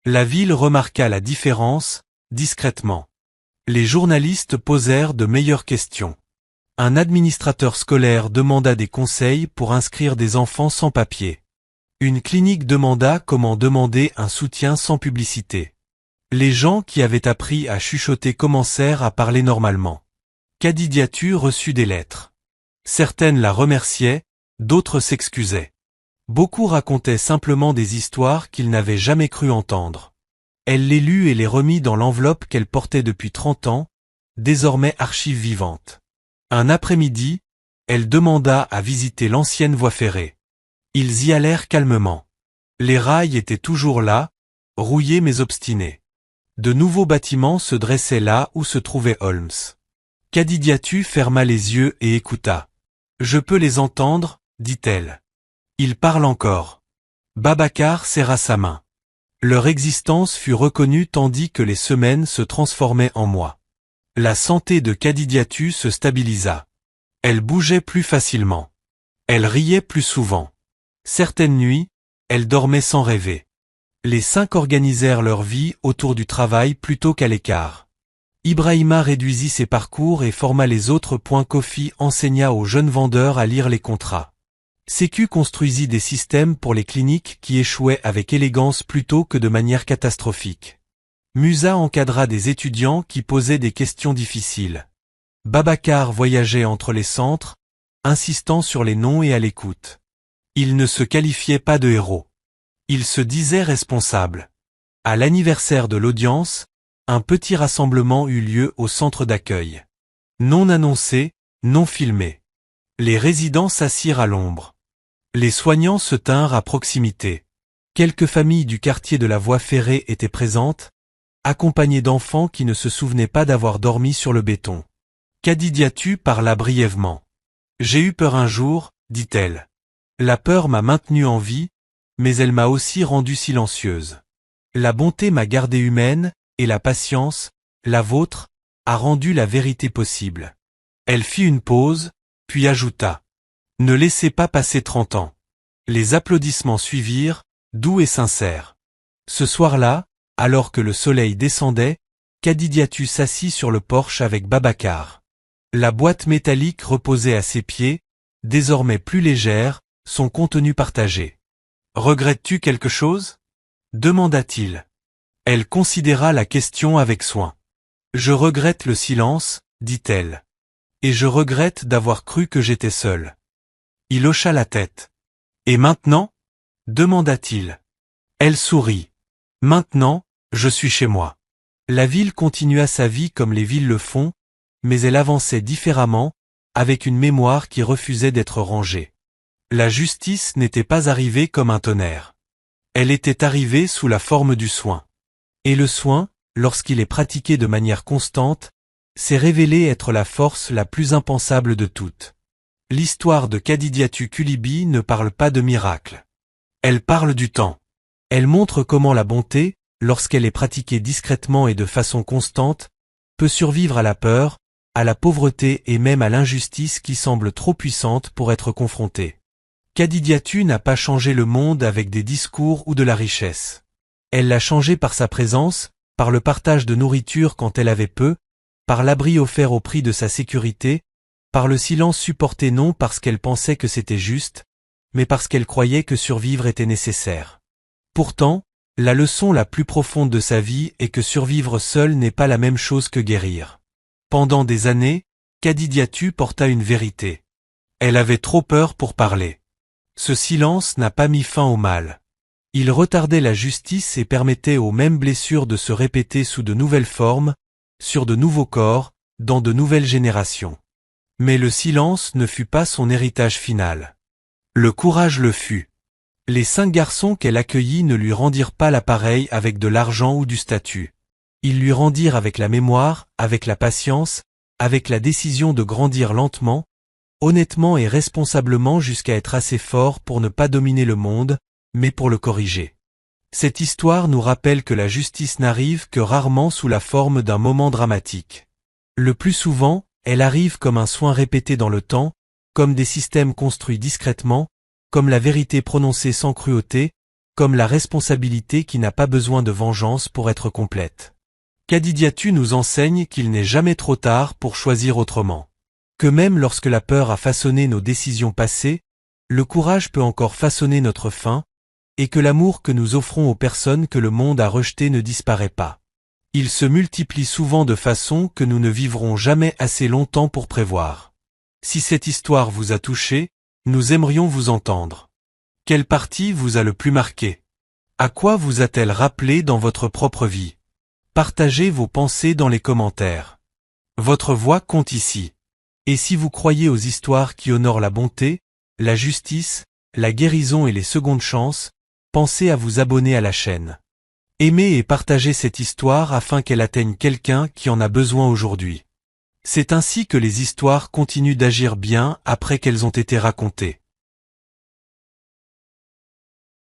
La ville remarqua la différence, discrètement. Les journalistes posèrent de meilleures questions. Un administrateur scolaire demanda des conseils pour inscrire des enfants sans papier. Une clinique demanda comment demander un soutien sans publicité. Les gens qui avaient appris à chuchoter commencèrent à parler normalement. Kadidiatu reçut des lettres. Certaines la remerciaient, d'autres s'excusaient. Beaucoup racontaient simplement des histoires qu'ils n'avaient jamais cru entendre. Elle les lut et les remit dans l'enveloppe qu'elle portait depuis 30 ans, désormais archive vivante. Un après-midi, elle demanda à visiter l'ancienne voie ferrée. Ils y allèrent calmement. Les rails étaient toujours là, rouillés mais obstinés. De nouveaux bâtiments se dressaient là où se trouvait Holmes. Kadidiatu ferma les yeux et écouta. « Je peux les entendre, dit-elle. Ils parlent encore. » Babacar serra sa main. Leur existence fut reconnue tandis que les semaines se transformaient en mois. La santé de Kadidiatu se stabilisa. Elle bougeait plus facilement. Elle riait plus souvent. Certaines nuits, elle dormait sans rêver. Les 5 organisèrent leur vie autour du travail plutôt qu'à l'écart. Ibrahima réduisit ses parcours et forma les autres. Kofi enseigna aux jeunes vendeurs à lire les contrats. Sécu construisit des systèmes pour les cliniques qui échouaient avec élégance plutôt que de manière catastrophique. Musa encadra des étudiants qui posaient des questions difficiles. Babacar voyageait entre les centres, insistant sur les noms et à l'écoute. Il ne se qualifiait pas de héros. Il se disait responsable. À l'anniversaire de l'audience, un petit rassemblement eut lieu au centre d'accueil. Non annoncé, non filmé. Les résidents s'assirent à l'ombre. Les soignants se tinrent à proximité. Quelques familles du quartier de la voie ferrée étaient présentes, accompagnées d'enfants qui ne se souvenaient pas d'avoir dormi sur le béton. Kadidiatu parla brièvement. « J'ai eu peur un jour, dit-elle. La peur m'a maintenue en vie, mais elle m'a aussi rendue silencieuse. La bonté m'a gardée humaine, et la patience, la vôtre, a rendu la vérité possible. » Elle fit une pause, puis ajouta. « Ne laissez pas passer 30 ans. » Les applaudissements suivirent, doux et sincères. Ce soir-là, alors que le soleil descendait, Kadidiatu s'assit sur le porche avec Babacar. La boîte métallique reposait à ses pieds, désormais plus légère, son contenu partagé. « Regrettes-tu quelque chose ?» demanda-t-il. Elle considéra la question avec soin. « Je regrette le silence, dit-elle. Et je regrette d'avoir cru que j'étais seul. » Il hocha la tête. « Et maintenant ?» demanda-t-il. Elle sourit. « Maintenant, je suis chez moi. » La ville continua sa vie comme les villes le font, mais elle avançait différemment, avec une mémoire qui refusait d'être rangée. La justice n'était pas arrivée comme un tonnerre. Elle était arrivée sous la forme du soin. Et le soin, lorsqu'il est pratiqué de manière constante, s'est révélé être la force la plus impensable de toutes. L'histoire de Khadidiatou Kouliby ne parle pas de miracle. Elle parle du temps. Elle montre comment la bonté, lorsqu'elle est pratiquée discrètement et de façon constante, peut survivre à la peur, à la pauvreté et même à l'injustice qui semble trop puissante pour être confrontée. Khadidiatou n'a pas changé le monde avec des discours ou de la richesse. Elle l'a changé par sa présence, par le partage de nourriture quand elle avait peu, par l'abri offert au prix de sa sécurité, par le silence supporté non parce qu'elle pensait que c'était juste, mais parce qu'elle croyait que survivre était nécessaire. Pourtant, la leçon la plus profonde de sa vie est que survivre seul n'est pas la même chose que guérir. Pendant des années, Khadidiatou porta une vérité. Elle avait trop peur pour parler. Ce silence n'a pas mis fin au mal. Il retardait la justice et permettait aux mêmes blessures de se répéter sous de nouvelles formes, sur de nouveaux corps, dans de nouvelles générations. Mais le silence ne fut pas son héritage final. Le courage le fut. Les 5 garçons qu'elle accueillit ne lui rendirent pas l'appareil avec de l'argent ou du statut. Ils lui rendirent avec la mémoire, avec la patience, avec la décision de grandir lentement, honnêtement et responsablement jusqu'à être assez fort pour ne pas dominer le monde, mais pour le corriger. Cette histoire nous rappelle que la justice n'arrive que rarement sous la forme d'un moment dramatique. Le plus souvent, elle arrive comme un soin répété dans le temps, comme des systèmes construits discrètement, comme la vérité prononcée sans cruauté, comme la responsabilité qui n'a pas besoin de vengeance pour être complète. Khadidiatou nous enseigne qu'il n'est jamais trop tard pour choisir autrement. Que même lorsque la peur a façonné nos décisions passées, le courage peut encore façonner notre fin, et que l'amour que nous offrons aux personnes que le monde a rejetées ne disparaît pas. Il se multiplie souvent de façon que nous ne vivrons jamais assez longtemps pour prévoir. Si cette histoire vous a touché, nous aimerions vous entendre. Quelle partie vous a le plus marqué? À quoi vous a-t-elle rappelé dans votre propre vie? Partagez vos pensées dans les commentaires. Votre voix compte ici. Et si vous croyez aux histoires qui honorent la bonté, la justice, la guérison et les secondes chances, pensez à vous abonner à la chaîne. Aimez et partagez cette histoire afin qu'elle atteigne quelqu'un qui en a besoin aujourd'hui. C'est ainsi que les histoires continuent d'agir bien après qu'elles ont été racontées.